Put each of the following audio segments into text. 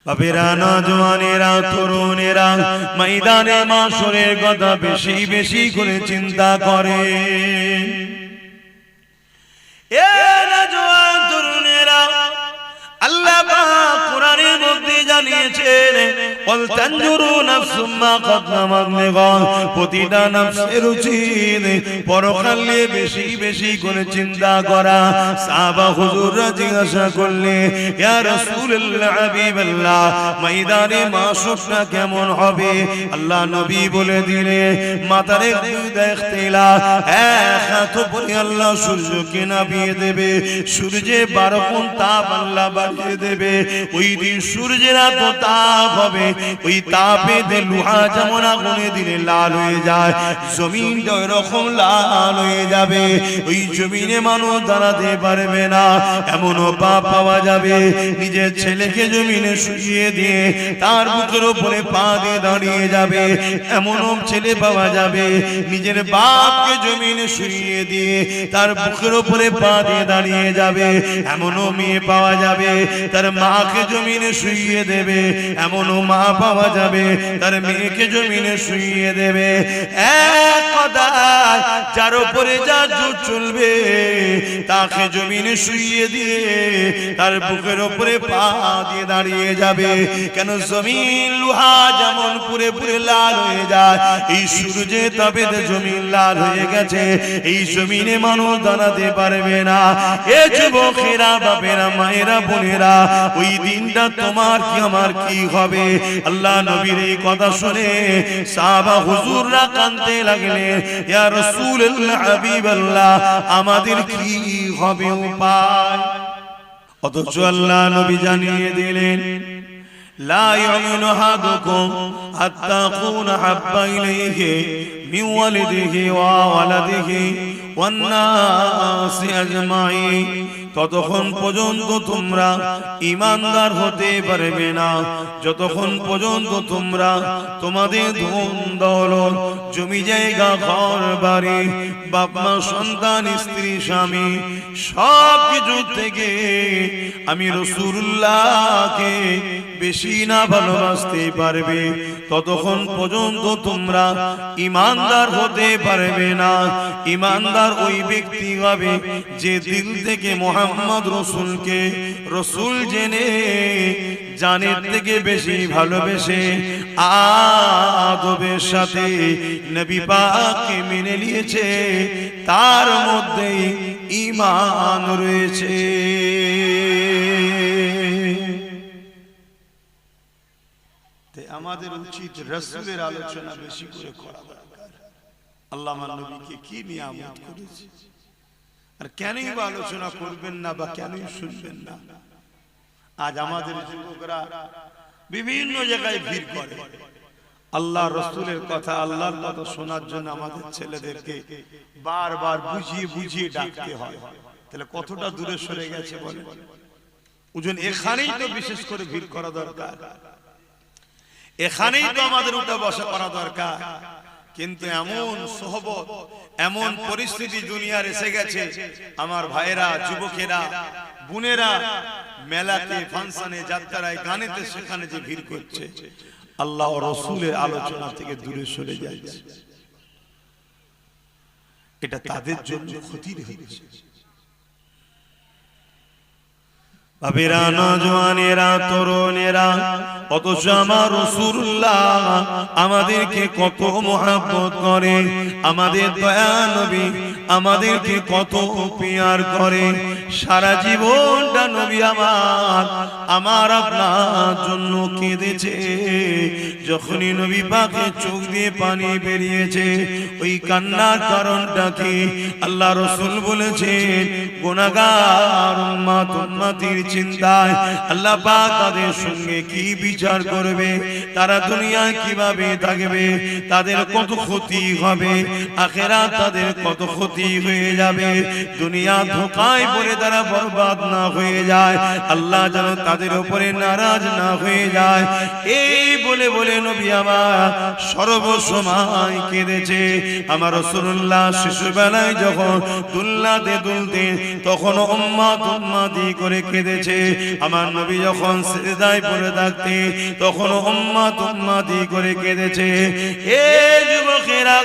বাবেরা নওজওয়ানেরা তরুণেরা ময়দানে মাশরের কথা বেশি বেশি করে চিন্তা করে। এ নওজওয়ান তরুণেরা, আল্লাহ পাক কোরআনের মধ্যে জানিয়েছেন, ওয়াল তানজুরু নাফসুম মা কদ্দামাত লিগাদ, প্রতিটা নফসের উচিত পরকালে বেশি বেশি করে চিন্তা করা। সাহাবা হুজুররা জিজ্ঞাসা করলে, ইয়া রাসূলুল্লাহ হাবিবাল্লাহ, ময়দানে মাশরটা কেমন হবে? আল্লাহ নবী বলে দিলে, মাথার দুইটা ইখতিলাফ, এক হাত উপরে আল্লাহ সূর্যকে নামিয়ে দেবে, সূর্যে 12 গুণ তাপ আল্লাহ বাড়িয়ে দেবে। ওই দিন সূর্যের এত তাপ হবে, ওই তাপে লোহা যেমন আগুনে দিলে লাল হয়ে যায়, জমিনটা এরকম লাল হয়ে যাবে। ওই জমিনে মানুষ দাঁড়াতে পারবে না। এমনও পাপ পাওয়া যাবে, নিজের ছেলেকে জমিনে শুইয়ে দিয়ে তার বুকের উপরে পা দিয়ে দাঁড়িয়ে যাবে। এমনও ছেলে পাওয়া যাবে, নিজের বাপকে জমিনে শুইয়ে দিয়ে তার বুকের উপরে পা দিয়ে দাঁড়িয়ে যাবে। এমনও মেয়ে পাওয়া যাবে, তার মাকে জমিনে শুইয়ে দেবে। এমনও মা পাওয়া যাবে, তার মেয়েকে জমিনে শুইয়ে দেবে। এক কথায় যার উপরে যা জোর চলবে তাকে জমিনে শুইয়ে দিয়ে তার বুকের উপরে পা দিয়ে দাঁড়িয়ে যাবে। কেন? জমিন লোহা যেমন পুরে পুরে লাল হয়ে যায়, এই সূর্যে তবে জমিন লাল হয়ে গেছে। এই জমিনে মানুষ দাঁড়াতে পারবে না। এ যুবকেরা, বাপেরা, মায়েরা, বোনেরা, ওই দিনটা তোমার কি আমার কি হবে? আল্লাহ নবীর এই কথা শুনে সাহাবা হুজুররা কাঁদতে লাগলেন, ইয়া রাসূলুল্লাহ হাবিবাল্লাহ, আমাদের কি হবে উপায়? অথচ আল্লাহ নবী জানিয়ে দিলেন, লা ইউমিনু আহাদুকুম হাত্তা কুনা হাব্বা ইলাইহি মিন ওয়ালিদিহি ওয়া ওয়ালাদিহি ওয়ান নাসি আজমাইন। ততক্ষণ পর্যন্ত তোমরা ঈমানদার হতে পারবে না যতক্ষণ পর্যন্ত তোমরা তোমাদের ধন দৌলত, জমি জায়গা, ঘর বাড়ি, বাপ মা, সন্তান, স্ত্রী, স্বামী, সব কিছু থেকে আমি রাসূলুল্লাহকে বেশি না ভালোবাসতে পারবে, ততক্ষণ পর্যন্ত তোমরা ঈমানদার হতে পারবে না। ঈমানদার ওই ব্যক্তি হবে যে দিল থেকে মুহাম্মদ রাসূলকে রাসূল জেনে জানের থেকে বেশি ভালোবেসে আদবের সাথে নবী পাককে মেনে নিয়েছে, তার মধ্যেই ঈমান রয়েছে। আমাদের উচিত রাসূলের আলোচনা বেশি করে করা দরকার। আল্লাহ আমার নবীকে কি নিয়ামত করেছে, আর কেনই বা আলোচনা করবেন না বা কেনই শুনবেন না? আজ আমাদের যুবকরা বিভিন্ন জায়গায় ভিড় করে। আল্লাহ রাসূলের কথা, আল্লাহর কথা শোনার জন্য আমাদের ছেলেদেরকে বারবার বুঝিয়ে বুঝিয়ে ডাকতে হয়। তাহলে কতটা দূরে সরে গেছে বলে? ওজন এখানেই তো বিশেষ করে ভিড় করা দরকার, এখানেই তো আমাদের উঠা বসা করা দরকার। কিন্তু এমন সোহবত, এমন পরিস্থিতি দুনিয়ার এসে গেছে, আমার ভাইয়েরা, যুবকেরা, বোনেরা মেলাতে, ফাংশনে, যাত্রায়, গানেতে, সেখানে যে ভিড় করছে, আল্লাহ ও রাসূলের আলোচনা থেকে দূরে সরে যাচ্ছে। এটা তাদের জন্য ক্ষতির হচ্ছে। বাবেরা, নওজওয়ানেরা, তরুণেরা, অথচ আমার রাসূলুল্লাহ আমাদেরকে কত মহব্বত করে, আমাদের দয়া নবী আমাদেরকে কত পিয়ার করে। সারা জীবনটা নবী আমার আপনার জন্য কেঁদেছে। যখনই নবী পাকের চোখ দিয়ে পানি বেরিয়েছে, ওই কান্নার কারণটা কি? আল্লাহ রাসূল বলেছেন, গুনাহগার উম্মত উম্মতির চিন্তায় আল্লাহ পাক তাদের সঙ্গে কি বিচার করবে, তারা দুনিয়ায় কিভাবে থাকবে, তাদের কত ক্ষতি হবে, আখিরাত তাদের কত ক্ষতি হয়ে যাবে। দুনিয়া ধোঁকায় পড়ে তারা বরবাদ না হয়ে যায়, আল্লাহ যেন তাদের উপরে নারাজ না হয়ে যায়, এই বলে বলে নবী আমার সর্বসময় কেঁদেছে। আমার রাসূলুল্লাহ শিশুবেলায় যখন দুলনাতে দুলতে তখন উম্মাত উম্মাতি করে কেঁদেছে। আমার নবী যখন সিজদায় পড়ে থাকতে তখন উম্মাত উম্মাতি করে কেঁদেছে। এই যুবকেরা,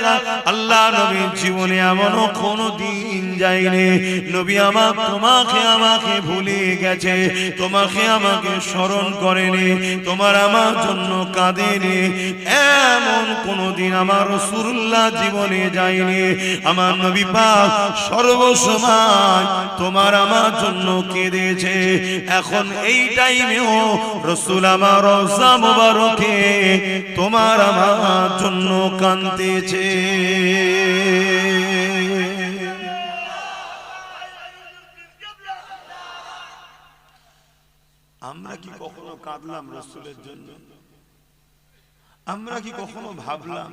আল্লাহ নবীর জীবনে এমন কোনো দিন যায়নি নবী আমার তোমাকে আমাকে ভুলে গেছে, তোমাকে আমাকে স্মরণ করেনি, তোমার আমার জন্য কাঁদেনি, এমন কোনদিন আমার রাসূলুল্লাহ জীবনে যায়নি। আমার নবী পাক সর্বসময় তোমার আমার জন্য কেঁদেছে। এখন এই টাইমেও রাসূল আমার রওজা মুবারকে তোমার আমার জন্য কাঁদতেছে। আমরা কি কখনো কাঁদলাম রাসূলের জন্য? আমরা কি কখনো ভাবলাম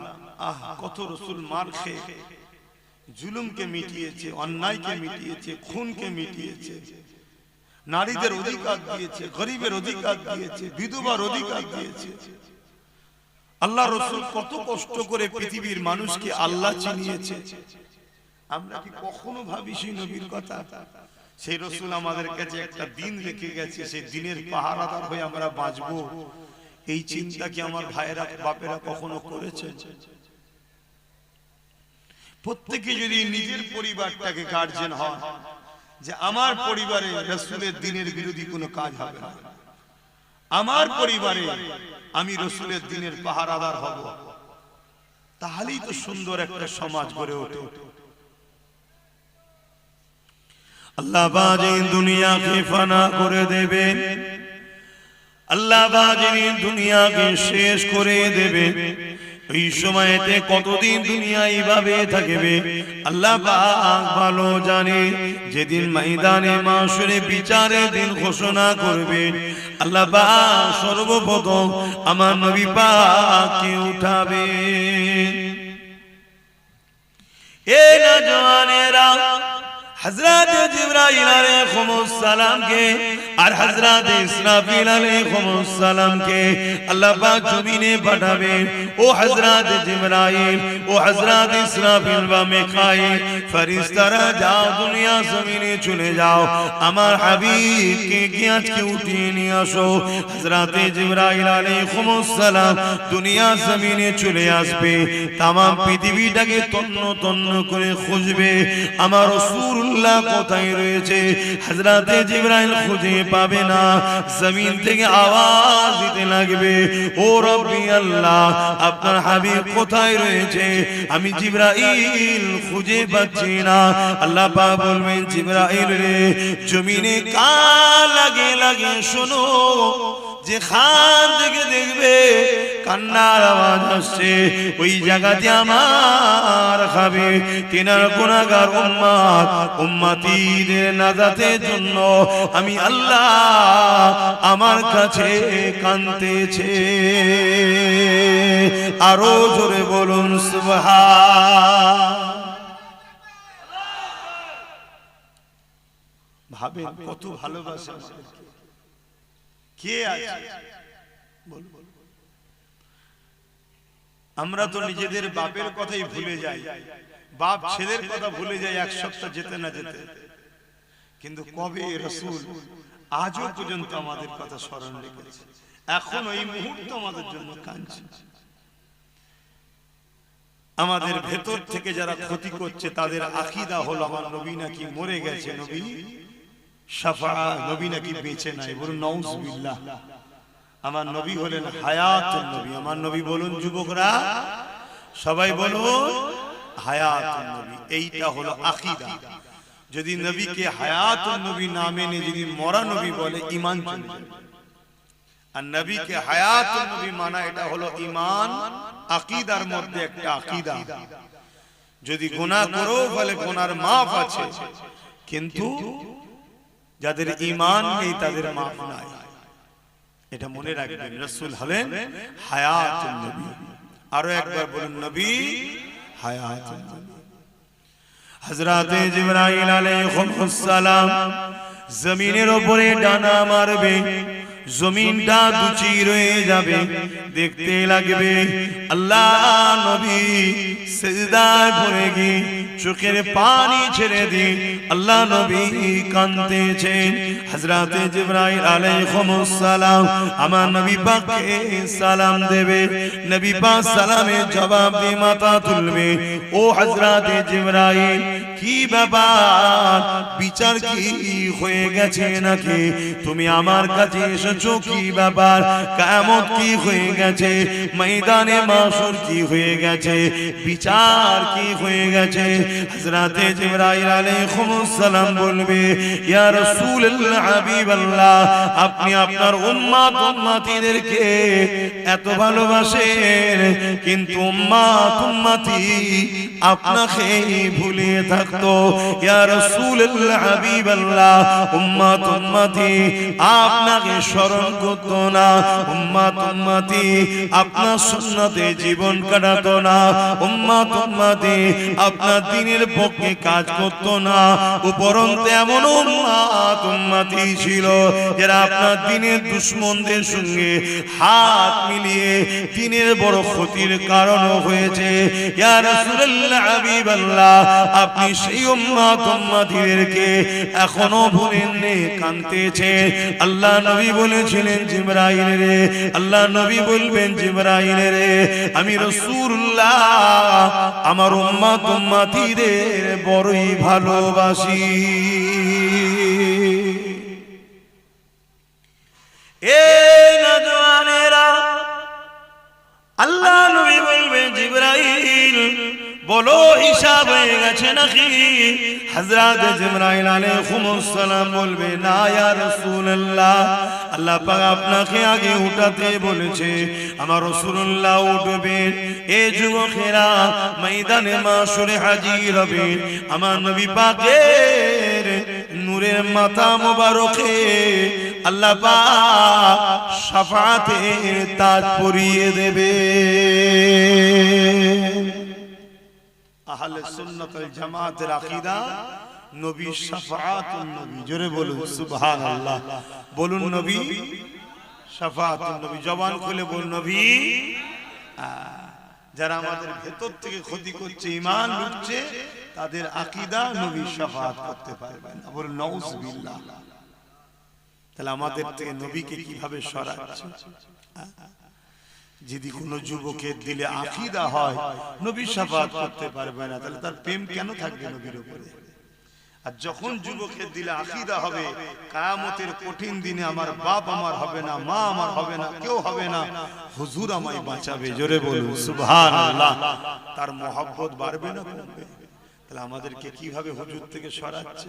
আহ কত রাসূল মার খেয়ে জুলুমকে মিটিয়েছে, অন্যায়কে মিটিয়েছে, খুনকে মিটিয়েছে, নারীদের অধিকার দিয়েছে, গরিবের অধিকার দিয়েছে, বিধবার অধিকার দিয়েছে। আল্লাহ রাসূল কত কষ্ট করে পৃথিবীর মানুষকে আল্লাহ চিনিয়েছে। আমরা কি কখনো ভাবি সেই নবীর কথা? সেই রাসূল আমাদের কাছে একটা দিন রেখে গেছে, সেই দিনের পাহারাদার হয়ে আমরা বাঁচবো, এই চিন্তা কি আমার ভাইয়েরা বাপেরা কখনো করেছে? প্রত্যেকে যদি নিজের পরিবারটাকে গার্জিয়ান হয় যে আমার পরিবারে রাসূলের দ্বীনের বিরোধী কোনো কাজ হবে না, আমার পরিবারে আমি রাসূলের দ্বীনের পাহারাদার হব, তাহলেই তো সুন্দর একটা সমাজ গড়ে ওঠে। আল্লাহ বাজে দুনিয়াকে ফানা করে দেবেন, আল্লাহ বাজে দুনিয়াকে শেষ করে দেবে। এই সময়তে কতদিন দুনিয়া এইভাবে থাকবে আল্লাহ পাক ভালো জানে। যেদিন ময়দানে মাশরে বিচারের দিন ঘোষণা করবে আল্লাহ পাক সর্বপ্রথম আমার নবী পাককে উঠাবে। এ নওজওয়ানেরা, হযরত জিবরাইল আলাইহিস সালাম কে আর হযরত ইসরাফিল আলাইহিস সালাম কে আল্লাহ পাক জমিনে পাঠাবেন। ও হযরত জিবরাইল, ও হযরত ইসরাফিল বা মিকাইল ফেরেশতারা যাও, দুনিয়া জমিনে চলে যাও, আমার হাবিবকে কি আজকে উঠিয়ে নিয়ে আসো। হযরত জিবরাইল আলাইহিস সালাম দুনিয়া জমিনে চলে আসবে, তাম পৃথিবীটাকে তন্ন তন্ন করে খুঁজবে আমার রাসূল কোথায় রয়েছে। হযরতে জিবরাইল খুঁজে পাবে না, জমিন থেকে আওয়াজ দিতে লাগবে, ও রব্বি আল্লাহ, আপনার হাবিব কোথায় রয়েছে? আমি জিবরাইল খুঁজে পাচ্ছি না। আল্লাহ পাক বলবেন, জিবরাইল রে, জমিনে কান লাগে লাগে শোনো, যে খান থেকে দেখবে কান্নার আওয়াজ আসছে, ওই জায়গাতে আমার খাবে তিনার গুনাহগার উম্মত উম্মতিদের নাজাতের জন্য আমি আল্লাহ আমার কাছে কাঁদতেছে। আরো জোরে বলুন সুবহান। ভাবেন কত ভালোবাসা কে আছে? আমরা তো নিজেদের বাপের কথাই ভুলে যাই, বাপ ছেলের কথা ভুলে যাই এক সপ্তাহ যেতে না যেতে, কিন্তু কবে রাসূল আজও পর্যন্ত আমাদের কথা স্মরণ রেখেছে, এখন এই মুহূর্ত আমাদের জন্য কাঁদছে। আমাদের ভেতর থেকে যারা ক্ষতি করছে তাদের আকীদা হলো আমার নবী নাকি মরে গেছে, নবী শাফাআত, নবী নাকি বেঁচে নাই। বলুন নাউযুবিল্লাহ। আমার নবী হলেন হায়াতুন নবী। আমার নবী বলুন যুবকরা, সবাই বলুন হায়াতুন নবী। এইটা হলো আকীদা। যদি নবীকে হায়াতুন নবী না মেনে যদি মরা নবী বলে, ঈমান চলে যাবে। আর নবীকে হায়াতুন নবী মানা এটা হলো ঈমান, আকীদার মধ্যে একটা আকীদা। যদি গুনাহ করো বলে গুনার মাফ আছে, কিন্তু যাদের ঈমান নেই তাদের মাফ নাই। এটা মনে রাখবেন, রাসূল হলেন হায়াতুন নবী। আরো একবার বলুন, নবী হায়াতুন নবী। হযরতে জিবরাইল আলাইহিস সালাম জমিনের উপরে ডানা মারবে, জমিনটা দুচির হয়ে যাবে, দেখতে লাগবে আল্লাহ নবী সিজদায় পড়ে গিয়ে চোখের পানি ছেড়ে দিয়ে আল্লাহ নবী কাঁদতেছেন। হযরতে জিবরাইল আলাইহিস সালাম আমার নবী পাককে সালাম দেবে, নবী পাক সালামের জবাব দিয়ে মাথা তুলবে, ও হযরতে জিবরাইল কি ব্যাপার, বিচার কি হয়ে গেছে নাকি? তুমি আমার কাছে এসেছো কি ব্যাপার? কিয়ামত কি হয়ে গেছে? ময়দানে মাশর কি হয়ে গেছে? বিচার কি হয়ে গেছে? হযরতে জিবরাইল আলাইহিস সালাম বলবে, ইয়া রাসূলুল্লাহ হাবিবাল্লাহ, আপনি আপনার উম্মত উম্মতিদেরকে এত ভালোবাসেন, কিন্তু উম্মত উম্মতি আপনাকে ভুলে থাকতো। ইয়া রাসূলুল্লাহ হাবিবাল্লাহ, উম্মত উম্মতি আপনাকে স্মরণ করতো না, উম্মত উম্মতি আপনার সুন্নতে জীবন কাটাতো না, উম্মত উম্মতি আপনার দ্বীনের পক্ষে কাজ করতো না। উপরন্তু এমন উম্মত উম্মতি ছিল যারা আপনার দ্বীনের দুশমনদের সঙ্গে হাত মিলিয়ে দ্বীনের বড় ক্ষতির কারণ হয়েছে। ইয়া রাসূলুল্লাহ হাবিবাল্লাহ, আপনি সেই উম্মত উম্মতিদেরকে এখনো ভুলেননি, কাঁদতেছেন। আল্লাহ নবী বলেছিলেন জিবরাইল রে, আল্লাহ নবী বলবেন জিবরাইল রে, আমি রাসূলুল্লাহ আমার উম্মত উম্মতিদের বড়ই ভালোবাসি। এ নওজওয়ানেরা, আল্লাহ নবী বলবেন জিবরাইল বলো হিসাব হয়ে গেছে নাকি? হযরত জিবরাইল আলাইহিস সালাম বলবে, না ইয়া রাসূলুল্লাহ, আল্লাহ পাক আপনাকে আগে উঠাতে বলেছে, আমার রাসূলুল্লাহ উঠবেন। এই যুবকেরা ময়দানে মাশরে হাজির হবে, আমার নবী পাকের নূরের মাথা মোবারকে আল্লাহ পাক শাফাআতের তাজ পরিয়ে দেবে। আহলে সুন্নাত ওয়াল জামাতের আকীদা নবী শাফাআতুন নবী, জোরে বলুন সুবহানাল্লাহ, বলুন নবী শাফাআতুন নবী, জবান খুলে বলুন নবী। যারা আমাদের ভেতর থেকে ক্ষতি করছে, ঈমান লুটছে, তাদের আকীদা নবী শাফাআত করতে পারবে না, বলুন নাউযুবিল্লাহ। তাহলে আমাদের থেকে নবীকে কিভাবে সরাচ্ছে? যদি কোনো যুবকের দিলে আকীদা হয় নবী শাফাআত করতে পারবে না, তাহলে তার প্রেম কেন থাকবে নবীর উপরে? আর যখন যুবকের দিলে আকীদা হবে কিয়ামতের কঠিন দিনে আমার বাপ আমার হবে না, মা আমার হবে না, কেউ হবে না, হুজুর আমায় বাঁচাবে, জোরে বলুন সুবহানাল্লাহ, তার মহব্বত বাড়বে না কমবে? তাহলে আমাদেরকে কিভাবে হুজুর থেকে সরাচ্ছে?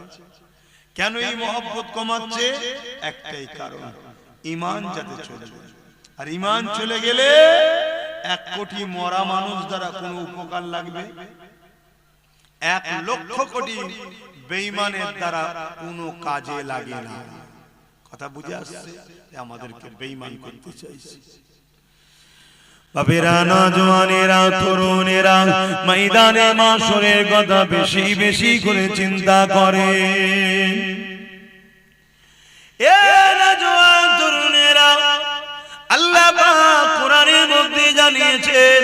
কেন এই মহব্বত কমাচ্ছে? একটাই কারণ, ঈমান যাতে চলে যায়। আর ঈমান চলে গেলে 1 কোটি মরা মানুষ দ্বারা কোনো উপকার লাগবে? 1 লক্ষ কোটি বেঈমানের দ্বারা কোনো কাজে লাগে না। কথা বুঝে আসছে? আমাদেরকে বেঈমান করতে চাইছে। বাবেরা, নওজওয়ানেরা, তরুণেরা ময়দানে মাশরের কথা বেশি বেশি করে চিন্তা করে। এ নওজওয়ান তরুণেরা, আল্লাহ পাক কোরআনের মধ্যে জানিয়েছেন,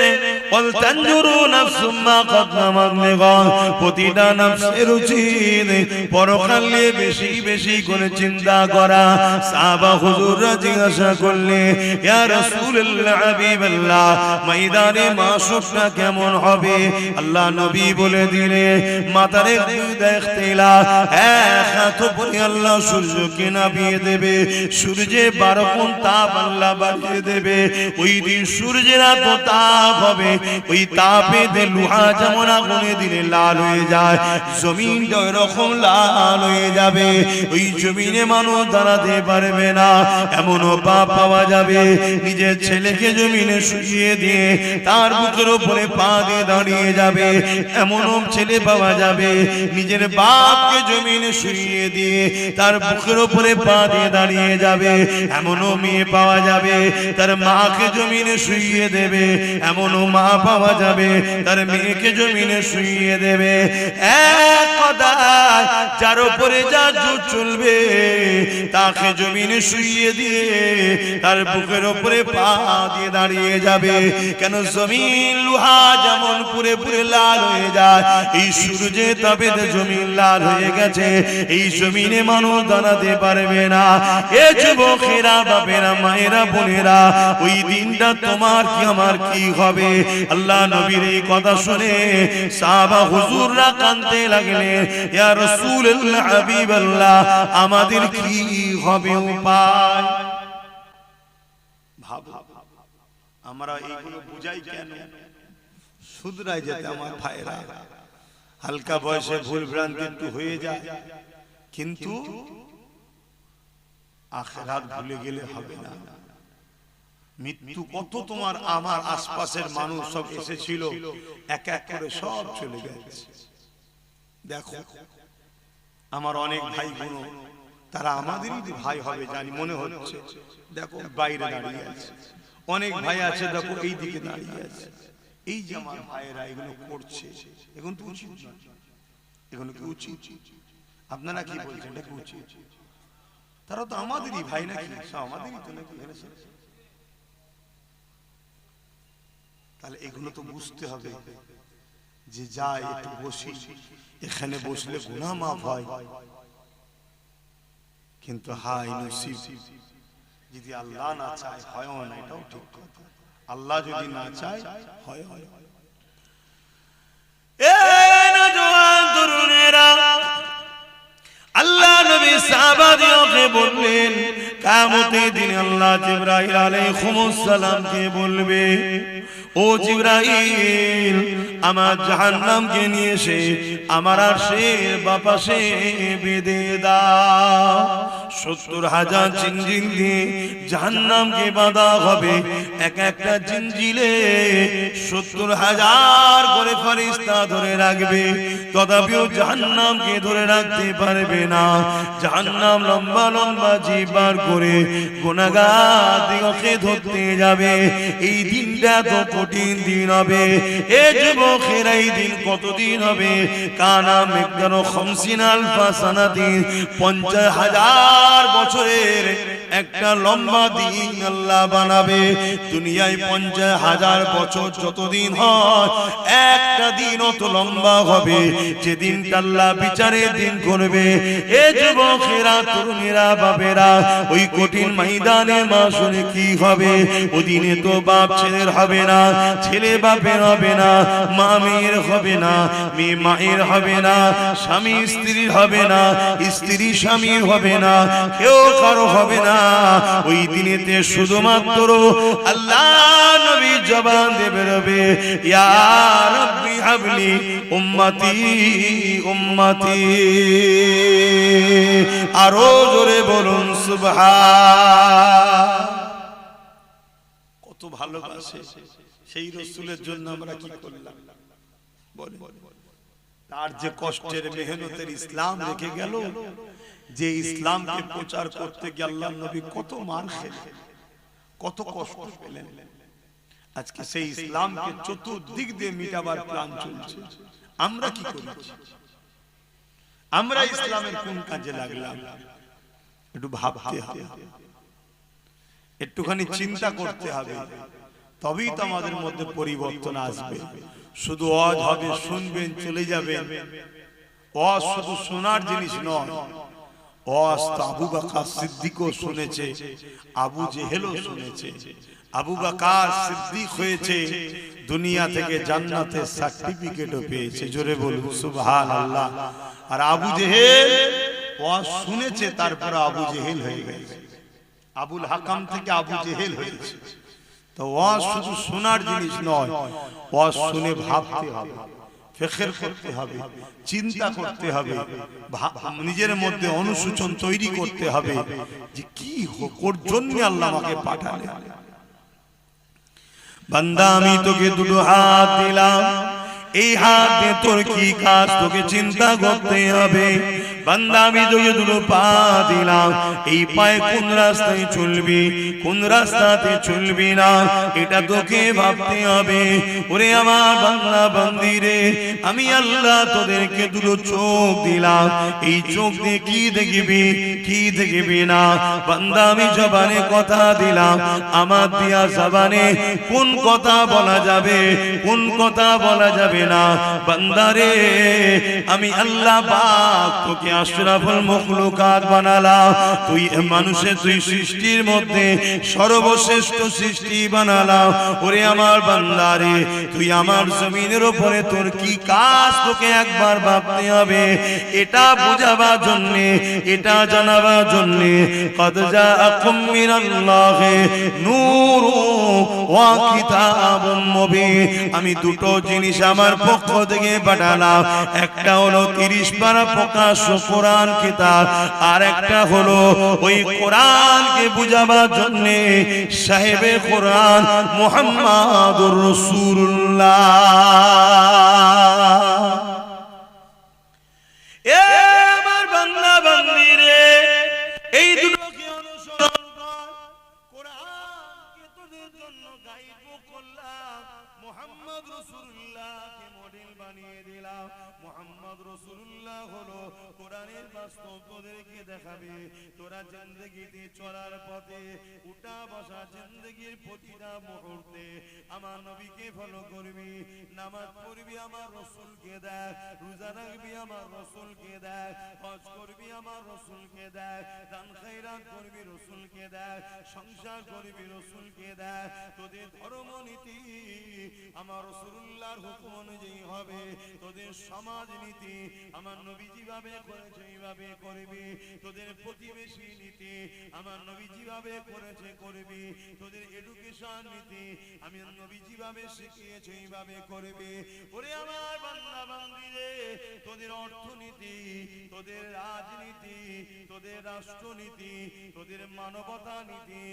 ওয়াল তানজুরু নাফসুম মা কদ্দামাত লিগাদ, প্রতিটা নফসের উচিত পরকালে বেশি বেশি করে চিন্তা করা। সাহাবা হুজুররা জিজ্ঞাসা করলে, ইয়া রাসূলুল্লাহ হাবিবাল্লাহ, ময়দানে মাশরটা কেমন হবে? আল্লাহ নবী বলে দিলে, মাথার ইখতিলাফ, এক হাত উপরে আল্লাহ সূর্যকে নামিয়ে দেবে, সূর্যে 12 গুণ তাপ আল্লাহ বাড়িয়ে দেবে। ওই দিন সূর্যের এত তাপ হবে, ওই তাপে লোহা যেমন আগুনে দিলে লাল হয়ে যায়, জমিনটা এরকম লাল হয়ে যাবে। ওই জমিনে মানুষ দাঁড়াতে পারবে না। এমনও পাপ পাওয়া যাবে, নিজের ছেলেকে জমিনে শুইয়ে দিয়ে তার বুকের উপরে পা দিয়ে দাঁড়িয়ে যাবে। এমনও ছেলে পাওয়া যাবে, নিজের বাপকে জমিনে শুইয়ে দিয়ে তার বুকের উপরে পা দিয়ে দাঁড়িয়ে যাবে। এমনও মেয়ে পাওয়া যাবে, তার মাকে জমিনে শুইয়ে দেবে, এমনও মা পাওয়া যাবে তার মেয়েকে জমিনে শুইয়ে দেবে। এক কথায় যার উপরে যা জোর চলবে তাকে জমিনে শুইয়ে দিয়ে তার বুকের উপরে পা দিয়ে দাঁড়িয়ে যাবে। কেন জমিন লোহা যেমন পুরে পুরে লাল হয়ে যায়, এই সূর্যে তাপেতে জমিন লাল হয়ে গেছে, এই জমিনে মানুষ দাঁড়াতে পারবে না। এ যুবকেরা, বাপেরা, মায়েরা, বোনেরা, ওই দিনটা তোমার কি আমার কি হবে? আল্লাহ নবীর এই কথা শুনে সাহাবা হুজুররা কাঁদতে লাগলেন, ইয়া রাসূলুল্লাহ, হাবিবাল্লাহ, আমাদের কি হবে উপায়? ভাবো, আমরা এইগুলো বুঝাই কেন? শুধরাই যেতে আমার ভাইরা, হালকা বয়সে ভুল ভ্রান্তি একটু হয়ে যায়, কিন্তু আখিরাত ভুলে গেলে হবে না। মৃত্যু কত তোমার আমার আশপাশের মানুষ সব এসেছিল, এক এক করে সব চলে গেছে। দেখো আমার অনেক ভাই বোন, তারা আমাদেরই ভাই হবে জানি মনে হচ্ছে, দেখো বাইরে দাঁড়িয়ে আছে। অনেক ভাই আছে দেখো এই দিকে দাঁড়িয়ে আছে। এই যে আমার ভাইয়েরা এগুলো করছে, এখন তো উচিত না, এগুলো কি উচিত? আপনারা কি বলছেন, এটা কি উচিত? তারা তো আমাদেরই ভাই নাকি, আমাদেরই তো নাকি। তাহলে এগুলো তো বুঝতে হবে যে যাই একটু বসি, এখানে বসলে গুনাহ মাফ হয়, কিন্তু হাই নসিব যদি আল্লাহ না চায় হয় না, এটাও ঠিক কথা। আল্লাহ যদি না চায় হয় হয়। আল্লাহ নবী সাহাবাদেরকে বললেন, কিয়ামতের দিন আল্লাহ জিবরাইল আলাইহিস সালামকে বলবে, ও জিবরাইল, আমার জাহান্নামকে নিয়ে এসে আমার আরশের বাপাশে বেঁধে দাও। ৭০,০০০ জিনজিল দিয়ে জাহান্নামকে বাঁধা হবে। এক একটা জিনজিলে ৭০,০০০ করে ফেরেশতা ধরে রাখবে, তথাপিও জাহান্নামকে ধরে রাখতে পারবে না। জাহান্নাম লম্বা লম্বা জিহ্বার করে গুনাহগারদেরকে ধরতে যাবে। এই দিনটা তো কঠিন দিন হবে। এ যুবকেরা, এই দিন কতদিন হবে? কানা মিকদারু ৫০ আলফা সানাতিন, ৫০,০০০ বছরের একটা লম্বা দিন আল্লাহ বানাবে। দুনিয়ায় ৫০,০০০ বছর যতদিন হয়, একটা দিন অত লম্বা হবে যেদিন আল্লাহ বিচারের দিন করবে। এ যুবকেরা, তরুণীরা, বাপেরা, ওই কঠিন ময়দানে মাসুরে কি হবে? ওদিনে তো বাপ ছেলের হবে না, ছেলে বাপের হবে না, মা মেয়ের হবে না, মেয়ে মায়ের হবে না, স্বামী স্ত্রীর হবে না, স্ত্রী স্বামীর হবে না, কেউ কারো হবে না। ওই দিনেতে শুধুমাত্র আল্লাহ নবী জবান দিয়ে বেরোবে, ইয়া রাব্বি হাবলি উম্মতি উম্মতি। আরো জোরে বলুন সুবহান। কত ভালোবাসে সেই রাসূলের জন্য আমরা কি করলাম বলেন? তার যে কষ্টের মেহনতের ইসলাম রেখে গেল, যে ইসলামকে প্রচার করতে গিয়ে আল্লাহর নবী কত মার খেলেন, কত কষ্ট পেলেন। আজকে সেই ইসলামকে চতুর্দিক দিয়ে মিটাবার প্ল্যান চলছে। আমরা কি করেছি? আমরা ইসলামের কোন কাজে লাগলাম? একটু ভাবতে হবে, একটুখানি চিন্তা করতে হবে, তবেই তো আমাদের মধ্যে পরিবর্তন আসবে। শুধু ওয়াজ হবে, শুনবেন, চলে যাবেন। ওয়াজ শুধু শোনার জিনিস নয়, ওয়াজ তো আবু বকর সিদ্দিকও শুনেছে, আবু জেহেলও শুনেছে। আবু বকর সিদ্দিক হয়েছে, দুনিয়া থেকে জান্নাতের সার্টিফিকেটও পেয়েছে। জোরে বলুন সুবহানাল্লাহ। আর আবু জেহেল ওয়াজ শুনেছে, তারপর আবু জেহেল হয়ে গেছে। আবুল হাকাম থেকে আবু জেহেল হয়েছে। তো ওয়াজ শুধু শোনার জিনিস নয়, ওয়াজ শুনে ভাবতে হবে, ফিকির করতে হবে, চিন্তা করতে হবে, নিজের মধ্যে অনুশোচন তৈরি করতে হবে যে কি ওর জন্য আল্লাহ আমাকে পাঠালেন। বান্দা, আমি তোকে দুটো হাত দিলাম, এই হাত দিয়ে তোর কি কাজ তোকে চিন্তা করতে হবে। বান্দা আমি তোকে দুটো পা দিলাম, এই পায়ে কোন রাস্তায় চলবি কোন রাস্তাতে চলবি না এটা তোকে ভাবতে হবে। ওরে আমার বাংলা বান্দি রে, আমি আল্লাহ তোদেরকে দুটো চোখ দিলাম, এই চোখ দিয়ে কি দেখবি কি দেখবি না। বান্দা আমি জবানে কথা দিলাম, আমার দিয়া জবানে কোন কথা বলা যাবে কোন কথা বলা যাবে না। বান্দা রে, আমি আল্লাহ পাক তোকে আশরাফুল মখলুকাত বানালাম, তুই মানুষের তুই সৃষ্টির মধ্যে সর্বশ্রেষ্ঠ সৃষ্টি বানালাম। ওরে আমার বান্দা রে, তুই আমার জমিনের উপরে তোর কি কাজ তোকে একবার ভাবতে হবে। এটা বোঝাবার জন্য এটা জানাবার জন্য কদ জাআকুম মিনাল্লাহি নূরুন ওয়া কিতাবুম মুবিন, আমি দুটো জিনিস আমার পক্ষ থেকে পাঠালাম। একটা হলো 30 পারা প্রকাশ্য কোরআন কিতাব, আর একটা হলো ওই কোরআনকে বুঝাবার জন্য সাহেবে কোরআন মুহাম্মাদুর রাসূলুল্লাহ। এ আমার বান্দা বান্দি রে, এই দুটোকে অনুসরণ কর। কোরআনকে তোদের জন্য গাইড করলাম, মুহাম্মদ রাসূলুল্লাহকে মডেল বানিয়ে দিলাম। মুহাম্মদ রাসূলুল্লাহ হলো কোরআনের বাস্তব তোদেরকে দেখাবে। তোরা জিন্দেগিতে চলার পথে উঠা বসা জিন্দেগির প্রতিটা মুহূর্তে আমার নবীকে ফলো করবি, নামাজ পড়বি আমার রাসূলকে দেখ, রোজা রাখবি আমার রাসূলকে দেখ, হজ করবি আমার রাসূলকে দেখ, দান খয়রাত করবি রাসূলকে দেখ, সংসার করবি রাসূলকে দেখ। তোদের ধর্মনীতি আমার রাসূলুল্লাহর হুকুম অনুযায়ী হবে, তোদের সমাজনীতি আমার নবী যেভাবে করেছে এইভাবে করবি, তোদের প্রতিবেশী নীতি আমার নবী যেভাবে করেছে করবি, তোদের এডুকেশন নীতি আমি নবী যেভাবে শিখিয়েছে এইভাবে করবি। ওরে আমার বান্দা বান্দি রে, তোদের অর্থনীতি তোদের রাজনীতি তোদের রাষ্ট্রনীতি তোদের মানবতা নীতি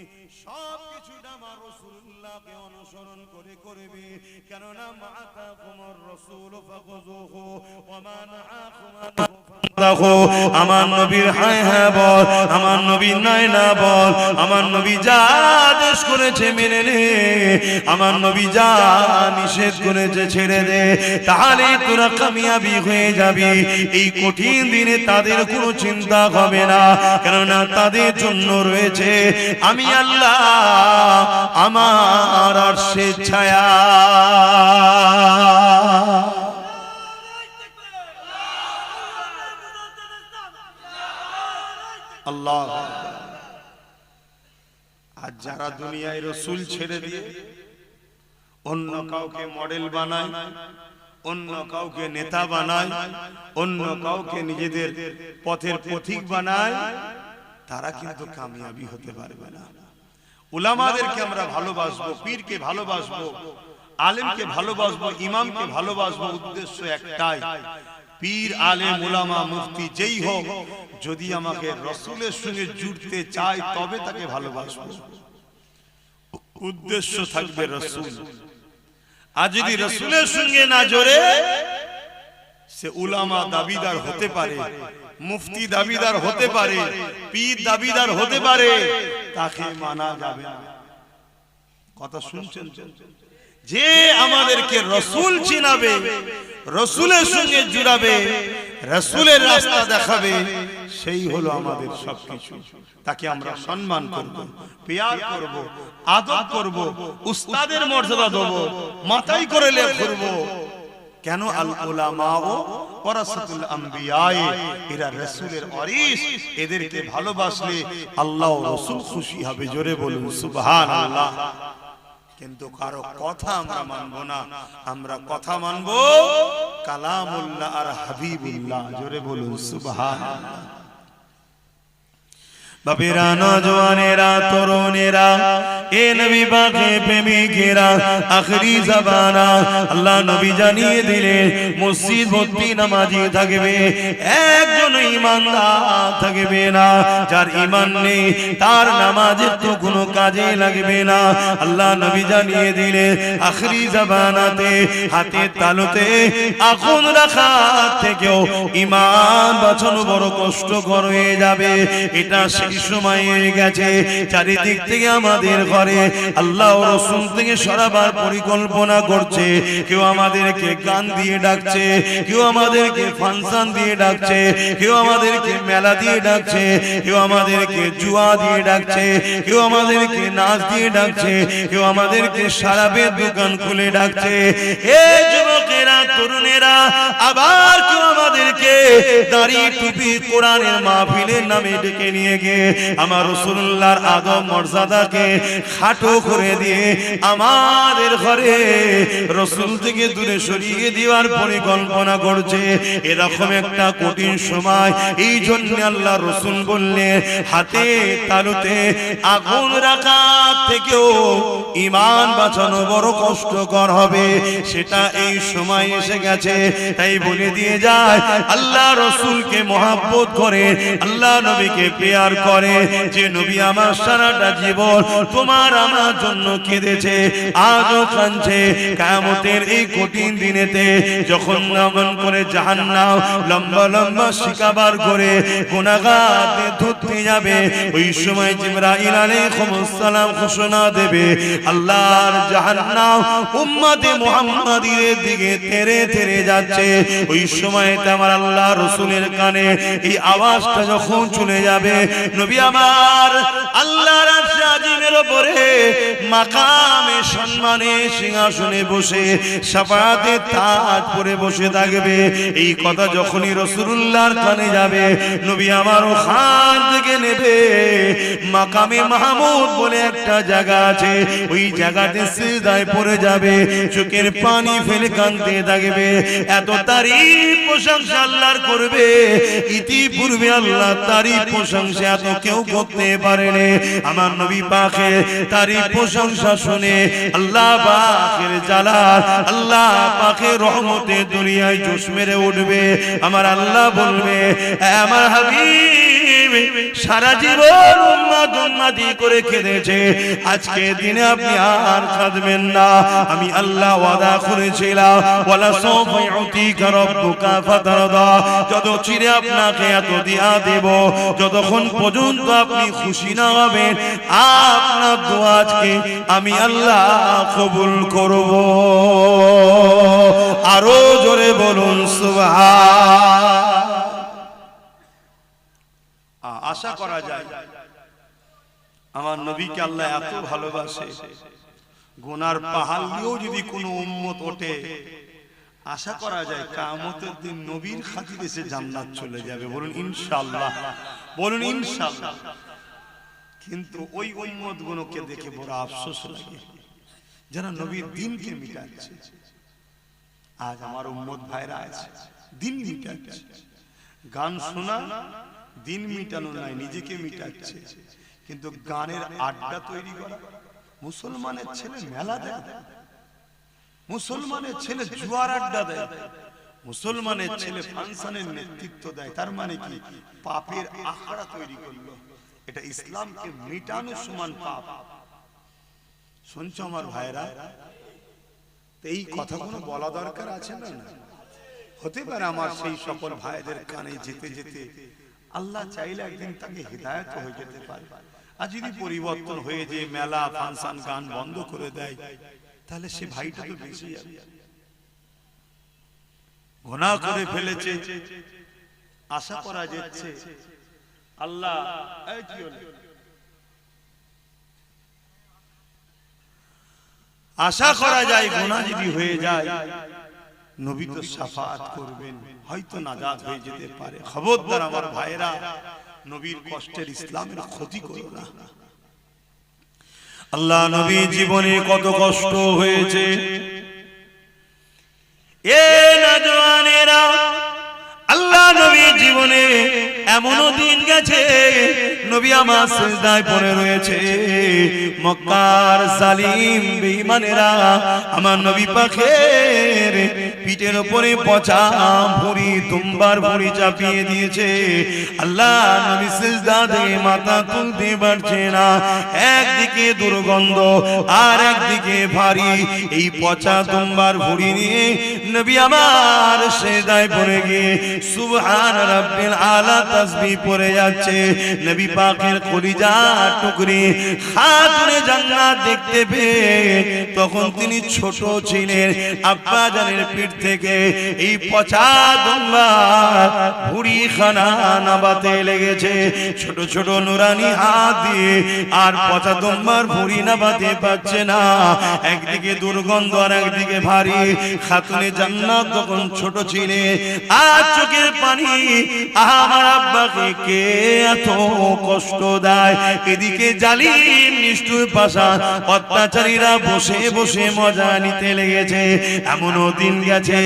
সব কিছুটা আমার রাসূলুল্লাহকে অনুসরণ করে করবি। কেননা মাআকুমুর রাসূল ফাখুযুহু ওয়া মা নাআকুম আনহু, আমার নবীর হায় হ্যাঁ বল, আমার নবী নাই না বল, আমার নবী যা আদেশ করেছে মেনে নে, আমার নবী যা নিষেধ করেছে ছেড়ে দে, তাহলে তোরা কামিয়াবি হয়ে যাবি। এই কঠিন দিনে তাদের কোনো চিন্তা হবে না, কেননা তাদের জন্য রয়েছে আমি আল্লাহ আমার আরশের ছায়া। আল্লাহ। আর যারা দুনিয়ায় রাসূল ছেড়ে দিয়ে অন্য কাউকে মডেল বানায়, অন্য কাউকে নেতা বানায়, অন্য কাউকে নিজেদের পথের পথিক বানায়, তারা কিন্তু কামিয়াবি হতে পারবে না। উলামাদেরকে আমরা ভালোবাসবো, পীরকে ভালোবাসবো, আলেমকে ভালোবাসবো, ইমামকে ভালোবাসবো, উদ্দেশ্য একটাই, পীর আলেম উলামা মুফতি যেই হোক যদি আমাকে রাসূলের সঙ্গে জুড়তে চায় তবে তাকে ভালোবাসবো, উদ্দেশ্য থাকবে রাসূল। আর যদি রাসূলের সঙ্গে না জোড়ে সে উলামা দাবিদার হতে পারে, মুফতি দাবিদার হতে পারে, পীর দাবিদার হতে পারে, তাকে মানা যাবে না। কথা শুনছেন? যে আমাদেরকে রাসূল চিনাবে, রাসূলের সঙ্গে জুড়াবে, রাসূলের রাস্তা দেখাবে, সেই হলো আমাদের সবকিছু। তাকে আমরা সম্মান করব, প্যার করব, আদর করব, উস্তাদের মর্যাদা দেব, মাথায় করে লে ঘুরব। কেন? আল উলামাউ ওয়ারাসাতুল আম্বিয়া, এরা রাসূলের ওয়ারিস। এদেরকে ভালোবাসলে আল্লাহ ও রাসূল খুশি হবে। জোরে বলুন সুবহানাল্লাহ। কিন্তু কারো কথা আমরা মানব না, আমরা কথা মানব কালামুল্লাহ আর হাবিবুল্লাহ। জোরে বলুন সুবহানাল্লাহ। বাপেরা, নওজওয়ানেরা, তরুণেরা, এ নবী পাকে প্রেমিকেরা আখরি জামানা আল্লাহ নবী জানিয়ে দিলেন মসজিদ ভর্তি নামাজি থাকবে, একজন ঈমানদার থাকবে না। যার ঈমান নেই তার নামাজের তো কোনো কাজে লাগবে না। আল্লাহ নবী জানিয়ে দিলেন আখরি জামানাতে হাতের তালুতে আগুন রাখা থেকেও ঈমান বাঁচানো বড় কষ্টকর হয়ে যাবে। এটা সেই সময় হয়ে গেছে চারিদিক থেকে আমাদের ঘরে আল্লাহ ও রাসূল থেকে সরাবার পরিকল্পনা করছে। কেউ আমাদেরকে গান দিয়ে ডাকছে, কেউ আমাদেরকে ফাংশন দিয়ে ডাকছে, কেউ আমাদেরকে মেলা দিয়ে ডাকছে, কেউ আমাদেরকে জুয়া দিয়ে ডাকছে, কেউ আমাদেরকে নাচ দিয়ে ডাকছে, কেউ আমাদেরকে শরাবের দোকান খুলে ডাকছে। এই যুবকেরা তরুণেরা আবার কেউ আমাদেরকে দাড়ি টুপি কোরআনের মাহফিলের নামে ডেকে নিয়ে গিয়ে আমার রাসূলুল্লাহর আদব মর্যাদাকে খাটো করে দিয়ে আমাদের ঘরে রাসূল থেকে দূরে সরিয়ে দেওয়ার পরিকল্পনা করছে। এরকম একটা কঠিন সময়, এই জন্য আল্লাহ রাসূল বললেন হাতে তালুতে আগুন রাখা থেকেও ঈমান বাঁচানো বড় কষ্টকর হবে। সেটা এই সময় এসে গেছে। তাই বলে দিয়ে যায় আল্লাহ রাসূলকে মহব্বত করে, আল্লাহ নবীকে প্যার করে, যে নবী আমার সারাটা জীবন তোমার আমার জন্য কেঁদেছে, আজও কাঁদছে। কিয়ামতের এই কঠিন দিনেতে যখন নামন করে জাহান্নাম লম্বা লম্বা শিকাবার করে গুনাহগারদের ধরতে যাবে, ওই সময় জিবরাইল আলাইহিস সালাম ঘোষণা দেবে আল্লাহর জাহান্নাম উম্মতে মুহাম্মাদির দিকে তেরে তেরে যাচ্ছে। ওই সময়তে আমার আল্লাহ রাসূলের কানে এই আওয়াজটা যখন চলে যাবে, নবী আমার আল্লাহর আরশে আজিমের উপরে মাকামে সম্মানে সিংহাসনে বসে শাফাআতে তাজ পরে বসে থাকবে। এই কথা যখনই রাসূলুল্লাহর কানে যাবে, নবী আমার ওখান থেকে নেবে মাকামে মাহমুদ বলে একটা জায়গা আছে, ওই জায়গাতে সিজদায় পড়ে যাবে, চোখের পানি ফেলে কাঁদতে থাকবে। এত তারিফ প্রশংসা আল্লাহর করবে, ইতিপূর্বে আল্লাহ তারিফ প্রশংসা এত কেউ করতে পারেনি। আমার নবী পাকের তারিফ প্রশংসা শুনে আল্লাহ পাকের জালাল, আল্লাহ পাকের রহমতে দুনিয়ায় জোশ মেরে উঠবে। আমার আল্লাহ বলবে আমার হাবিব সারা জীবন উম্মত উম্মতি করে কেঁদেছে, আজকে দিনে আপনি আর কাঁদবেন না। আমি আল্লাহ ওয়াদা করেছিলাম ওয়ালা সাওফা ইউতিকা রাব্বুকা ফাতারদা, যত চিরে আপনাকে এত দিয়া দেব যতক্ষণ পর্যন্ত আপনি খুশি না হবেন, আপনার দোয়া আজকে আমি আল্লাহ কবুল করব। আরো জোরে বলুন সুবহান। আশা করা যায় আমার নবীকে আল্লাহ এত ভালোবাসে, গুনার পাহাড় দিয়েও যদি কোনো উম্মত ওঠে, আশা করা যায় কিয়ামতের দিন নবীর খাতিরে সে জান্নাত চলে যাবে। বলুন ইনশাআল্লাহ, বলুন ইনশাআল্লাহ। কিন্তু ওই উম্মত গুলোকে দেখে বড় আফসোস লাগে যারা নবীর দ্বীনকে মিটাচ্ছে। আজ আমার উম্মত ভাইরা আছে দ্বীন মিটাচ্ছে, গান শোনা দিন মিটানো নাই, নিজেকে মিটাচ্ছে। কিন্তু গানের আড্ডা তৈরি করা, মুসলমানের ছেলে মেলা দেয়, মুসলমানের ছেলে জুয়ার আড্ডা দেয়, মুসলমানের ছেলে ফাংশনের নেতৃত্ব দেয়, তার মানে কি পাপের আখড়া তৈরি করলো। এটা ইসলামকে মিটানোর সমান পাপ। শুনছো আমার ভাইরা? এই কথাগুলো বলা দরকার আছে না? হতে পারে আমার সেই সকল ভাইদের কানে যেতে যেতে আল্লাহ চাইলে একদিন তাকে হিদায়াত হয়ে যেতে পারে। আর যদি পরিবর্তন হয়ে যে মেলা ফাংশন গান বন্ধ করে দেয়, তাহলে সে ভাইটা তো বেঁচে যাবে। গুনাহ করে ফেলেছে, আশা করা যাচ্ছে আল্লাহ আশা করা যায় গুনাহ যদি হয়ে যায় নবী তো শাফাআত করবেন, হয়তো নাজাত হয়ে যেতে পারে। খবরদার আমার ভাইরা, নবীর কষ্টের ইসলামের ক্ষতি করো না। আল্লাহ নবী জীবনে কত কষ্ট হয়েছে, এ নওজওয়ানেরা আল্লাহ নবী জীবনে এমনও দিন গেছে নবী আমার সিজদায় পড়ে রয়েছে, মক্কার জালিম বেঈমানেরা আমার নবী পাকের পিঠের উপরে পচা ভুঁড়ি দুম্বার ভুঁড়ি চাপিয়ে দিয়েছে। আল্লাহ নবী সিজদা থেকে মাথা তুলতে পারছে না, একদিকে দুর্গন্ধ আর একদিকে ভারী এই পচা দুম্বার ভুঁড়ি নিয়ে নবী আমার সিজদায় পড়ে গিয়ে সুবহান রাব্বিল আলা তাসবিহ পড়ে যাচ্ছে। নবী পাকের কলিজা টুকরি খাতুনে জান্নাত দেখতে পেয়ে তখন তিনি ছোট ছিলেন, আব্বা জানের পিঠ থেকে এই পচা দুম্বার ভুঁড়ি খানা নাবাতে লেগেছে। ছোট ছোট নুরানি হাত দিয়ে আর পচা দুম্বার ভুঁড়ি নাবাতে পারছে না, একদিকে দুর্গন্ধ আর একদিকে ভারী। খাতুনে জান্নাত তখন ছোট ছিলেন আর চোখের পানি আমার আব্বাকে কে এত কষ্ট দেয়। এদিকে জালিম নিষ্ঠুর পাশান অত্যাচারীরা বসে বসে মজা নিতে লেগেছে। এমনও দিন গেছে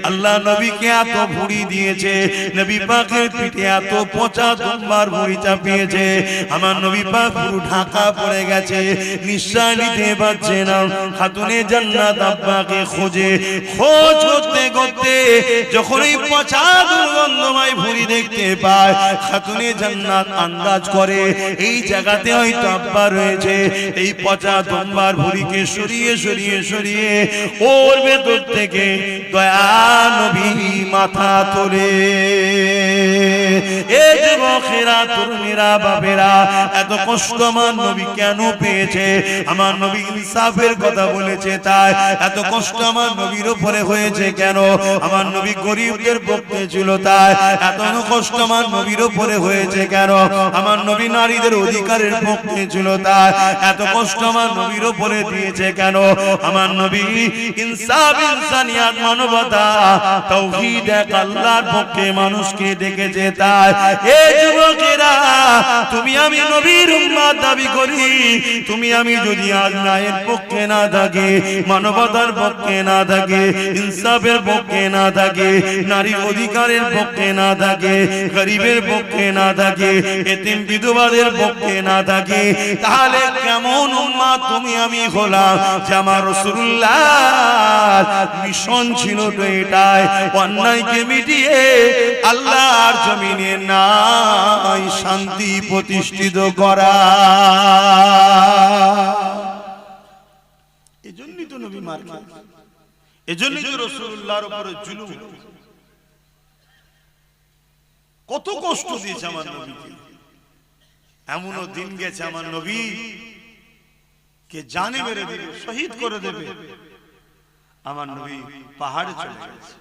আল্লাহ নবীকে এত ভুঁড়ি দিয়েছে, নবী পাকের পিঠে এত পচা দুম্বার ভুঁড়ি চাপিয়েছে, আমার নবী পাক পুরো ঢাকা পড়ে গেছে, নিঃশ্বাস নিতে পারছে না। খাতুনে জান্নাত আব্বাকে খোঁজে, খোঁজ করতে করতে যখন এই পচা দুর্গন্ধময় ভুঁড়ি দেখতে পায়, খাতুনে জান্নাত আন্দাজ করে এই জায়গাতে হয়তো আব্বা রয়েছে। এই পচা দুম্বার ভুঁড়িকে সরিয়ে সরিয়ে সরিয়ে ওর ভেতর থেকে দয়া নবী মাথা তোলে। এই যুবকেরা, তরুণীরা, বাবেরা, এত কষ্ট আমার নবী কেন পেয়েছে? আমার নবী ইনসাফের কথা বলেছে তাই এত কষ্ট আমার নবীর উপরে হয়েছে কেন? আমার নবী গরিবদের পক্ষে ছিল তাই এত কষ্ট আমার নবীর উপরে হয়েছে কেন? আমার নবী নারীদের অধিকারের পক্ষে ছিল তাই এত কষ্ট আমার নবীর উপরে দিয়েছে কেন? আমার নবী ইনসাফ, ইনসানিয়াত, মানবতা, তাওহীদ, এক আল্লাহর পক্ষে মানুষকে ডেকেছে তাই। এই যুবকেরা, তুমি আমি নবীর উম্মত দাবি করি, তুমি আমি যদি আজ ন্যায়ের পক্ষে না থাকি, মানবতার পক্ষে না থাকি, ইনসাফের পক্ষে না থাকি, নারীর অধিকারের পক্ষে না থাকি, গরিবের পক্ষে না থাকি, এতিম বিধবাদের পক্ষে না থাকি, তাহলে কেমন উম্মত তুমি আমি হলাম? যে আমার রাসূলুল্লাহ মিশন ছিল তো এটাই, অন্যায়কে মিটিয়ে আল্লাহর জমিনে নাই শান্তি প্রতিষ্ঠিত করা। এজন্যই তো নবী মার খেয়েছে, এজন্যই তো রাসূলুল্লাহর উপরে জুলুম, কত কষ্ট দিয়েছে আমার নবীকে। এমনও দিন গেছে আমার নবী কে জানে মেরে দেবে, শহীদ করে দেবে। আমার নবী পাহাড়ে চলে গেছে,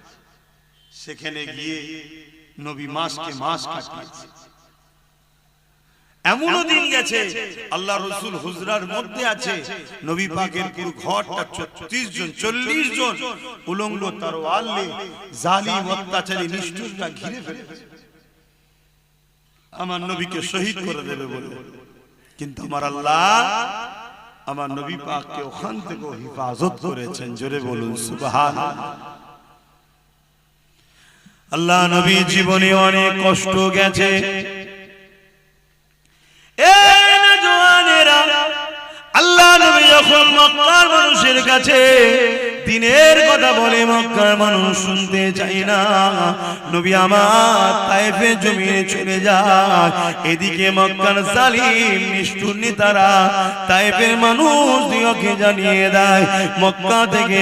সেখানে গিয়ে নবী মাসকে মাস কাটিয়েছে। এমনও দিন গেছে আল্লাহ রাসূল হুজরার মধ্যে আছে, নবী পাকের পুরো ঘরটা 36 জন 40 জন উলঙ্গ তরোয়াল নিয়ে জালিম অত্যাচারী নিষ্ঠুররা ঘিরে ফেলেছে আমার নবীকে শহীদ করে দেবে বলে। কিন্তু আমার আল্লাহ আমার নবী পাককে ওখান থেকে হিফাজত করেছেন। জোরে বলুন সুবহানাল্লাহ। আল্লাহ নবী জীবনে অনেক কষ্ট গেছে। আল্লাহ নবী যখন মক্কার মানুষের কাছে দিনের কথা বলে, মক্কার মানুষ শুনতে চায় না। নবী আমার তায়েফের জমিনে চলে যায়। এদিকে মক্কার জালিম নিষ্ঠুর নেতারা তায়েফের মানুষদিগকে জানিয়ে দেয় মক্কা থেকে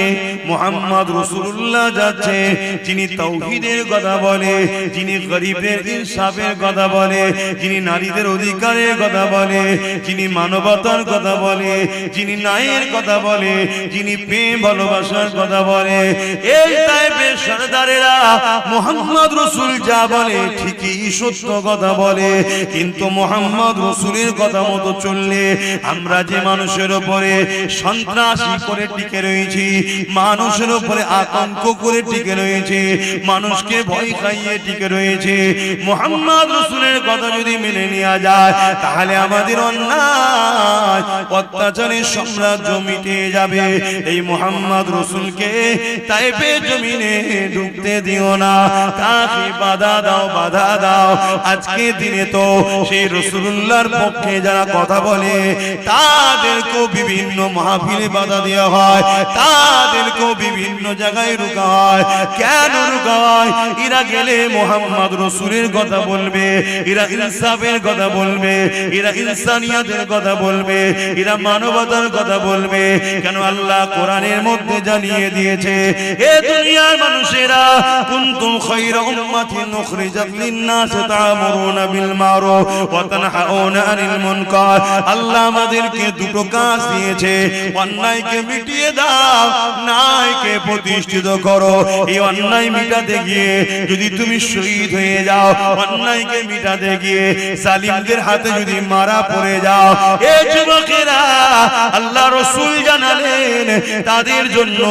মুহাম্মদ রাসূলুল্লাহ যাচ্ছে, যিনি তাওহীদের কথা বলে, যিনি গরিবের ইনসাফের কথা বলে, যিনি নারীদের অধিকারের কথা বলে, যিনি মানবতার কথা বলে, যিনি ন্যায়ের কথা বলে, যিনি প্রেম ভালোবাসার কথা বলে। এই তায়েফের সরদারেরা মুহাম্মদ রাসূল যা বলে ঠিকই সত্য কথা বলে, কিন্তু মুহাম্মদ রাসূলের কথা মতো চললে আমরা যে মানুষের উপরে সন্ত্রাসী করে টিকে রয়েছি, মানুষের উপরে আতঙ্ক করে টিকে রয়েছে, মানুষকে ভয় খাইয়ে টিকে রয়েছে, মুহাম্মদ রাসূলের কথা যদি মেনে নেওয়া যায় তাহলে আমাদের অন্যায় অত্যাচারের সাম্রাজ্য মিটে যাবে। এই মুহাম্মদ রাসূলকে তায়েফে জমিনে ঢুকতে দিও না, তাকে বাধা দাও, বাধা দাও। আজকে দিনে তো সেই রাসূলুল্লাহর পক্ষে যারা কথা বলে তাদেরকে বিভিন্ন মাহফিলে বাধা দেওয়া হয়, তাদেরকে বিভিন্ন জায়গায় রোকা হয়। কেন রোকা হয়? এরা গেলে মুহাম্মদ রাসূলের কথা বলবে, এরা ইনসাফের কথা বলবে, এরা ইনসানিয়তের কথা বলবে, এরা মানবতার কথা বলবে। কেন? আল্লাহ কোরআনের মধ্যে জানিয়ে দিয়েছে, এ দুনিয়ার মানুষেরা, কুনতুম খায়রা উম্মাতিন উখরিজাত লিন-নাস তা'মুরুনা বিল মারুফ ওয়া তানহাউনা আনিল মুনকার। আল্লাহ আমাদেরকে দুটো কাজ দিয়েছে, অন্যায়কে মিটিয়ে দাও, ন্যায়কে প্রতিষ্ঠিত করো। এই অন্যায় মিটাতে গিয়ে যদি তুমি শহীদ হয়ে যাও, অন্যায়কে মিটাতে গিয়ে জালিমদের হাতে যদি মারা পড়ে যাও, এ যুবকেরা, আল্লাহ রাসূল জানালেন তাদের জন্য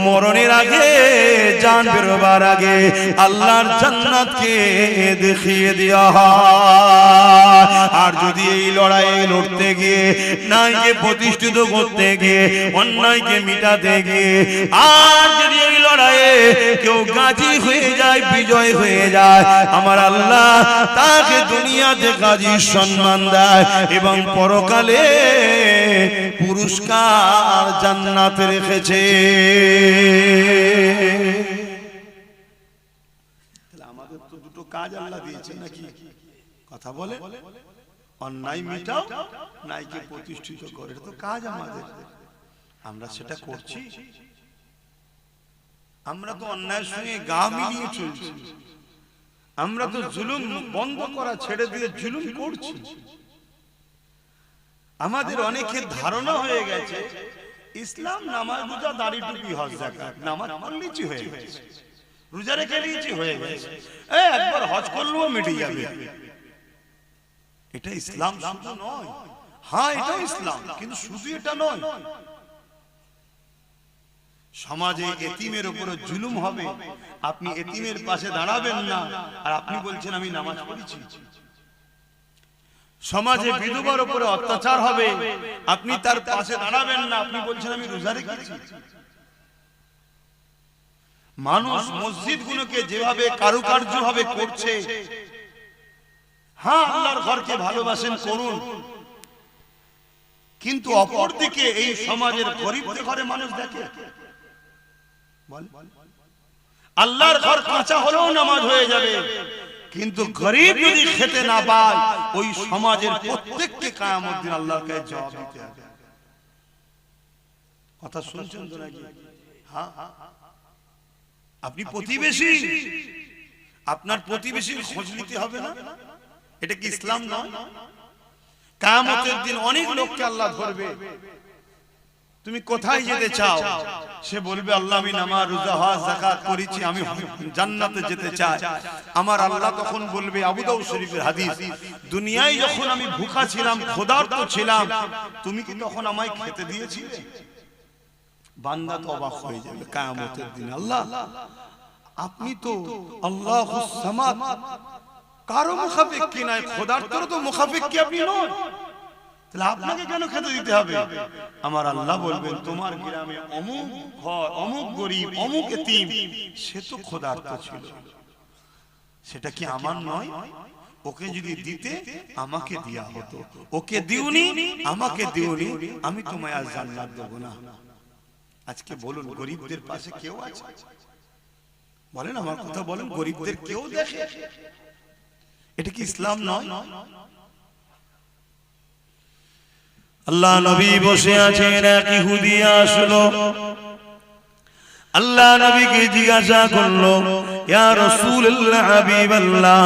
মরণের আগে, জান বেরোবার আগে আল্লাহর জান্নাতকে দেখিয়ে দেওয়া হয়। আর যদি এই লড়াইয়ে লড়তে গিয়ে, ন্যায়কে প্রতিষ্ঠিত করতে গিয়ে, অন্যায়কে মিটাতে গিয়ে, আর যদি এই লড়াইয়ে কেউ গাজী হয়ে যায়, বিজয় হয়ে যায়, আমার আল্লাহ তাকে দুনিয়াতে গাজীর সম্মান দেয় এবং পরকালে পুরস্কার জান্নাতে রেখেছে। আমাদের তো দুটো কাজ আল্লাহ দিয়েছে নাকি? কথা বলে, অন্যায় মিটাও, ন্যায়কে প্রতিষ্ঠিত করে, এটা তো কাজ আমাদের। আমরা সেটা করছি? আমরা তো অন্যায়ের সঙ্গে গা মিলিয়ে চলছি। আমরা তো জুলুম বন্ধ করা ছেড়ে দিয়ে জুলুম করছি। আমাদের অনেকের ধারণা হয়ে গেছে ইসলাম নামাজ, রোজা, দাড়ি, টুপি, হজ, যাকাত, নামাজ পড়লেই হয়ে গেছে, রোজা রেখে নিয়েছি হয়ে গেছে, একবার হজ করলেও মিটে যাবে। এটা ইসলাম শুধু নয়। হ্যাঁ, এটাও ইসলাম, কিন্তু শুধু এটা নয়। সমাজে এতিমের উপরে জুলুম হবে, আপনি এতিমের পাশে দাঁড়াবেন না, আর আপনি বলছেন আমি নামাজ পড়েছি। সমাজে বিধবার উপরে অত্যাচার হবে, আপনি তার পাশে দাঁড়াবেন না, আপনি বলছেন আমি রোজা রেখেছি। মানুষ মসজিদগুলোকে যেভাবে কারুকার্য ভাবে করছে, হ্যাঁ আল্লাহর ঘরকে ভালোবাসেন, করুন, কিন্তু অপরদিকে এই সমাজের গরিবদের ঘরে মানুষ দেখে, আল্লাহর ঘর কাঁচা হলেও নামাজ হয়ে যাবে, কিন্তু গরিব যদি খেতে না পায়, ওই সমাজের প্রত্যেককে কিয়ামত দিন আল্লাহর কাছে জবাব দিতে হবে। কথা শুনছেন তো নাকি? হ্যাঁ, আপনি প্রতিবেশী, আপনার প্রতিবেশীর খোঁজ নিতে হবে না? এটা কি ইসলাম নয়? কিয়ামতের দিন অনেক লোককে আল্লাহ ধরবে, তুমি কোথায় যেতে চাও? সে বলবে আল্লাহ আমি নামাজ, রোজা, হজ, যাকাত করেছি, আমি জান্নাতে যেতে চাই। আমার আল্লাহ তখন বলবে, আবু দাউদ শরীফের হাদিস, দুনিয়ায় যখন আমি ভুখা ছিলাম, ক্ষুধার্ত ছিলাম, তুমি কি তখন আমায় খেতে দিয়েছিলে? বান্দা তো অবাক হয়ে যাবে কিয়ামতের দিন, আল্লাহ আপনি তো আল্লাহুস সামাদ, কারো মুখাফিক কি নাই, ক্ষুধার্তর তো মুখাফিক কি আপনি নন, তাহলে আপনাকে কেন খেতে দিতে হবে? আমার আল্লাহ বলবেন, তোমার গ্রামে অমুক ঘর, অমুক গরিব, অমুক এতিম, সে তো ক্ষুধার্ত ছিল, সেটা কি আমার নয়? ওকে যদি দিতে আমাকে দেয়া হতো, ওকে দিওনি, আমাকে দিওনি, আমি তোমায় আজ জান্নাত দেব না। আজকে বলুন, গরিবদের পাশে কেউ আছে? বলেন, আমার কথা বলেন, গরিবদের কেউ দেখে? এটা কি ইসলাম নয়? আল্লাহ নবী বসে আছেন, এক ইহুদি আসলো, আল্লাহ নবীকে জিজ্ঞাসা করলো, ইয়া রাসূলুল্লাহ, হাবিবাল্লাহ,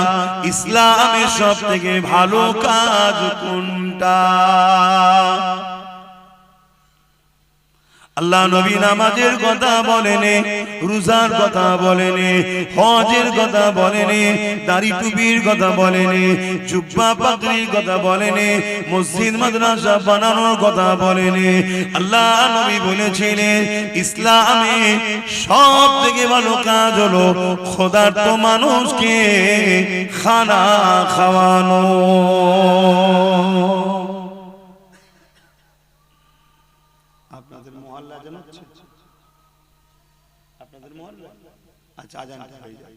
ইসলামের সবথেকে ভালো কাজ কোনটা? আল্লাহ নবী নামাজের কথা বলেনি, রোজার কথা বলেনি, হজের কথা বলেনি, দাড়ি টুপির কথা বলেনি, জুব্বা পাগড়ির কথা বলেনি, মসজিদ মাদ্রাসা বানানোর কথা বলেনি। আল্লাহ নবী বলেছিলেন ইসলামে সব থেকে ভালো কাজ হলো ক্ষুধার্ত মানুষকে খানা খাওয়ানো। আপনাদের মহল্লা জানাচ্ছে আপনাদের মহল্লা? আচ্ছা, আজানটা হয়ে যায়।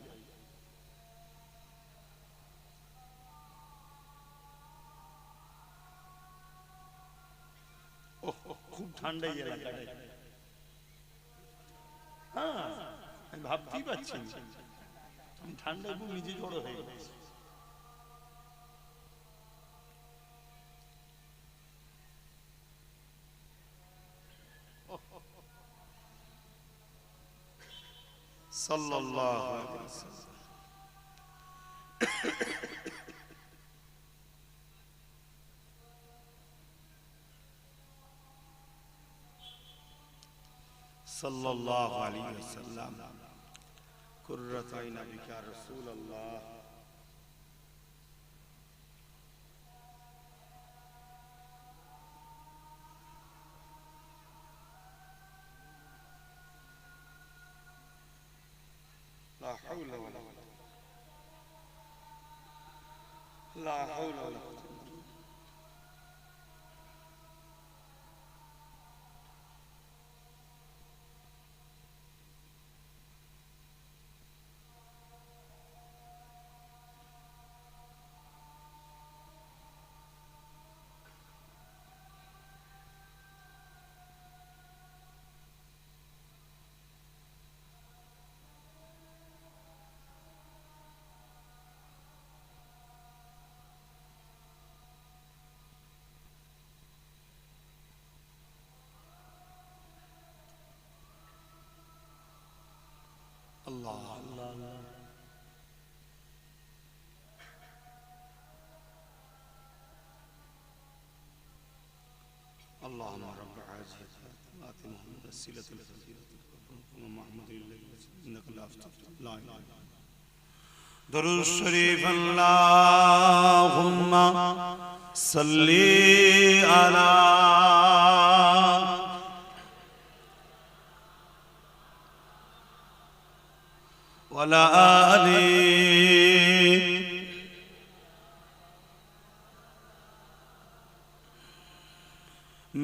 খুব ঠান্ডা এই এলাকাটায়। হ্যাঁ, আমি ভাবতেই পারছি আমি ঠান্ডায় খুব নিজে জড়ো হয়ে গেছি। সাল্লাল্লাহু আলাইহি ওয়াসাল্লাম। সাল্লাল্লাহু আলাইহি ওয়াসাল্লাম। কুররাত আইনা বিকা রাসূলুল্লাহ। لا حول ولا قوة لا حول ولا قوة. الله الله الله. اللهم رب هذه آت محمد الوسيلة والفضيلة ومحمد إنك لا تفتح لا إله إلا أنت. درود الشريف. اللهم صل على وعلى آله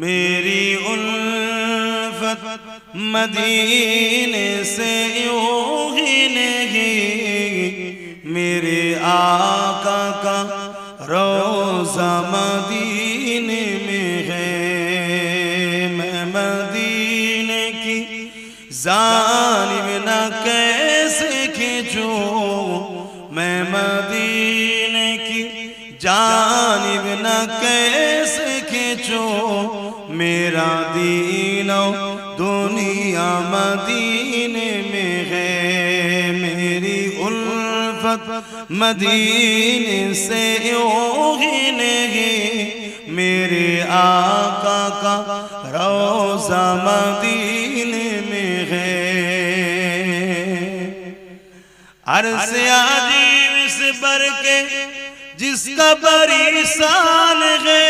मेरी उल्फत मदीने से यूं ही नहीं, मेरे आका का रोज़ा मदीने में है। मैं मदीने की जानिब न कैसे खींचूं, मैं मदीने की जानिब न कैसे खींचूं, मेरा दीनो दुनिया मदीने में है। मेरी उल्फत मदीने से यूं ही नहीं, मेरे आका का रोज़ा मदीने में है। अर्ज़ अजीब से बढ़ के जिसका बड़ी शान है,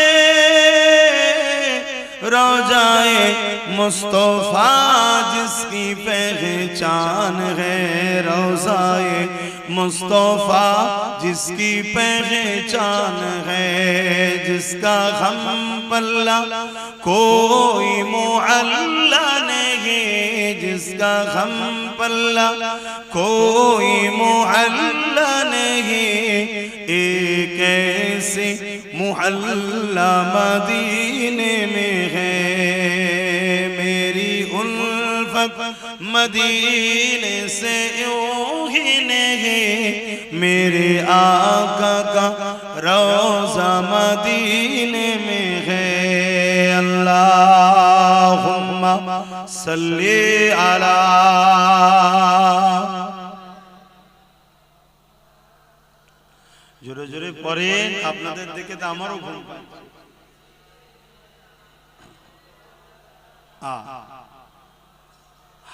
रोज़ाए मुस्तफ़ा जिसकी पहचान है। रोज़ाए मुस्तफ़ा जिसकी पहचान है, जिसका हम पल्ला कोई मुअल्ला नहीं, जिसका हम पल्ला कोई मुअल्ला नहीं। एक ऐसे मुहल्ला मदीने में है। मेरी उल्फत मदीने से यूं ही नहीं, मेरे आका का रोज़ा मदीने में है। अल्लाहुम्मा सल्ली अला। জোরে জোরে পড়েন, আপনাদের দেখে তো আমারও ঘুম পাচ্ছে।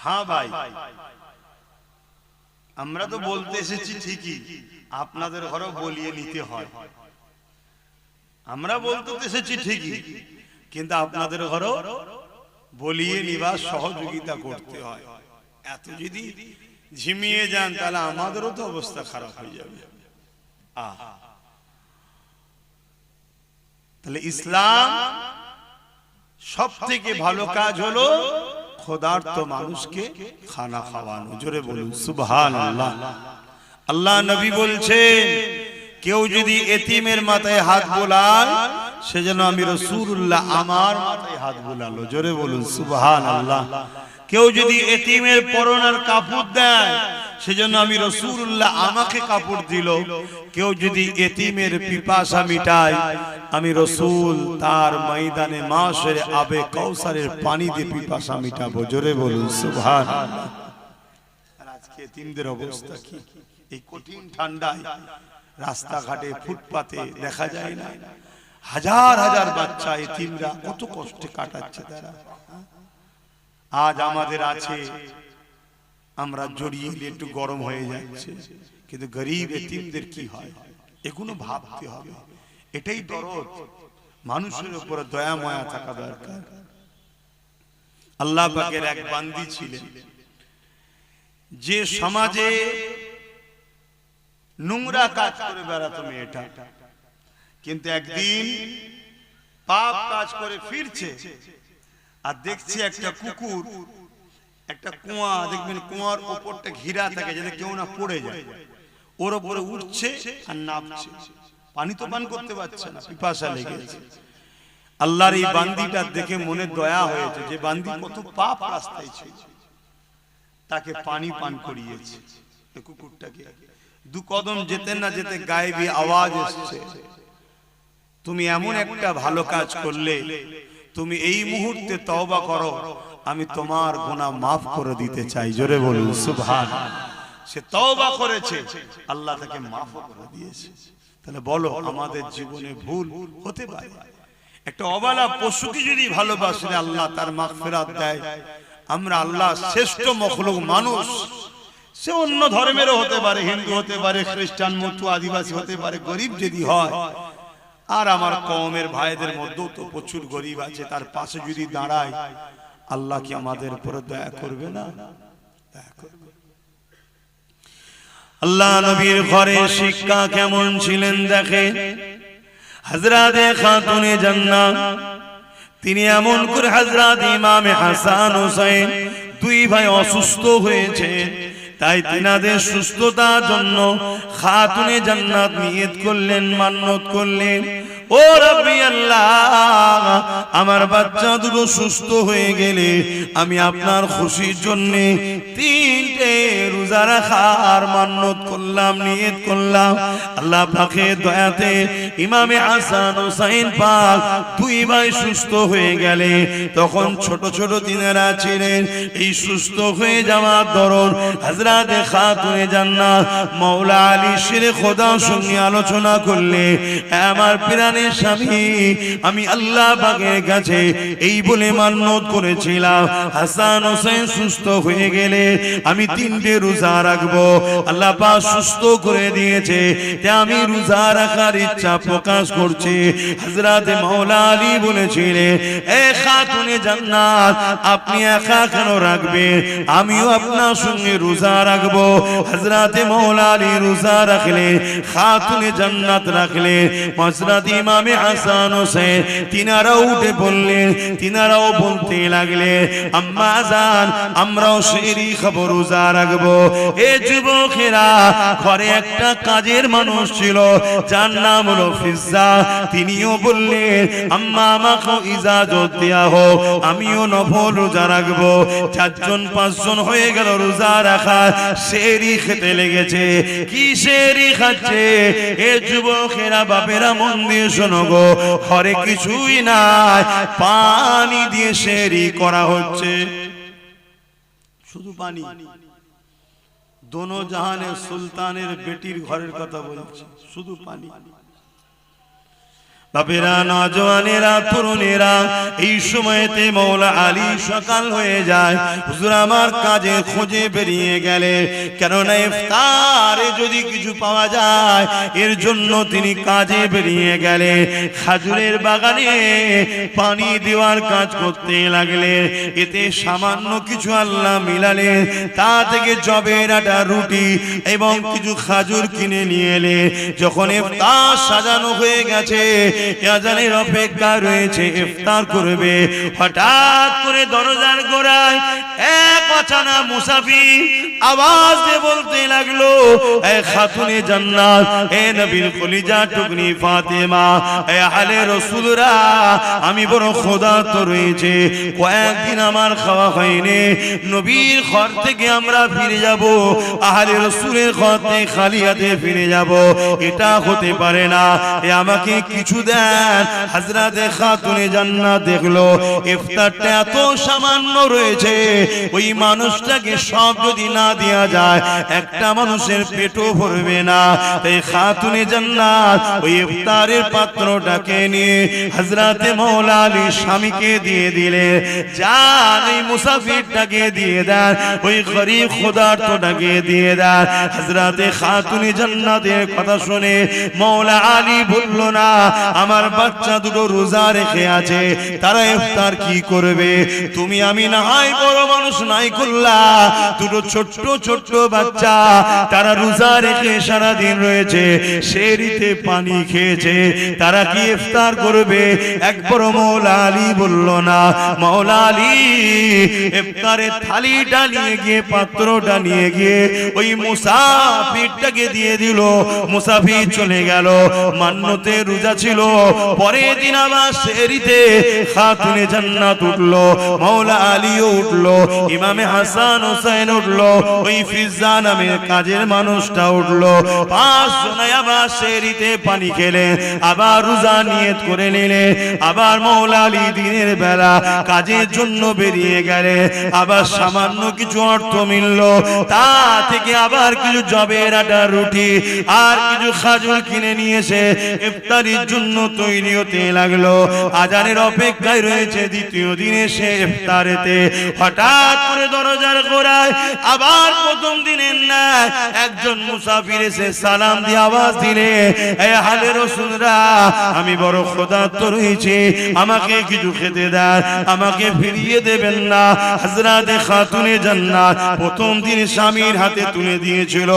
হ্যাঁ ভাই, আমরা তো বলতে এসেছি ঠিকই, আপনাদের ঘরেও বলিয়ে নিতে হয়। আমরা বলতে এসেছি ঠিকই, কিন্তু আপনাদের ঘরেও বলিয়ে নিবার সহযোগিতা করতে হয়। এত যদি ঝিমিয়ে যান তাহলে আমাদেরও তো অবস্থা খারাপ হয়ে যাবে। তাহলে ইসলাম সব থেকে ভালো কাজ হলো ক্ষুধার্ত মানুষকে খানা খাওয়ানো। জোরে বলুন সুবহানাল্লাহ। আল্লাহ নবী বলছেন কেউ যদি এতিমের মাথায় হাত বোলায় সেজন্য আমি রাসূলুল্লাহ আমার মাথায় হাত বোলালো। জোরে বলুন সুবহানাল্লাহ। কেউ যদি এতিমের পরনের কাপড় দেয় সেজন্য আমি রাসূলুল্লাহ আমাকে কাপড় দিল। কেউ যদি এতিমের পিপাসা মিটায় আমি রাসূল তার ময়দানে মাশরে আবে কাউসারের পানি দিয়ে পিপাসা মিটাবো। জোরে বলুন সুবহানাল্লাহ। আর আজকে এতিমদের অবস্থা কি? এই কঠিন ঠান্ডায় রাস্তাঘাটে ফুটপাতে দেখা যায় না হাজার হাজার বাচ্চা এতিমরা কত কষ্টে কাটাচ্ছে তারা। আজ আমাদের আছে আমরা জড়িয়ে একটু গরম হয়ে যাচ্ছে, কিন্তু গরিব এতিমদের কি হয় এগুলো ভাবতে হবে। এটাই দরদ, মানুষের উপর দয়া মায়া থাকা দরকার। আল্লাহ পাকের এক বান্দি ছিলেন যে সমাজে নোংরা কাজ করে বেড়াতো মেয়েটা, কিন্তু একদিন পাপ কাজ করে ফিরছে আর দেখছে একটা কুকুর একটা কুয়া, দেখবেন কুয়ার উপরটা ঘিরা থাকে যাতে কেউ না পড়ে যায়, ওর উপরে উঠছে আর নামছে। পানি তো পান করতে পারছে না, পিপাসা লেগেছে। আল্লাহর এই বান্দিটা দেখে মনে দয়া হয়েছে যে বান্দি কত পাপ রাস্তায় ছিল, তাকে পানি পান করিয়েছে। কুকুরটাকে দু কদম যেতে না যেতে গায়েবী আওয়াজ এসছে, তুমি এমন একটা ভালো কাজ করলে, তুমি এই মুহূর্তে তওবা করো, আমি তোমার গুনাহ মাফ করে দিতে চাই। জোরে বলুন সুবহানাল্লাহ। সে তওবা করেছে, আল্লাহ তাকে মাফ করে দিয়েছে। তাহলে বলো আমাদের জীবনে ভুল হতে পারে। একটা অবলা পশুকে যদি ভালোবাসলে আল্লাহ তার মাগফিরাত দেয়। আমরা আল্লাহ শ্রেষ্ঠ মখলুক মানুষ, সে অন্য ধর্মেরও হতে পারে, হিন্দু হতে পারে, খ্রিস্টান, মতো আদিবাসী হতে পারে, গরিব যদি হয়। আর আমার কওমের ভাইদের মধ্যেও তো প্রচুর গরিব আছে, তার পাশে যদি দাঁড়ায় আল্লাহ কি আমাদের উপর দয়া করবে না? দয়া করবে। আল্লাহ নবীর ঘরে শিক্ষা কেমন ছিলেন দেখেন। হযরতে খাতুনে জান্নাত তিনি এমন করে হযরত ইমামে হাসান হুসাইন দুই ভাই অসুস্থ হয়েছে, তাই তিনাদের সুস্থতার জন্য খাতুনে জান্নাত নিয়ত করলেন, মান্নত করলেন, ও রব্বি আল্লাহ আমার বাচ্চা দুটো সুস্থ হয়ে গেলে আমি আপনার খুশির জন্য তিনটে রোজা রাখার মান্নত করলাম, নিয়ত করলাম। আল্লাহ পাকের দয়াতে ইমামে হাসান হুসাইন পাক দুই ভাই সুস্থ হয়ে গেলে, তখন ছোট ছোট তিনারা ছিলেন। এই সুস্থ হয়ে যাওয়ার দরুন হযরতে খাতুনে জান্নাত মাওলা আলী শেরে খোদার সঙ্গে আলোচনা করলে, আমার প্রাণের স্বামী আমি আল্লাহ পাকের কাছে এই বলে মান্নত করেছিলাম, হাসান হোসেন সুস্থ হয়ে গেলে আমি তিনটে রোজা রাখবো। আল্লাহ পাক সুস্থ করে দিয়েছে, তাই আমি রোজা রাখার ইচ্ছা প্রকাশ করছি। হযরতে মাওলা আলী বলেছিলেন, এ খাতুনে জান্নাত আপনি একা কেন রাখবেন, আমিও আপনার সঙ্গে রোজা রাখবো। হযরতে মাওলা আলী রোজা রাখলে, খাতুনে জান্নাত রাখলে, হযরত ইমামে হাসান হোসেন তিনারাও উঠে পড়লেন, তিনারাও বলতে লাগলে, আম্মা জান আমরাও সেহরি খাবো, রোজা রাখবো। এ যুবকেরা, ঘরে একটা কাজের মানুষ ছিল যার নাম হলো ফিজ্জা, তিনিও বললেন, আম্মা আমাকে ইজাজত দেয়া হোক, আমিও নফল রোজা রাখবো। চারজন পাঁচজন হয়ে গেল রোজা রাখা, সেহরি খেতে লেগেছে। কি সেহরি খাচ্ছে? এ যুবকেরা, বাপেরা মন দিয়ে শোনো গো, ঘরে কিছুই নাই, পানি দিয়ে সেহরি করা হচ্ছে, শুধু পানি। দোনো জাহানের সুলতানের বেটির ঘরের কথা বলছি, শুধু পানি। বাপেরা, নওজওয়ানেরা, তরুণেরা, এই সময়তে মাওলা আলী সকাল হয়ে যায়, হুজুর আমার কাজে খোঁজে বেরিয়ে গেলে, কেননা ইফতারে যদি কিছু পাওয়া যায় এর জন্য তিনি কাজে বেরিয়ে গেলে। খাজুরের বাগানে পানি দেওয়ার কাজ করতে লাগলে, এতে সামান্য কিছু আল্লাহ মিলালে, তা থেকে জবের আটা, রুটি এবং কিছু খাজুর কিনে নিয়ে এলে। যখন ইফতার সাজানো হয়ে গেছে, আজানের অপেক্ষা রয়েছে, ইফতার করবে। হঠাৎ করে দরজার গোড়ায় এক অচেনা মুসাফির আওয়াজ দিয়ে বলতে লাগলো, এ খাতুনে জান্নাত, এ নবীর কলিজা টুকরি ফাতেমা, এ আহলে রাসূলরা, আমি বড় ক্ষুধার্ত রয়েছে, কয়েকদিন আমার খাওয়া হয়নি। নবীর ঘর থেকে আমরা ফিরে যাব, আহলে রাসূলের ঘর থেকে খালি হাতে ফিরে যাব, এটা হতে পারে না। আমাকে কিছু দেন। হযরতে খাতুনে জান্নাত দেখলো ইফতারটা এত সামান্য রয়েছে, ওই মানুষটাকে সব যদি না দেয়া যায় একটা মানুষের পেটও ভরবে না। তাই খাতুনে জান্নাত ওই ইফতারের পাত্রটাকে নিয়ে হযরতে মাওলা আলী স্বামীকে দিয়ে দিলে, যান এই মুসাফিরটাকে দিয়ে দেন, ওই গরীব ক্ষুধার্তটাকে দিয়ে দেন। হযরতে খাতুনে জান্নাতের কথা শুনে মাওলা আলী বলল, না, আমার বাচ্চা দুটো রোজা রেখে আছে, তারা ইফতার কি করবে? তুমি আমি না হয় বড় মানুষ নাই করলা, দুটো ছোট্ট ছোট্ট বাচ্চা তারা রোজা রেখে সারা দিন রয়েছে, সেরিতে পানি খেয়েছে, তারা কি ইফতার করবে? একবার মাওলা আলী বলল, না। মাওলা আলী ইফতারের থালিটা নিয়ে গিয়ে, পাত্রটা নিয়ে গিয়ে ওই মুসাফিরটাকে দিয়ে দিল। মুসাফির চলে গেল, মান্যতে রোজা ছিল, পরের দিন আবার সেরিতে খাতুনে জান্নাত উঠলো, মাওলা আলীও উঠলো, ইমামে হাসান হোসেন উঠলো, ওই ফিজ্জা নামের কাজের মানুষটা উঠলো। 5 জনায় আবার সেরিতে পানি খেলে, আবার রোজা নিয়ত করে নিলে, আবার মাওলা আলী দিনের বেলা কাজের জন্য বেরিয়ে গেলে, আবার সামান্য কিছু অর্থ মিলল, তা থেকে আবার কিছু জবের আটা, রুটি আর কিছু খাজুর কিনে নিয়ে এসে ইফতারির জন্য তৈরি হতে লাগলো। আজানের অপেক্ষায় রয়েছে দ্বিতীয় দিনে সে ইফতারেতে। হঠাৎ করে দরজার গোড়ায় আবার প্রথম দিনের ন্যায় একজন মুসাফির এসে সালাম দিয়ে আওয়াজ দিলে, এ আহলে রাসূলরা, আমি বড় ক্ষুধার্ত রয়েছি, আমাকে কিছু খেতে দেন, আমাকে ফিরিয়ে দেবেন না। হযরতে খাতুনে জান্নাত প্রথম দিন স্বামীর হাতে তুলে দিয়েছিল।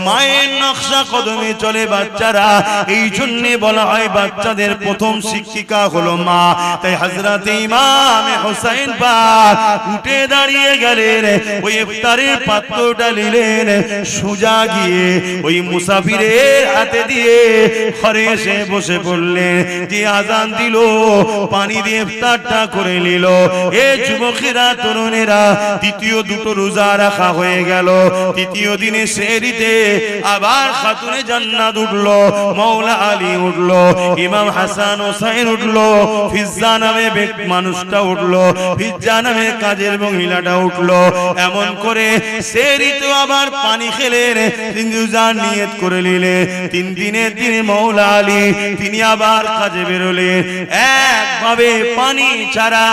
মায়ের নকশা কদমে চলে বাচ্চারা, এই জন্য বলা হয় বাচ্চাদের প্রথম শিক্ষিকা হলো মা। তাই হযরতে ইমাম হোসেন পাক উঠে দাঁড়িয়ে গেলেন, ওই ইফতারের পাত্রটা নিলেন, সোজা গিয়ে ওই মুসাফিরের হাতে দিয়ে ঘরে এসে বসে পড়লেন। যে আজান দিল, পানি দিয়ে ইফতারটা করে নিল। এ যুবকেরা, তরুণেরা, দ্বিতীয় দুটো রোজা রাখা হয়ে গেল। তৃতীয় দিনে সেহরিতে আবার খাতুনে জান্নাত উঠলো, মাওলা আলী উঠলো, ইমাম হাসান হোসেন উঠলো, ফিজ্জা নামে মানুষটা উঠলো, ফিজ্জা নামে কাজের মহিলাটা উঠলো। এমন করে সেহরিতে আবার পানি খেলেন, রোজার নিয়ত করে নিলে। 3 দিনের দিনে মাওলা আলী তিনি আবার কাজে বেরোলেন। একভাবে পানি ছাড়া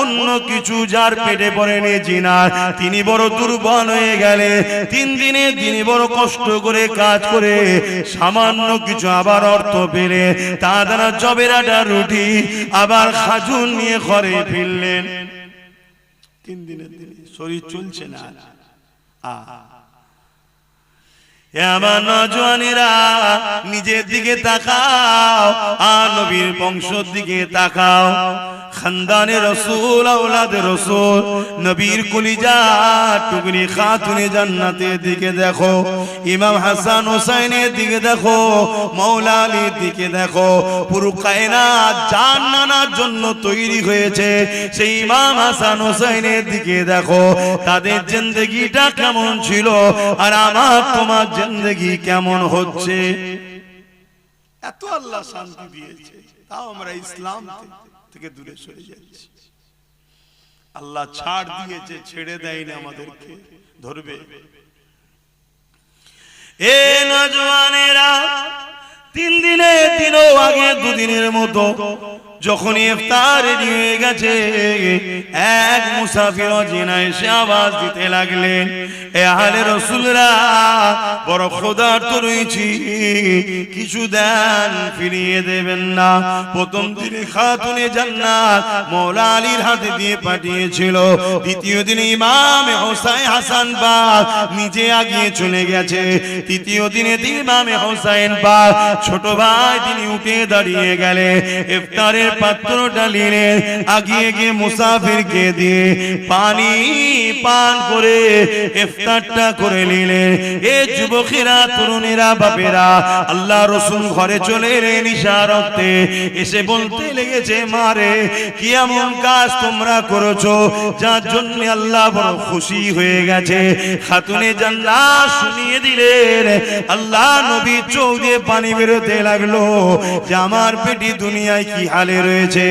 অন্য কিছু যার পেটে পড়েনি জিনার, তিনি বড় দুর্বল হয়ে গেলে। 3 দিনের দিনে বড় কষ্ট করে কাজ করে সামান্য কিছু আবার অর্থ পেলে, তা দ্বারা জবের আটা, রুটি আবার খাজুর নিয়ে ঘরে ফিরলেন। 3 দিনের দিনে শরীর চলছে না। আমার নওজওয়ানেরা, নিজের দিকে তাকাও আর নবীর বংশের দিকে তাকাও। খানদানে রাসূল, আওলাদে রাসূল, নবীর কলিজা টুকরি খাতুনে জান্নাতের দিকে দেখো, ইমাম হাসান হোসেনের দিকে দেখো, মাওলা আলীর দিকে দেখো। পুরো কায়নাত জান্নাতের জন্য তৈরি হয়েছে, সেই ইমাম হাসান হোসেনের দিকে দেখো। তাদের জিন্দেগিটা কেমন ছিল আর আমার তোমার জিন্দেগি কেমন হচ্ছে। এত আল্লাহ শান্তি দিয়েছে, তাও আমরা ইসলাম থেকে দূরে সরে যাচ্ছি। আল্লাহ ছাড় দিয়েছে, ছেড়ে দেয়নি, আমাদেরকে ধরবে। এ নওজওয়ানেরা, 3 দিনের দিনও আগে 2 দিনের মতো যখন ইফতার রেডি হয়ে গেছে এক মুসাফির অচেনা এসে আওয়াজ দিতে লাগলেন, এ আহলে রাসূলরা বড় ক্ষুধার্ত রয়েছি, কিছু দেন, ফিরিয়ে দেবেন না। প্রথম দিনে খাতুনে জান্নাত মওলা আলীর হাতে দিয়ে পাঠিয়েছিল, দ্বিতীয় দিনে ইমাম হোসেন হাসান পাক নিজে আগিয়ে চলে গেছে, তৃতীয় দিনে ইমাম হোসেন পাক ছোট ভাই তিনি উঠে দাঁড়িয়ে গেলে ইফতারের পাত্রটা নিলেন, আগিয়ে গিয়ে মুসাফিরকে দিয়ে পানি পান করে ইফতারটা করে নিলেন। এ যুবকেরা, তরুণেরা, বাপেরা, আল্লাহ রাসূল ঘরে চলে এলেন ইশারাতে, এসে বলতে লেগেছে, মারে কি এমন কাজ তোমরা করেছো যার জন্য আল্লাহ বড় খুশি হয়ে গেছে। খাতুনে জান্নাত শুনিয়ে দিলেন, আল্লাহ নবী চোখ দিয়ে পানি বেরোতে লাগলো যে আমার পেটি দুনিয়ায় কি হালে রয়েছে,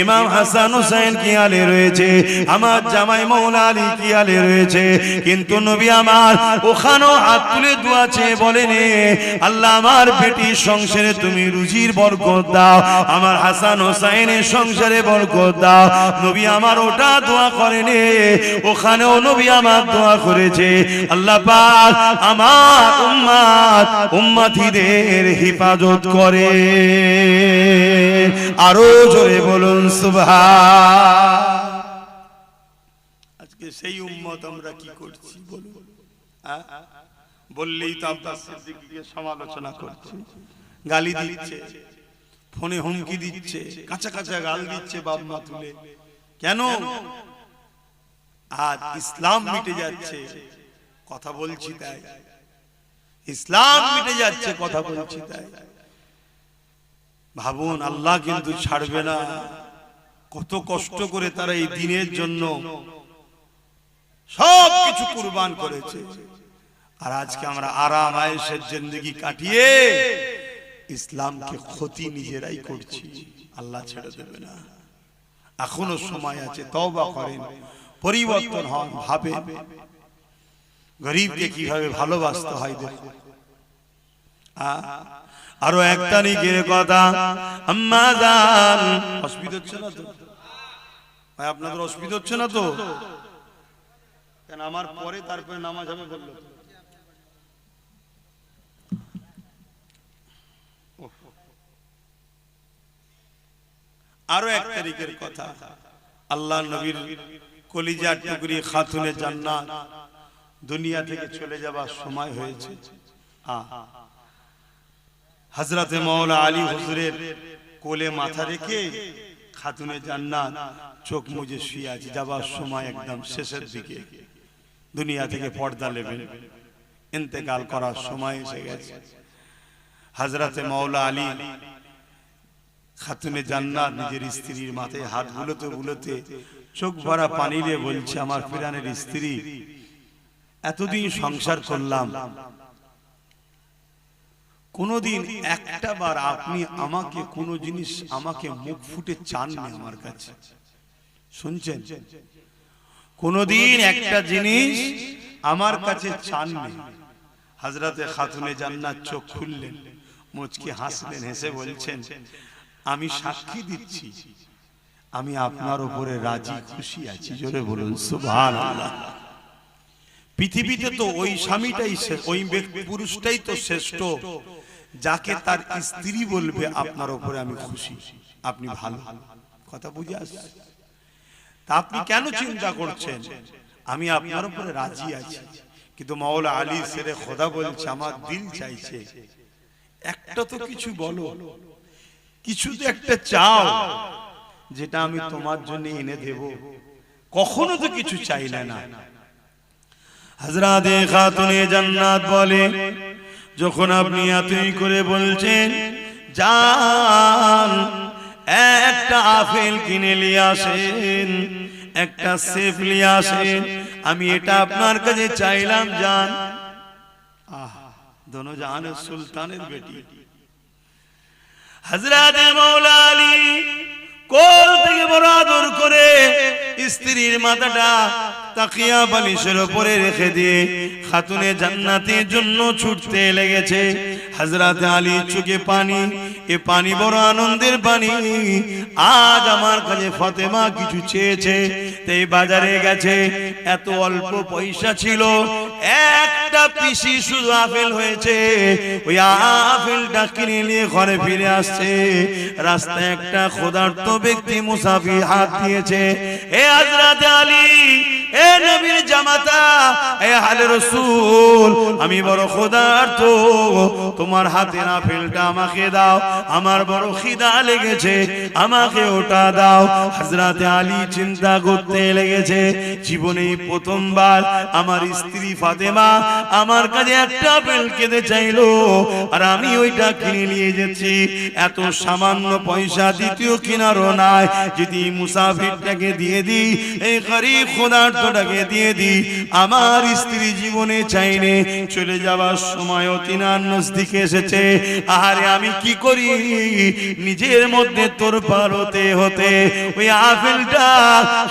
ইমাম হাসান হোসেন কি হালে রয়েছে, আমার জামাই মওলা আলী কি হালে রয়েছে। কিন্তু নবী আমার ওখানেও হাত তুলে দোয়া চেয়ে বলেন, আল্লাহ আমার পেটির সংসারে তুমি রুজির বরকত দাও, আমার হাসান হোসেনের সংসারে বরকত দাও। নবী আমার ওটা দোয়া করেন, ওখানেও নবী আমার দোয়া করেছে, আল্লাহ পাক আমার উম্মতিদের হিফাজত করে। আরো জোরে বলুন সুবহান। আজকে সেই উম্মত আমরা কি করছি বলুন? বললেই তো আব্বাস সিদ্দিক দিয়ে সমালোচনা করছে, গালি দিচ্ছে, ফোনে হুমকি দিচ্ছে, কাঁচা কাঁচা গাল দিচ্ছে বাপ মা তুলে। কেন? আজ ইসলাম মিটে যাচ্ছে, কথা বলছি তাই। ইসলাম মিটে যাচ্ছে, কথা বলছি তাই। ভাবুন, আল্লাহ কিন্তু ছাড়বে না। কত কষ্ট করে তারা এই দিনের জন্য সব কিছু কুরবান করেছে। আর আজকে আমরা আরাম আয়েশের জিন্দেগি কাটিয়ে ইসলামকে ক্ষতি নিজেরাই করছি। আল্লাহ ছেড়ে দেবে না, এখনো সময় আছে, তওবা করেন, পরিবর্তন হন, ভাবেন গরিবকে কিভাবে ভালোবাসতে হয়। দেখুন, আরো এক তারিখের কথা, আম্মা জান, অসুবিধা হচ্ছে না তো ভাই? আপনাদের অসুবিধা হচ্ছে না তো? কেন আমার পরে তারপরে নামাজ হবে বললো। আরো এক তারিখের কথা, আল্লাহ নবীর কলিজার টুকরি খাতুনে জান্নাত দুনিয়া থেকে চলে যাবার সময় হয়েছে। হযরতে মাওলা আলী হুজুরের কোলে মাথা রেখে খাতুনে জান্নাত চোখ মুজে শুয়ে আছে, যাবার সময় একদম শেষের দিকে, দুনিয়া থেকে পর্দা নেবেন, ইন্তেকাল করার সময় এসে গেছে। হযরতে মাওলা আলী খাতুনে জান্নাত নিজের স্ত্রীর মাথায় হাত বুলোতে বুলোতে চোখ ভরা পানি নিয়ে বলছে, আমার প্রাণের স্ত্রী, এতদিন সংসার করলাম, কোনদিন একটা বার আপনি আমাকে কোন জিনিস আমাকে মুখ ফুটে চাননি আমার কাছে, শুনছেন? কোনদিন একটা জিনিস আমার কাছে চাননি। হযরতে খাতুনে জান্নাত চোখ খুললেন, মুচকি হাসলেন, হেসে বলছেন, আমি সাক্ষী দিচ্ছি আমি আপনার উপরে রাজি খুশি আছি। জোরে বলুন সুবহানাল্লাহ। পৃথিবীতে তো ওই স্বামীটাই, ওই পুরুষটাই তো শ্রেষ্ঠ যাকে তার স্ত্রী বলবে আপনার উপরে আমি খুশি, আপনি ভালো। কথা বুঝে আসছে? তা আপনি কেন চিন্তা করছেন? আমি আপনার উপরে রাজি আছি। কিন্তু মাওলা আলী শেরে খোদা বলছে, আমার দিল চাইছে একটা তো কিছু বলো, কিছু তো একটা চাও যেটা আমি তোমার জন্য এনে দেব। কখনো তো কিছু চাইলে না। হযরতে খাতুনে জান্নাত বলে, যখন আপনি এতই করে বলছেন, জান একটা আপেল কিনে নিয়ে আসেন, একটা সেফ নিয়ে আসেন, আমি এটা আপনার কাছে চাইলাম জান। दोनों জান সুলতানের বেটি হযরতে মাওলা আলী কোল থেকে বড় আদর করে স্ত্রীর মাথাটা তাকিয়া বালিশের উপরে রেখে দিয়ে খাতুনে জান্নাতের জন্য ছুটতে লেগেছে। হযরতে আলী চোখে পানি, এ পানি বড় আনন্দের পানি। আজ আমার কাছে ফাতেমা কিছু চেয়েছে, তাই বাজারে গেছে। এত অল্প পয়সা ছিল, একটা পিসি শুধু আপেল হয়েছে, ওই আপেলটা কিনে নিয়ে ঘরে ফিরে আসছে। রাস্তায় একটা ক্ষুধার্ত ব্যক্তি মুসাফির হাত দিয়েছে। এ হযরত আলী, এ নবীর জামাতা, এ আলে রাসূল, আমি বড় ক্ষুধার্ত, তোমার হাতের আপেলটা আমাকে দাও, আমার বড় খিদা লেগেছে, আমাকে ওটা দাও। হযরত আলী চিন্তা করতে লেগেছে, জীবনে প্রথমবার আমার স্ত্রী ফাতেমা আমার কাছে একটা আপেল খেতে চাইলো, আর আমি ওইটা কিনে নিয়ে যাচ্ছি। এত সামান্য পয়সা দ্বিতীয় কিনারও নাই, যদি মুসাফিরটাকে দিয়ে দিই, এই গরীব ক্ষুধার্তটাকে দিয়ে দিই, আমার স্ত্রী জীবনে চাইনে চলে যাবার সময়ও তিনার নজদিকে এসেছে। আরে আমি কি করি, নিজের মধ্যে তোরপার হতে হতে ওই আপেলটা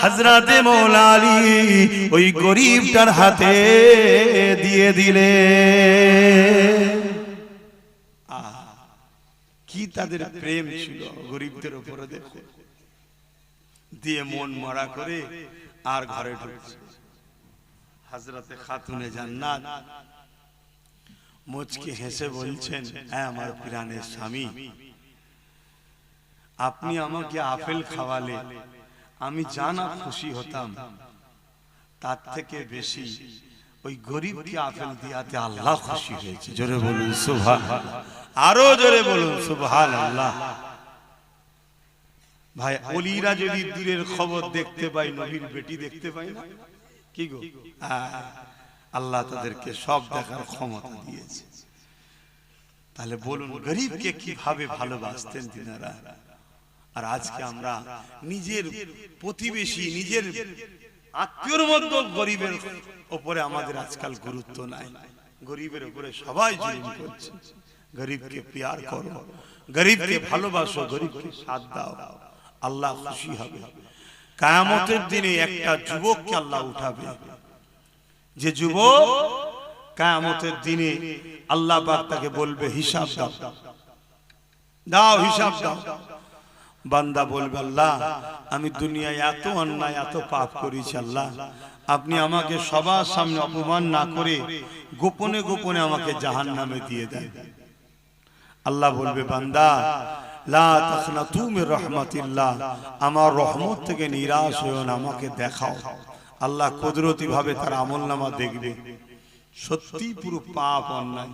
হযরতে মওলা আলী ওই গরীবটার হাতে দিয়ে দিলে। কি তাদের প্রেম ছিল গরীবদের উপরে, দেখো, দিয়ে মন মরা করে আর ঘরে ঢুকছে। হযরতে খাতুনে জান্নাত মুচকি হেসে বলছেন, হ্যাঁ আমার প্রাণের স্বামী, আপনি আমাকে আপেল খাওয়ালে আমি জানা খুশি হতাম, তার থেকে বেশি ওই গরীবকে আপেল দিয়াতে আল্লাহ খুশি হয়েছে। জোরে বলুন সুবহানাল্লাহ, আরো জোরে বলুন সুবহানাল্লাহ। ভাই, ওলিরা যদি দূরের খবর দেখতে পাই, নবীর বেটি দেখতে পাই না, কি গো, আল্লাহ তাদেরকে সব দেখার ক্ষমতা দিয়েছে। তাহলে বলুন গরীবকে কিভাবে ভালোবাসতেন তিনারা। আর আজকে আমরা নিজের প্রতিবেশী, নিজের আত্মীয়র মধ্যে গরীবের উপরে আমাদের আজকাল গুরুত্ব নাই। গরীবের উপরে সবাই জুলুম করছে। গরীবকে প্যার করো, গরীবকে ভালোবাসো, গরীবকে সাথ দাও, আল্লাহ খুশি হবে। কিয়ামতের দিনে একটা যুবককে আল্লাহ উঠাবে, যে যুবক কিয়ামতের দিনে আল্লাহ পাক তাকে বলবে হিসাব দাও, দাও হিসাব দাও। বান্দা বলবে, আল্লাহ আমি দুনিয়ায় এত অন্যায় এত পাপ করেছি, আল্লাহ আপনি আমাকে সবার সামনে অপমান না করে গোপনে গোপনে আমাকে জাহান্নামে দিয়ে দেন। আল্লাহ বলবে, বান্দা লা তাখনাতু মির রাহমাতিল্লাহ, আমার রহমত থেকে নিরাশ হয়ো না, আমাকে দেখাও। আল্লাহ কুদরতি ভাবে তার আমলনামা দেখবে, সত্যি পুরো পাপ অন্যায়,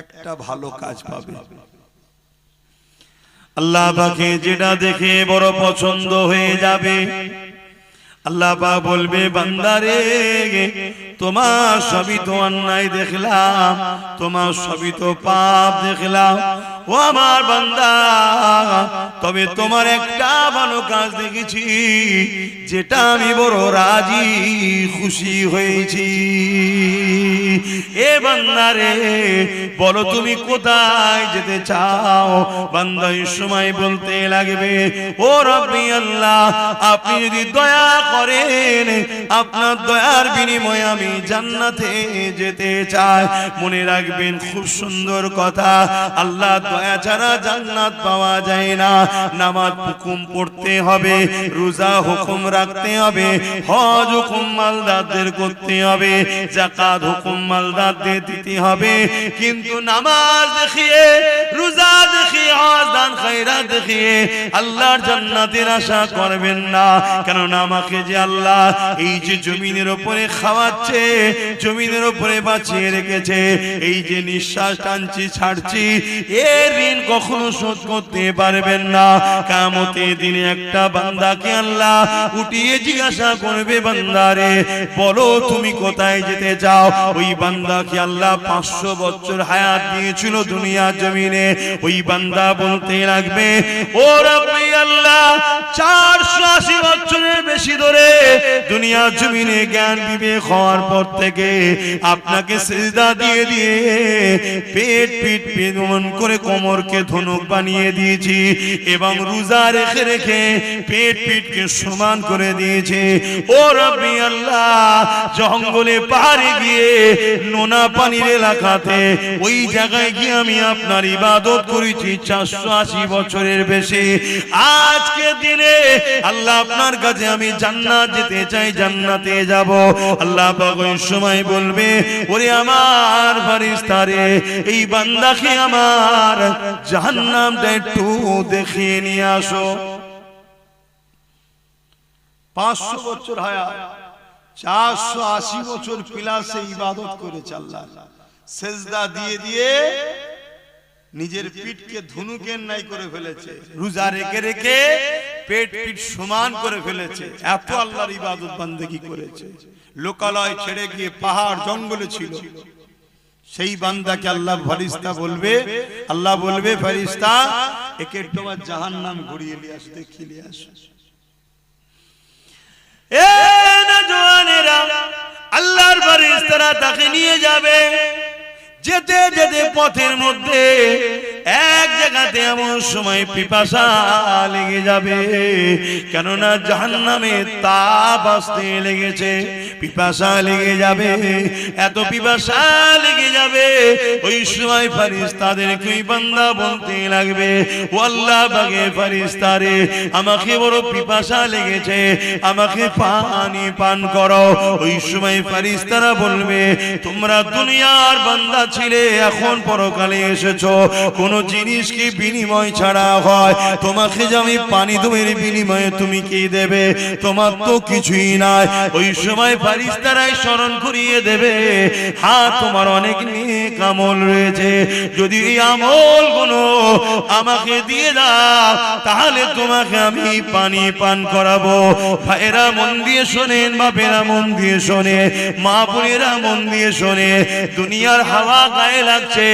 একটা ভালো কাজ পাবে। আল্লাহ পাকে যেটা দেখে বড় পছন্দ হয়ে যাবে, আল্লাহ পাক বলবে, বান্দারে তোমার সবই তো অন্যায় দেখলাম, তোমার সবই তো পাপ দেখলাম, ও আমার বান্দা, তবে তোমার একটা ভালো কাজ দেখেছি, যেটা আমি বড় রাজি খুশি হয়েছি। এ বান্দারে বলো তুমি কোথায় যেতে চাও? বান্দা এই সময় বলতে লাগবে, ও রব্বি আল্লাহ, আপনি যদি দয়া করেন, আপনার দয়ার বিনিময়ে আমি জান্নাতে যেতে চাই। মনে রাখবেন, খুব সুন্দর কথা, আল্লাহ দয়া ছাড়া জান্নাত পাওয়া যায় না। নামাজ হুকুম পড়তে হবে, রোজা হুকুম রাখতে হবে, হজ হুকুম মালদারদের করতে হবে, যাকাত হুকুম মালদারদের দিতে হবে, কিন্তু নামাজ দেখিয়ে, রোজা দেখিয়ে, হজ দান খায়রাত দেখিয়ে আল্লাহর জান্নাতের আশা করবেন না। কারণ আমাকে যে আল্লাহ এই যে জমিনের উপরে খাওয়াচ্ছে, জমিনের উপরে বাঁচিয়ে রেখেছে, এই যে নিঃশ্বাস টানছি ছাড়ছি, এর ঋণ কখনো শোধ করতে পারবেন না। কিয়ামতের দিনে একটা বান্দাকে আল্লাহ উঠিয়ে জিজ্ঞাসা করবে, বান্দারে বলো তুমি কোথায় যেতে চাও? ওই বান্দাকে আল্লাহ 500 বছর হায়াত দিয়েছিল দুনিয়ার জমিনে, ওই বান্দা বলতে লাগবে, ও রব্বি আল্লাহ, 480 বছরের বেশি ধরে দুনিয়ার জমিনে জ্ঞান বিবেক হওয়ার পর থেকে আপনাকে সিজদা দিয়ে দিয়ে পেট পিট পেদমন করে কোমরকে ধনুক বানিয়ে দিয়েছি এবং রোজা রেখে রেখে পেট পিঠকে সমান করে দিয়েছে। ও রব্বি আল্লাহ, জঙ্গলে পাহাড়ে গিয়ে নোনা পানির এলাকাতে ওই জায়গায় গিয়ে আমি আপনার ইবাদত করেছি 480 বছরের বেশি। আজকে দিনে আল্লাহ আপনার কাছে আমি জান্নাত যেতে চাই, জান্নাতে যাব। আল্লাহ পাক ওই সময় বলবে, ওরে আমার ফেরেশতারে, এই বান্দাকে আমার জাহান্নামটা একটু দেখিয়ে নিয়ে আসো। 500 বছর হায়াত, 480 বছর প্লাসে ইবাদত করেছে আল্লাহ, সেজদা দিয়ে দিয়ে নিজের পিঠকে ধনুকের ন্যায় করে ফেলেছে, রোজা রেখে রেখে পেট পিঠ সমান করে ফেলেছে। এত আল্লাহর ইবাদত বান্দেগি করেছে। লোকালয় ছেড়ে গিয়ে পাহাড় জঙ্গলে ছিল। সেই বান্দাকে আল্লাহ ফেরেশতা বলবে, আল্লাহ বলবে, ফেরেশতা একে তোমার জাহান্নাম ঘুরিয়ে নিয়ে আস, দেখিয়ে নিয়ে আস। এ নওজওয়ানেরা, আল্লাহর ফেরেশতারা তাকে নিয়ে যাবে। যেতে যেতে পথের মধ্যে এক জায়গাতে এমন সময় পিপাসা লেগে যাবে, কেননা জাহান্নামে তাপ আসতে লেগেছে, পিপাসা লেগে যাবে, এত পিপাসা লেগে যাবে। ওই সময় ফেরেশতাদেরকে ওই বান্দা বলতে লাগবে, ও আল্লাহ পাকের ফেরেশতারে, আমাকে বড় পিপাসা লেগেছে, আমাকে পানি পান করো। ওই সময় ফেরেশতারা বলবে, তোমরা দুনিয়ার বান্দা ছিলে, এখন পরকালে এসেছো, কোন জিনিস কি বিনিময় ছাড়া হয়? তোমাকে যে আমি পানি দেব, এর বিনিময়ে তুমি কি দেবে? তোমার তো কিছুই নাই। ওই সময় ফেরেশতারাই স্মরণ করিয়ে দেবে, হ্যাঁ তোমার অনেক নেক আমল রয়েছে, যদি এই আমলগুলো আমাকে দিয়ে দাও তাহলে তোমাকে আমি পানি পান করাবো। ভাইরা মন দিয়ে শোনেন, বাপেরা মন দিয়ে শোনে, মা বোনেরা মন দিয়ে শোনে। দুনিয়ার হাওয়া গায়ে লাগছে,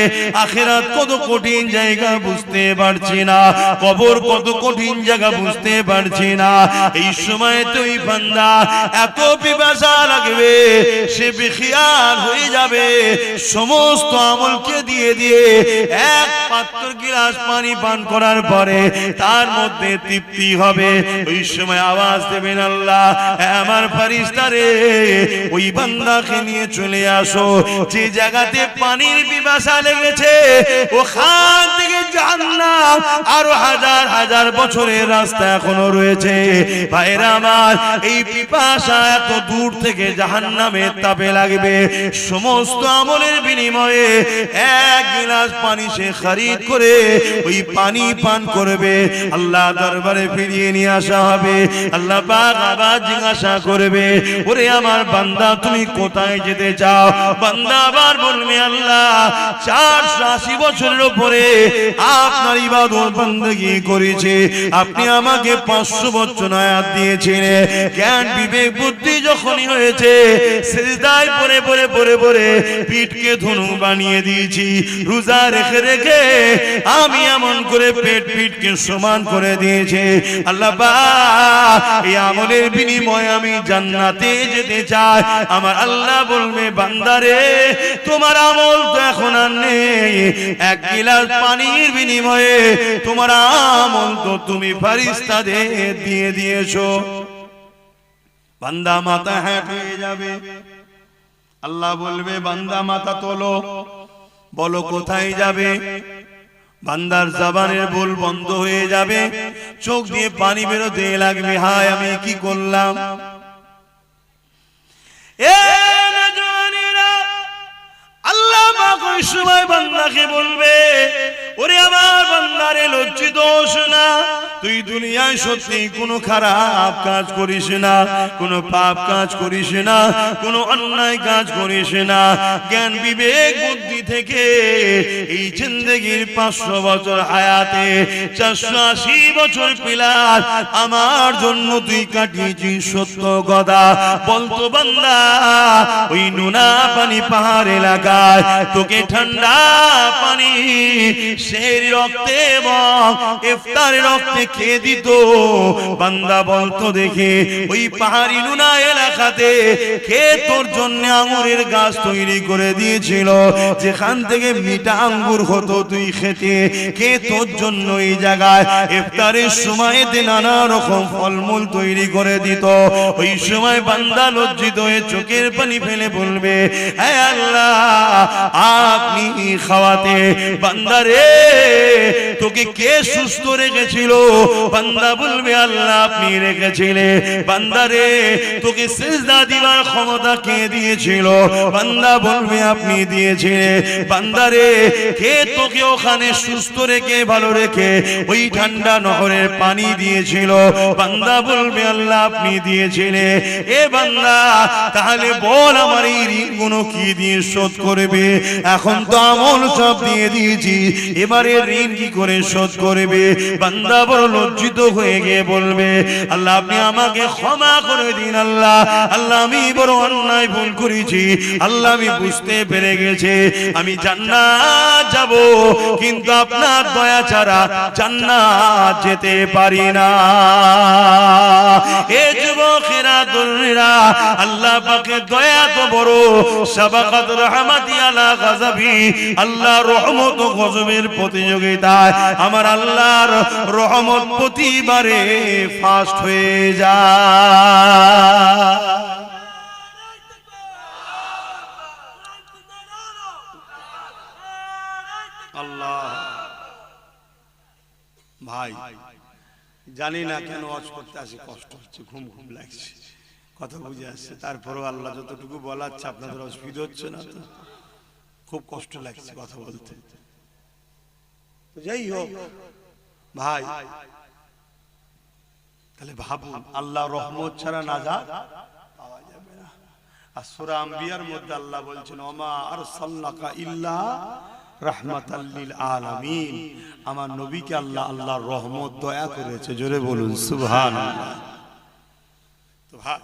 আখিরাত কত কঠিন জায়গা বুঝতে পারছি না, কবর কত কঠিন জায়গা বুঝতে পারছি না। এই সময় তুই বান্দা এত পিপাসা লাগবে, সে বেখিয়াল হয়ে যাবে, সমস্ত আমলকে দিয়ে দিয়ে এক পাত্র গিলাস পানি পান করার পরে তার মধ্যে তৃপ্তি হবে। ওই সময় আওয়াজ দেবেন, আল্লাহ আমার ফেরেশতারে, ওই বান্দাকে নিয়ে চলে আসো যে জায়গাতে পানির পিপাসা লেগেছে, ওখান থেকে জাহান্নাম আরো হাজার হাজার বছরের রাস্তা এখনো রয়েছে। ভাইরা আমার, এই পিপাসা এত দূর থেকে জাহান্নামের তাপে লাগবে, সমস্ত আমলের বিনিময়ে এক গিলাস পানি সে খরিদ করে ওই পানি পান করবে। আল্লাহ দরবারে ফিরিয়ে নিয়ে আসা হবে। আল্লাহ পাক আবার জিজ্ঞাসা করবে, ওরে আমার বান্দা তুমি কোথায় যেতে চাও? বান্দা আবার বলবে, আল্লাহ 480 বছরের উপরে আপনার ইবাদত বندگی করেছে, আপনি আমাকে 500 বছর হায়াত দিয়েছেন, জ্ঞান বিবেক বুদ্ধি যখনই হয়েছে সিজদায় পড়ে পড়ে পড়ে পড়ে পিঠকে ধনুক বানিয়ে দিয়েছি, রোজা রেখে রেখে আমি এমন করে পেট পিঠকে সমান করে দিয়েছে। আল্লাহ পাক এই আমলের বিনিময়ে আমি জান্নাতে যেতে চাই। আমার আল্লাহ বলবে, বান্দারে তোমার আমল তো এখন আর নেই, এক গিলাস পানির বিনিময়ে তোমার আমল তো তুমি ফেরেশতাদের দিয়ে দিয়েছো। বান্দা মাথা হ্যাট হয়ে যাবে। আল্লাহ বলবে, বান্দা মাথা তোলো, বলো কোথায় যাবে? বান্দার জবানের বল বন্ধ হয়ে যাবে, চোখ দিয়ে পানি বেরোতে লাগবে, হায় আমি কি করলাম। আল্লাহ পাক ওই সময় বান্দাকে বলবে, ওরে আমার বান্দারে লজ্জিত হোস না, তুই দুনিয়ায় সত্যি কোনো খারাপ কাজ করিস না, কোনো পাপ কাজ করিস না, কোনো অন্যায় কাজ করিস না। জ্ঞান বিবেক বুদ্ধি থেকে এই জিন্দেগির 500 বছর হায়াতে 480 বছর প্লাস আমার জন্য তুই কাটিয়েছিস সত্য কথা। বলতো বান্দা, ওই নোনা পানি পাহাড় এলাকায় তোকে ঠান্ডা পানি সেই রক্তে এবং ইফতারের রক্তে খেয়ে দিত। বান্দা বলতো দেখে ওই পাহাড়ি লুনা এলাকাতে কে তোর জন্য আঙ্গুরের গাছ তৈরি করে দিয়েছিল, যেখান থেকে মিঠা আঙ্গুর হতো তুই খেতে? কে তোর জন্য এই জায়গায় ইফতারের সময়তে নানা রকম ফলমূল তৈরি করে দিত? ওই সময় বান্দা লজ্জিত হয়ে চোখের পানি ফেলে বলবে, হে আল্লাহ আপনি খাওয়াতে। বান্দা রে তোকে কে সুস্থ রেখেছিল? বান্দা বলবে আল্লাহ আপনি রেখেছিলে। বান্দা রে তোকে সিজদা দিবার ক্ষমতা কে দিয়েছিল? বান্দা বলবে আপনি দিয়েছিলেন। বান্দা রে কে তোকে ওখানে সুস্থ রেখে ভালো রেখে ওই ঠান্ডা নহরের পানি দিয়েছিল? বান্দা বলবে আল্লাহ আপনি দিয়েছিলেন। এ বান্দা তাহলে বল আমার এই ঋণগুলো কি দিয়ে শোধ করবে? এখন তো আমল সব দিয়ে দিয়েছি, এবারে ঋণ কি করে শোধ করবে? বান্দা বড় লজ্জিত হয়ে গিয়ে বলবে আল্লাহ আপনি আমাকে ক্ষমা করে দিন। আল্লাহ আল্লাহ আমি বড় অন্যায় ভুল করেছি। আল্লাহ আমি বুঝতে পেরে গেছি আমি জান্নাত যাব, কিন্তু আপনার দয়া ছাড়া জান্নাত যেতে পারি না। এ যুবকেরা তরুণীরা, আল্লাহ পাকের দয়া তো বড়। সাবাকাত রাহমাতি আলা গাযাবি, আল্লাহ রহমত ও গজবের প্রতিযোগিতায় আমার আল্লাহর রহমত প্রতিবারে ফাস্ট হয়ে যায়। আল্লাহ ভাই জানি না কেন ওয়াজ করতে আসি কষ্ট হচ্ছে, ঘুম ঘুম লাগছে, কথা বুঝে আসছে। তারপরেও আল্লাহ যতটুকু বলাচ্ছে আপনাদের অসুবিধা হচ্ছে না তো? খুব কষ্ট লাগছে কথা বলতে। যাই হোক ভাই, তাহলে ভাবুন আল্লাহ রহমত ছাড়া নাজাত পাওয়া যাবে না। আর সূরা আম্বিয়ার মধ্যে আল্লাহ বলছেন ওমা আরসালনাকা ইল্লা রাহমাতাল লিল আলামিন, আমার নবীকে আল্লাহ আল্লাহর রহমত দয়া করেছে। জোরে বলুন সুবহানাল্লাহ। তো ভাই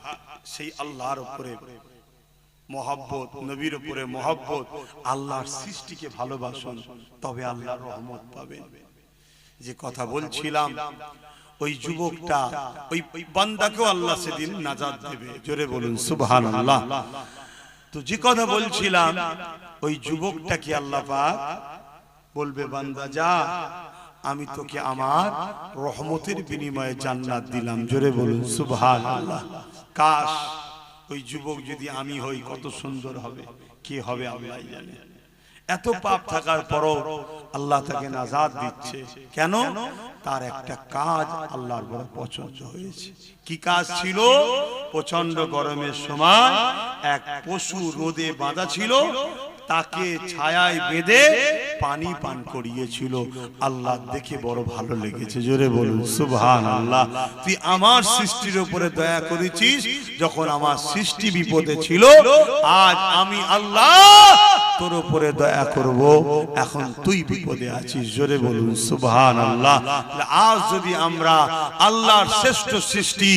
সেই আল্লাহর উপরে মহব্বত, নবীর উপরে মহব্বত, আল্লাহর সৃষ্টিকে ভালোবাসুন, তবে আল্লাহর রহমত পাবেন। যে কথা বলছিলাম ওই যুবকটা, ওই বান্দাকেও আল্লাহ সেদিন নাজাত দেবে। জোরে বলুন সুবহানাল্লাহ। তো যে কথা বলছিলাম ওই যুবকটা কি আল্লাহ পাক বলবে বান্দা যা আমি তোকে আমার রহমতের বিনিময়ে জান্নাত দিলাম। জোরে বলুন সুবহানাল্লাহ। কাশ ওই যুবক যদি আমি হই কত সুন্দর হবে। কি হবে আল্লাহ জানে। এত পাপ থাকার পরও আল্লাহ তাকে নাজাত দিচ্ছে কেন? তার একটা কাজ আল্লাহর বড় পছন্দ হয়েছে। কি কাজ ছিল? প্রচন্ড গরমের সময় এক পশু রোদে বাঁধা ছিল, তাকে ছায়ায় বেঁধে পানি পান করিয়েছিল। আল্লাহ দেখে বড় ভালো লেগেছে। জোরে বলুন সুবহানাল্লাহ। তুই আমার সৃষ্টির উপরে দয়া করেছিস যখন আমার সৃষ্টি বিপদে ছিল, আজ আমি আল্লাহ তোর উপরে দয়া করব, এখন তুই বিপদে আছিস। জোরে বলুন সুবহানাল্লাহ। আজ যদি আমরা আল্লাহর শ্রেষ্ঠ সৃষ্টি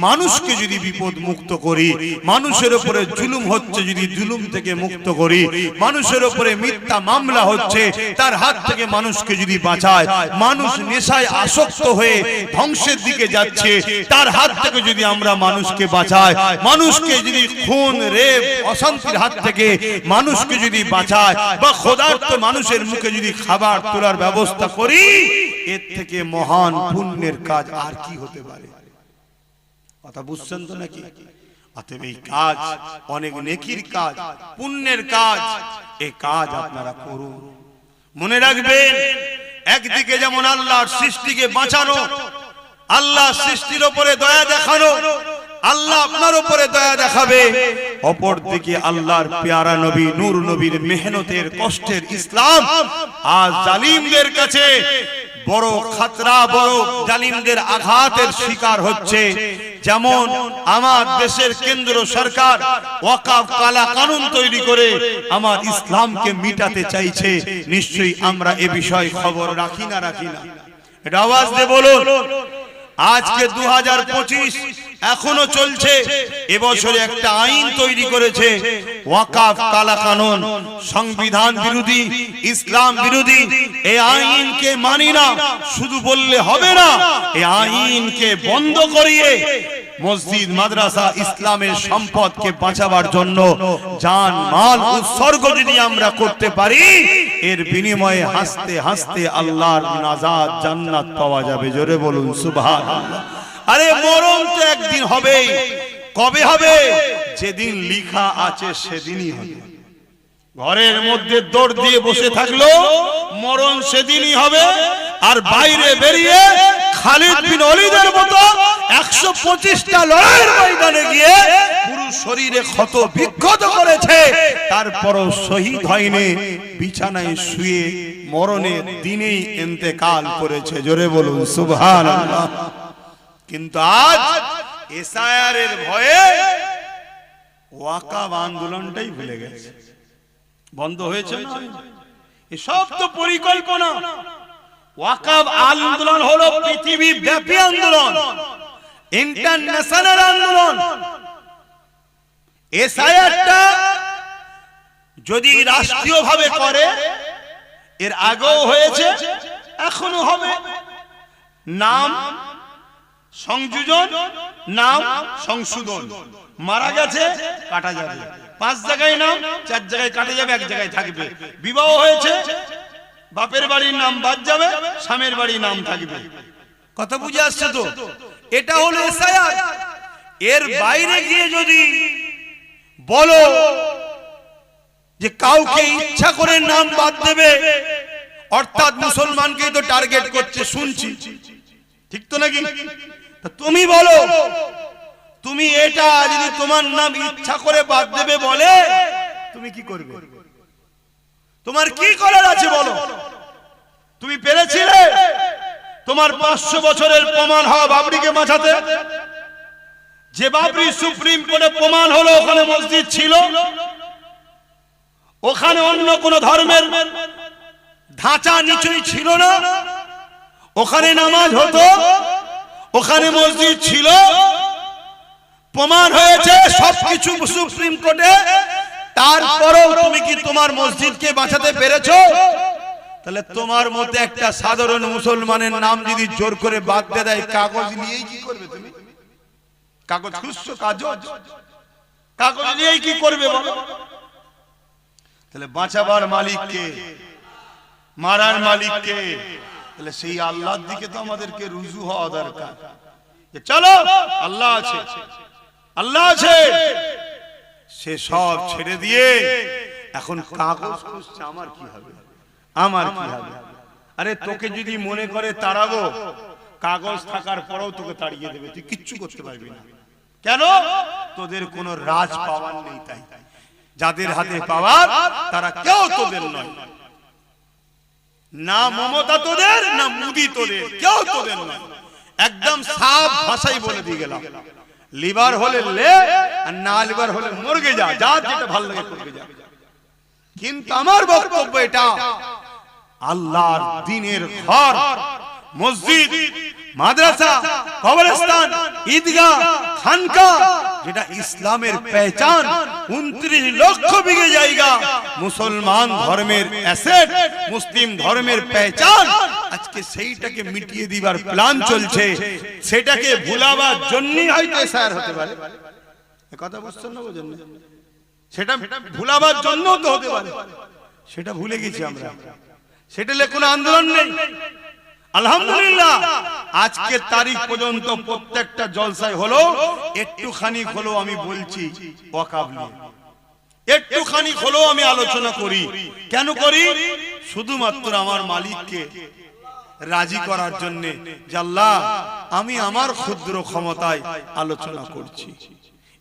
মানুষকে যদি বিপদ মুক্ত করি, মানুষের উপরে জুলুম হচ্ছে যদি জুলুম থেকে মুক্ত করি, মানুষের উপরে মিথ্যা মামলা হচ্ছে তার হাত থেকে মানুষকে যদি বাঁচায়, মানুষ নেশায় আসক্ত হয়ে ধ্বংসের দিকে যাচ্ছে তার হাত থেকে যদি আমরা মানুষকে বাঁচাই, মানুষকে যদি খুন রেপ অশান্তির হাত থেকে মানুষকে যদি বাঁচায়, বা ক্ষুধার্ত মানুষের মুখে যদি খাবার তোলার ব্যবস্থা করি, এর থেকে মহান পুণ্যের কাজ আর কি হতে পারে? কথা বুঝছেন তো নাকি? অতএব এই কাজ অনেক নেকির কাজ, পুণ্যের কাজ। এই কাজ আপনারা করুন। মনে রাখবেন একদিকে যেমন আল্লাহর সৃষ্টিকে বাঁচানো, আল্লাহ সৃষ্টির উপরে দয়া দেখানো, আল্লাহ আপনার উপরে দয়া দেখাবে, অপর দিকে আল্লাহর পেয়ারা নবী নূর নবীর মেহনতের কষ্টের ইসলাম আজ জালিমদের কাছে বড় খাতরা, বড় জালিমদের আঘাতের শিকার হচ্ছে। যেমন আমার দেশের কেন্দ্র সরকার ওয়াকফ কালা কানুন তৈরি করে আমার ইসলামকে মিটাতে চাইছে, নিশ্চয়ই আমরা এ বিষয়ে খবর রাখি না? এটা আওয়াজ দিয়ে বলুন। আজকে 2025 এখনো চলছে। এবছরে একটা আইন তৈরি করেছে ওয়াকফ কালা কানুন, সংবিধান বিরোধী, ইসলাম বিরোধী। এই আইনকে মানি না শুধু বললে হবে না, এই আইনকে বন্ধ করিয়ে মসজিদ মাদ্রাসা ইসলামের সম্পদকে বাঁচাবার জন্য জান মাল উৎসর্গ যদি আমরা করতে পারি, এর বিনিময়ে হাসতে হাসতে আল্লাহর নাজাত জান্নাত পাওয়া যাবে। জোরে বলুন সুবহানাল্লাহ। আরে মরণ তো একদিন হবেই। কবে হবে? যেদিন লিখা আছে সেদিনই হবে। ঘরের মধ্যে দৌড় দিয়ে বসে থাকলো মরণ সেদিনই হবে। আর বাইরে বেরিয়ে খালিদ বিন ওলীদের মতো 125টা লড়াইয়ের ময়দানে গিয়ে পুরো শরীরে ক্ষত বিক্ষত করেছে, তারপরও শহীদ হয়নি, বিছানায় শুয়ে মরণের দিনেই ইন্তেকাল করেছে। জোরে বলুন সুবহানাল্লাহ। কিন্তু আজ এসআইআর এর ভয়ে ওয়াকফ আন্দোলনটাই ভুলে গেছে। বন্ধ হয়েছে না? এসব তো পরিকল্পনা। ওয়াকফ আন্দোলন হলো পৃথিবী ব্যাপী আন্দোলন, ইন্টারন্যাশনাল আন্দোলন। এসআইআরটা যদি রাষ্ট্রীয়ভাবে করে, এর আগেও হয়েছে, এখনো হবে। নাম সংযোজন, নাম সংশোধন। মারা গেছে কাটা যাবে, 5 জায়গায় নাম, 4 জায়গায় কাটা যাবে, 1 জায়গায় থাকবে। বিবাহ হয়েছে, বাপের বাড়ির নাম বাদ যাবে, স্বামীর বাড়ির নাম থাকবে। কথা বুঝে আসছে তো? এটা হলো এসআইআর। এর বাইরে গিয়ে যদি বলো যে কাউকে ইচ্ছা করে নাম বাদ দেবে, অর্থাৎ মুসলমানকে তো টার্গেট করছে, শুনছি, ঠিক তো নাকি? তুমি বলো, তুমি এটা যদি তোমার নাম ইচ্ছা করে বাদ দেবে বলে, তুমি কি করবে? তোমার কি করার আছে বলো? তুমি পেরেছিলে তোমার 500 বছরের প্রমাণ হওয়া বাবরিকে বাঁচাতে? যে বাবরি সুপ্রিম কোর্টে প্রমাণ হলো ওখানে মসজিদ ছিল, ওখানে অন্য কোন ধর্মের ধাঁচা নিচুই ছিল না, ওখানে নামাজ হতো, ওখানে মসজিদ ছিল, প্রমাণ হয়েছে সবকিছু সুপ্রিম কোর্টে। তারপরেও তুমি কি তোমার মসজিদকে বাঁচাতে পেরেছো? তাহলে তোমার মতে একটা সাধারণ মুসলমানের নাম যদি জোর করে বাদ দিয়ে দেয়, কাগজ নিয়েই কি করবে তুমি? কাগজ খুঁজছো? কাগজ নিয়েই কি করবে বলো? তাহলে বাঁচাবার মালিক কে? মারার মালিক কে? তাহলে সেই আল্লাহর দিকে তো আমাদেরকে রুজু হওয়া দরকার। চলো, আল্লাহ আছে, আল্লাহ আছে। সে সব ছেড়ে দিয়ে এখন কাগজ খুঁজছে, আমার কি হবে, আমার কি হবে? আরে তোকে যদি মনে করে তাড়াবো, কাগজ থাকার পরেও তোকে তাড়িয়ে দেবে, তুই কিচ্ছু করতে পারবি না। কেন? তোদের কোনো রাজ পাওয়ার নেই। তাই যাদের হাতে পাওয়ার তারা কেউ তোদের নয়। না মমতা তোদের, না মুদি তোদের, কেউ তোদের নয়। একদম সাফ ভাষাই বলে দিয়ে গেলাম, লিভার হলে লে, আর না লিভার হলে মরগে যা, যার যেটা ভালো লাগে করবে যা। কিন্তু আমার বক্তব্য এটা, আল্লাহর দ্বীনের ঘর, মসজিদ, মাদ্রাসা, কবরস্থান, ঈদগাহ, খানকা, যেটা ইসলামের পহচান, 29 লক্ষ বিঘে জায়গা মুসলমান ধর্মের অ্যাসেট, মুসলিম ধর্মের পহচান, আজকে সেইটাকে মিটিয়ে দিবার প্ল্যান চলছে। সেটাকে ভুলাবার জন্যই হয়তো এসআইআর হতে পারে। এই কথা বুঝছেন না? বুঝেন না? সেটা ভুলাবার জন্য তো হতে পারে। সেটা ভুলে গেছি আমরা। সেটা নিয়ে কোনো আন্দোলন নেই। আলহামদুলিল্লাহ আজকের তারিখ পর্যন্ত প্রত্যেকটা জলসায় হলো, একটুখানি হলো আমি বলছি ওয়াকফ নিয়ে, একটুখানি হলো আমি আলোচনা করি। কেন করি? শুধুমাত্র আমার মালিককে রাজি করার জন্য, যে আল্লাহ আমি আমার ক্ষুদ্র ক্ষমতায় আলোচনা করছি।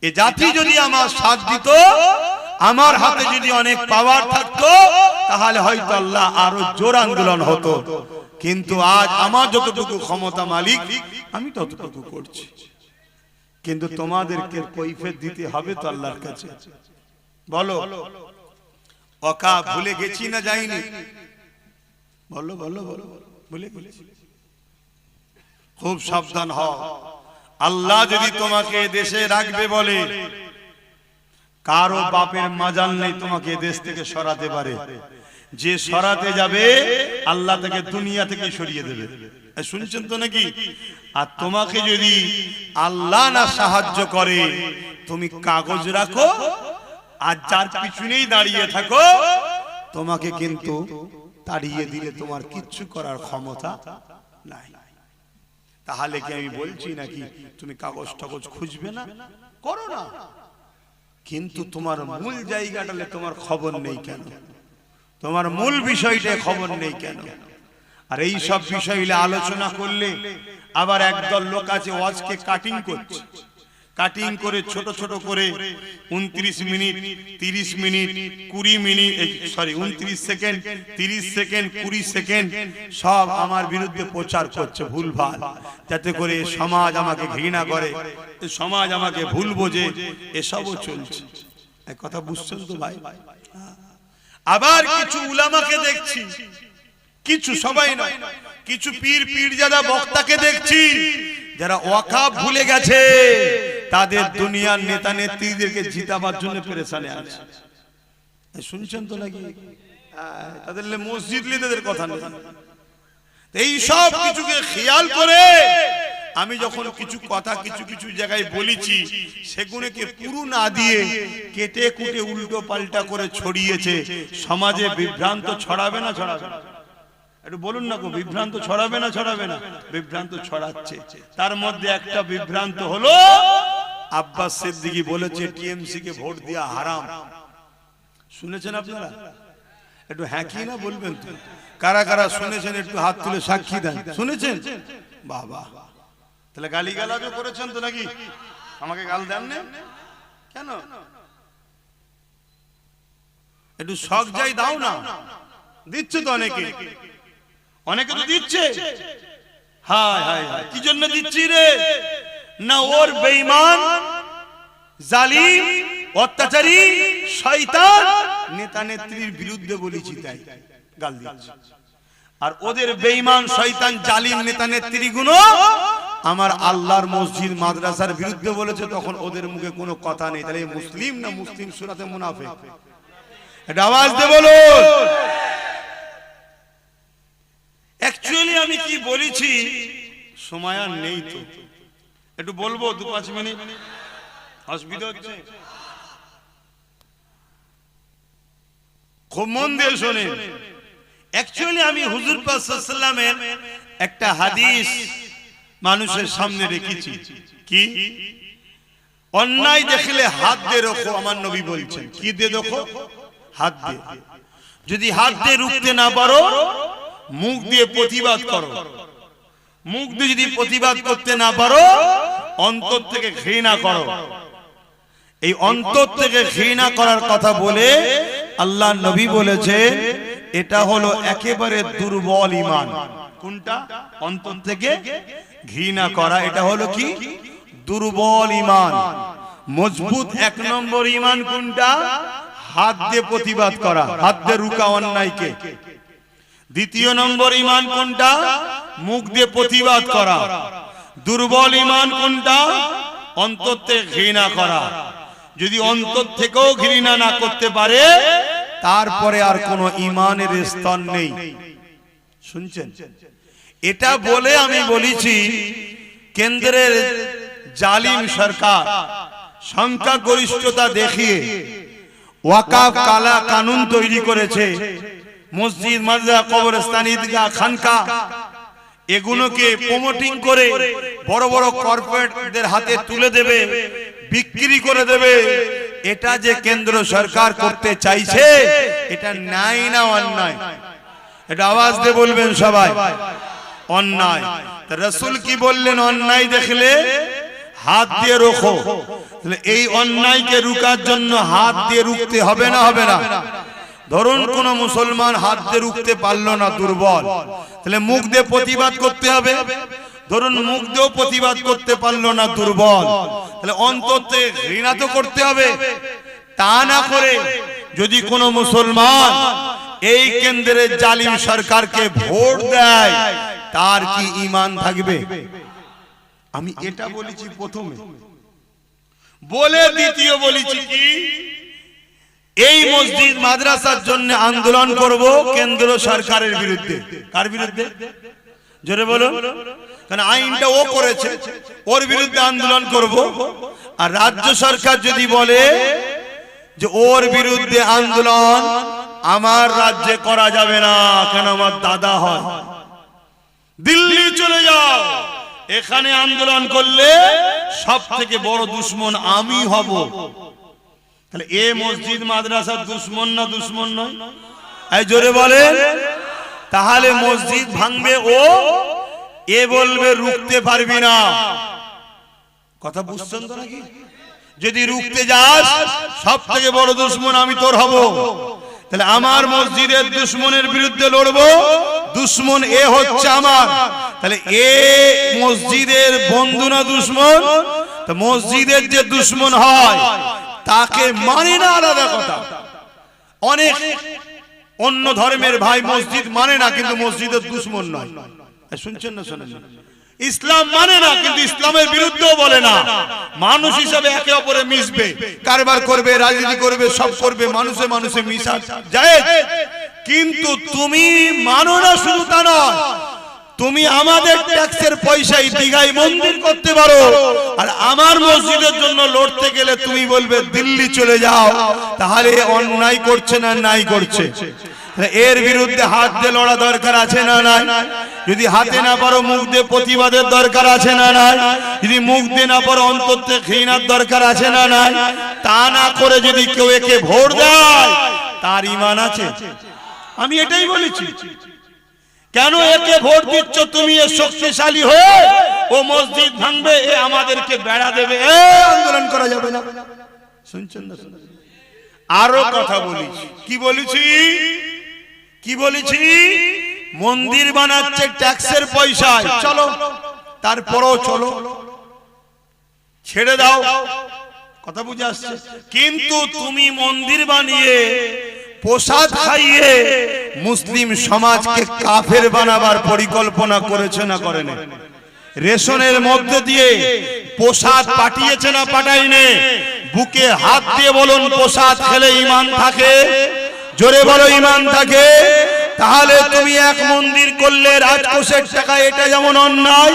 এ জাতি যদি আমার সাথ দিত, আমার হাতে যদি অনেক পাওয়ার থাকতো, তাহলে হয়তো আল্লাহ আরো জোর আন্দোলন হতো। কিন্তু আজ আমার যতটুকু ক্ষমতা মালিক, আমি ততটুকু করছি। কিন্তু তোমাদেরকে কৈফিয়ত দিতে হবে তো আল্লাহর কাছে। বলো, ওয়াকফ ভুলে গেছি না যাইনি? বলো বলো বলো, ভুলে গেছি। খুব সাবধান হও। আল্লাহ যদি তোমাকে দেশে রাখবে বলে, কারো বাপের মাজাল নেই তোমাকে দেশ থেকে সরাতে পারে। যে সরাতে যাবে আল্লাহ তাকে দুনিয়া থেকে সরিয়ে দেবে। শুনছেন তো নাকি? আর তোমাকে যদি আল্লাহ না সাহায্য করে, তুমি কাগজ রাখো আর যার পিছনেই দাঁড়িয়ে থাকো, তোমাকে কিন্তু তাড়িয়ে দিলে তোমার কিচ্ছু করার ক্ষমতা নাই। তাহলে কি আমি বলছি নাকি তুমি কাগজ টাগজ খুঁজবে না, করো না, কিন্তু তোমার মূল জায়গাটালে তোমার খবর নেই কেন? তোমার মূল বিষয়টা খবর নেই কেন? আর এই সব বিষয়গুলো আলোচনা করলে আবার একদল লোক আছে ওয়াজকে কাটিং করছে, কাটিং করে ছোট ছোট করে 29 minute 30 minute 20 minute 29 second 30 second 20 second সব আমার বিরুদ্ধে প্রচার করছে ভুলভাল, যাতে করে সমাজ আমাকে ঘৃণা করে, সমাজ আমাকে ভুল বোঝে, এসবও চলছে। এক কথা বুঝছেন তো ভাই? আবার কিছু উলামাকে দেখছি, কিছু সবাই নয়, কিছু পীর পীরজাদা বক্তাকে দেখছি যারা ওয়াকাফ ভুলে গেছে, তাদের দুনিয়ার নেতা নেত্রীদেরকে জিতাবার জন্য পেরেশানে আছে। শুনছেন তো নাকি? তাদের মসজিদ লিদের কথা নেই। এই সব কিছুকে খেয়াল করে আমি যখন কিছু কথা কিছু কিছু জায়গায় বলেছি, সেগুলোকে পুরো না দিয়ে কেটে কুটে উল্টো পাল্টা করে ছড়িয়েছে। সমাজে বিভ্রান্ত ছড়াবে না ছড়াবে না? একটু বলুন না গো, বিভ্রান্ত ছড়াবে না ছড়াবে না? বিভ্রান্ত ছড়াচ্ছে। তার মধ্যে একটা বিভ্রান্ত হলো আব্বাস সিদ্দিকী বলেছে টিএমসি কে ভোট দেওয়া হারাম। শুনেছেন আপনারা? একটু হ্যাঁ কি না বলবেন তো? কারা কারা শুনেছেন একটু হাত তুলে সাক্ষী দেন। শুনেছেন? বাবা, তাহলে গালিগালাজও করেছেন তো নাকি? আমাকে গাল দেন না কেন? একটু শখ যাই দাও না, দিচ্ছে তো অনেকে, অনেকে তো দিচ্ছে। হায় হায় হায়, কি জন্য দিচ্ছি রে? না ওর বেঈমান জালিম অত্যাচারী শয়তান নেতা নেত্রীর বিরুদ্ধে বলেছি তাই গাল দিচ্ছে। আর ওদের বেঈমান শয়তান জালিম নেতা নেত্রীগুলো আমার আল্লাহর মসজিদ মাদ্রাসার বিরুদ্ধে বলেছে, তখন ওদের মুখে কোনো কথা নেই। তাহলে মুসলিম না মুসলিম সূরাতে মুনাফিক? এটা আওয়াজ দিয়ে বলো। অ্যাকচুয়ালি আমি কি বলেছি সময় আর নেই তো, একটু বলবো 2-5 মিনিট, অসুবিধা হচ্ছে? খুব মন দিয়ে শোনেন। অ্যাকচুয়ালি আমি হুজুর পাক সাল্লাল্লাহু আলাইহি ওয়াসাল্লামের একটা হাদিস মানুষের সামনে রেখেছি। কি? অন্যায় দেখলে হাত দিয়ে রোখো, আমার নবী বলছেন। কি দিয়ে রোখো? হাত দিয়ে। যদি হাত দিয়ে রুখতে না পারো, মুখ দিয়ে প্রতিবাদ করো। মুখ দিয়ে যদি প্রতিবাদ করতে না পারো, অন্তর থেকে ঘৃণা করো। এই অন্তর থেকে ঘৃণা করার কথা বলে আল্লাহ নবী বলেছেন এটা হলো একেবারে দুর্বল ঈমান। কোনটা? অন্তর থেকে ঘৃণা করা, এটা হলো কি? দুর্বল ঈমান। মজবুত 1 নম্বর ঈমান কোনটা? হাত দিয়ে প্রতিবাদ করা, হাত দিয়ে রুকা অন্যায়কে। দ্বিতীয় নম্বর ঈমান কোনটা? মুখ দিয়ে প্রতিবাদ করা। দুর্বল ঈমান কোনটা? অন্তর থেকে ঘৃণা করা। যদি অন্তর থেকেও ঘৃণা না করতে পারে, তারপরে আর কোনো ঈমানের স্তর নেই। শুনছেন? এটা বলে আমি বলেছি কেন্দ্রের জালিম সরকার সংখ্যাগরিষ্ঠতা দেখিয়ে ওয়াকাফ কালা কানুন তৈরি করেছে। মসজিদ মাদ্রাসা কবরস্থান ঈদগাহ খানকা এগুলোকে প্রমোটিং করে বড় বড় কর্পোরেটদের হাতে তুলে দেবে, বিক্রি করে দেবে। এটা যে কেন্দ্র সরকার করতে চাইছে, এটা নাই না অন্যায়? এটা আওয়াজ দিয়ে বলবেন সবাই, অন্যায়। রাসূল কি বললেন? অন্যায় দেখলে হাত দিয়ে রোখো। তাহলে এই অন্যায়কে রুকার জন্য হাত দিয়ে রুখতে হবে না হবে না? ধরুন কোন মুসলমান হাত দিয়ে রুখতে পারলো না, দুর্বল, তাহলে মুখ দিয়ে প্রতিবাদ করতে হবে। ধরুন মুখ দিয়েও প্রতিবাদ করতে পারলো না, দুর্বল, তাহলে অন্তর থেকে ঘৃণা তো করতে হবে। তা না করে যদি কোন মুসলমান এই কেন্দ্রের জালিম সরকারকে ভোট দেয়, তার কি ঈমান থাকবে? আমি এটা বলেছি প্রথমে, বলে দ্বিতীয় বলেছি কি এই মসজিদ মাদ্রাসার জন্য আন্দোলন করব কেন্দ্র সরকারের বিরুদ্ধে। কার বিরুদ্ধে? জোরে বলো। কারণ আইনটা ও করেছে, ওর বিরুদ্ধে আন্দোলন করব। আর রাজ্য সরকার যদি বলে যে ওর বিরুদ্ধে আন্দোলন আমার রাজ্যে করা যাবে না, কেন আমার দাদা হয়, দিল্লি চলে যাও, এখানে আন্দোলন করলে সব থেকে বড় দুশ্মন আমি হব। তাহলে এ মসজিদ মাদ্রাসার দুশ্মন না দুশ্মন নয়? এই জোরে বলেন। তাহলে মসজিদ ভাঙবে ও, এ বলবে রুখতে পারবি না। কথা বুঝছেন তো নাকি? যদি রুখতে যাস সব থেকে বড় দুশ্মন আমি তোর হব। তাহলে আমার মসজিদের দুশ্মনের বিরুদ্ধে লড়বো, দুশ্মন এ হচ্ছে আমার। তাহলে এ মসজিদের বন্ধু না দুশ্মন? তো মসজিদের যে দুশ্মন হয় তাকে মানে না, আলাদা কথা। অনেক অন্য ধর্মের ভাই মসজিদ মানে না কিন্তু মসজিদের দুশ্মন নয়। শুনছেন না? শোনেন। ইসলাম মানে না কিন্তু ইসলামের বিরুদ্ধেও বলে না। মানুষ হিসাবে একে অপরে মিশবে, কারবার করবে, রাজনীতি করবে, সব করবে, মানুষে মানুষে মিশা যায়। কিন্তু তুমি মানো না শুধু তা নয়, তুমি আমাদের ট্যাক্সের পয়সায় দীঘায় মন্দির করতে পারো, আর আমার মসজিদের জন্য লড়তে গেলে তুমি বলবে দিল্লি চলে যাও। তাহলে অন্যায় করছে না নাই করছে? এর বিরুদ্ধে হাত দিয়ে লড়া দরকার আছে না নাই? যদি হাতে না পারো মুখ দিয়ে প্রতিবাদের দরকার আছে না নাই? যদি মুখ দিয়ে না পারো অন্তর থেকে ঘৃণার দরকার আছে না নাই? তা না করে যদি কেউ একে ভোট দেয় তার ঈমান আছে? আমি এটাই বলেছি। কেন একে ভোট দিচ্ছ তুমি? এ শক্তিশালী হয়ে ও মসজিদ ভাঙবে, এ আমাদেরকে বেড়া দেবে, এ আন্দোলন করা যাবে না। শুনছেন না? আরো কথা বলেছি। কি বলেছি? কি বলেছি? মন্দির বানাচ্ছে ট্যাক্সের পয়সায়, চলো, তারপরও চলো, ছেড়ে দাও, কথা বুঝে আসছে। কিন্তু তুমি মন্দির বানিয়ে প্রসাদ খাইয়ে মুসলিম সমাজকে কাফের বানাবার পরিকল্পনা করেছে না করেনি? রেশনের মধ্যে দিয়ে প্রসাদ পাঠিয়েছে না পাঠায়নি? বুকে হাত দিয়ে বলুন প্রসাদ খেলে ঈমান থাকে? জোরে বলো ঈমান থাকে। তাহলে তুমি এক মন্দির করলে রাজকোষের টাকা, এটা যেমন অন্যায়,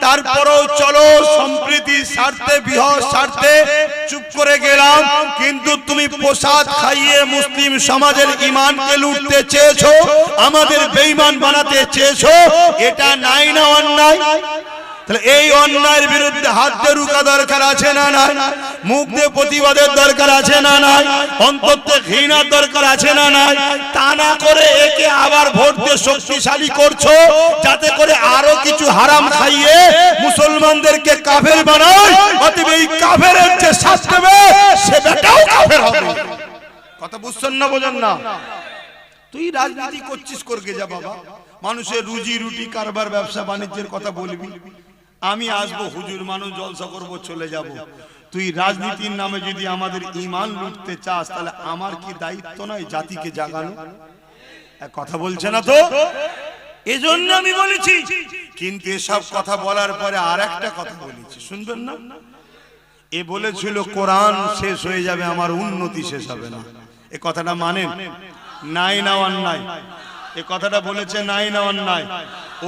তারপরেও চলো সম্প্রীতির স্বার্থে, বৃহৎ স্বার্থে চুপ করে গেলাম। কিন্তু তুমি প্রসাদ খাইয়ে মুসলিম সমাজের ঈমানকে লুটতে চেয়েছো, আমাদের বেঈমান বানাতে চেয়েছো, এটা নাই না অন্যায়? তাহলে এই অন্যায়ের বিরুদ্ধে হাত দিয়ে রুখা দরকার আছে না নাই? মুখ দিয়ে প্রতিবাদের দরকার আছে না নাই? অন্তর থেকে ঘৃণার দরকার আছে না নাই? তা না করে একে আবার ভোট দিয়ে শক্তিশালী করছো, যাতে করে আরো কিছু হারাম খাইয়ে মুসলমানদেরকে কাফের বানায়। অতএব এই কাফেরের যে শাস্তি দেবে সে বেটাও কাফের হবে। কথা বুঝছেন না? বোঝেন না? তুই রাজনীতি করছিস, করকে যা বাবা, মানুষের রুজি রুটি কারবার ব্যবসা বাণিজ্যের কথা বলবি। আমি আসবো, হুজুর মানুষ জলসা করবো, চলে যাব। তুই রাজনীতির নামে যদি আমাদের ঈমান লুটতে চাস, তাহলে আমার কি দায়িত্ব নয় জাতিকে জাগানো? কথা বলছে না তো? এজন্য আমি বলেছি। কিন্তু এসব কথা বলার পরে আর একটা কথা বলেছি, শুনবেন না? এ বলেছিল কোরআন শেষ হয়ে যাবে, আমার উন্নতি শেষ হবে না। এ কথাটা মানেন? নাই না অন্যায়? এ কথাটা বলেছে নাই না অন্যায়?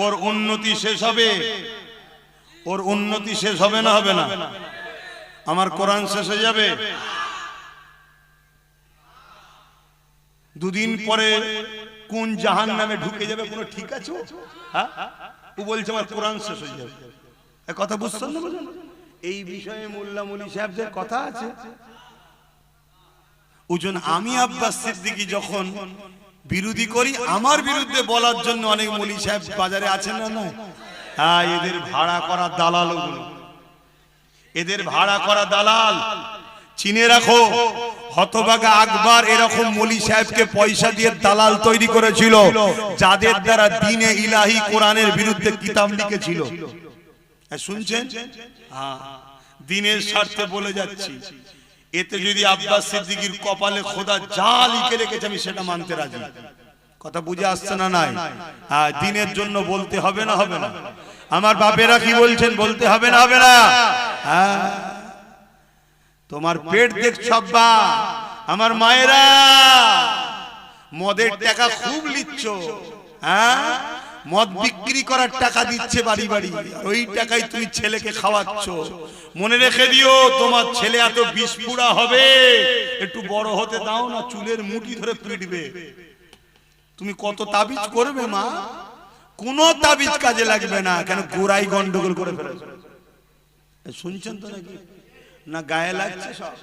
ওর উন্নতি শেষ হবে, ওর উন্নতি শেষ হবে না হবে না? আমার কোরআন শেষ হয়ে যাবে। দুদিন পরে কোন জাহান্নামে ঢুকে যাবে কোনো ঠিক আছে? হ্যাঁ, ও বলছে আমার কোরআন শেষ হয়ে যাবে। এ কথা বুঝছেন না? এই বিষয়ে মোল্লা মুলি সাহেবদের কথা আছে। ওজন আমি আব্বাস সিদ্দিকী যখন বিরোধী করি, আমার বিরুদ্ধে বলার জন্য অনেক মুলি সাহেব বাজারে আছেন না? নয়? হ্যাঁ, এদের ভাড়া করা দালাল, ওগুলো এদের ভাড়া করা দালাল। চিনে রাখো, হতভাগা আকবর এরকম মুলি সাহেবকে পয়সা দিয়ে দালাল তৈরি করেছিল, যাদের দ্বারা দ্বীনে ইলাহি কোরআনের বিরুদ্ধে কিতাব লিখেছিল। শুনছেন? হ্যাঁ, দ্বীনের স্বার্থে বলে যাচ্ছি। এতে যদি আব্বাস সিদ্দিকীর কপালে খোদা যা লিখে রেখেছে আমি সেটা মানতে রাজি। কথা বুঝে আসছে না? নাই দিনের জন্য বলতে হবে না? হবে না? আমার বাপেরা কি বলছেন, বলতে হবে না? হবে না? তোমার পেট দেখছ আব্বা, আমার মায়েরা মদের টাকা খুব লিচ্ছ, মদ বিক্রি করার টাকা দিচ্ছে বাড়ি বাড়ি, ওই টাকায় তুমি ছেলেকে খাওয়াচ্ছ। মনে রেখে দিও, তোমার ছেলে এত বিস্ফোরা হবে, একটু বড় হতে দাও না, চুলের মুঠি ধরে পিটবে। তুমি কত তাবিজ করবে মা? কোন তাবিজ কাজে লাগবে না। কেন? গোড়াই গন্ডগোল করে ফেলেছে। শুনছেন তো নাকি? না গায়ে লাগছে সব?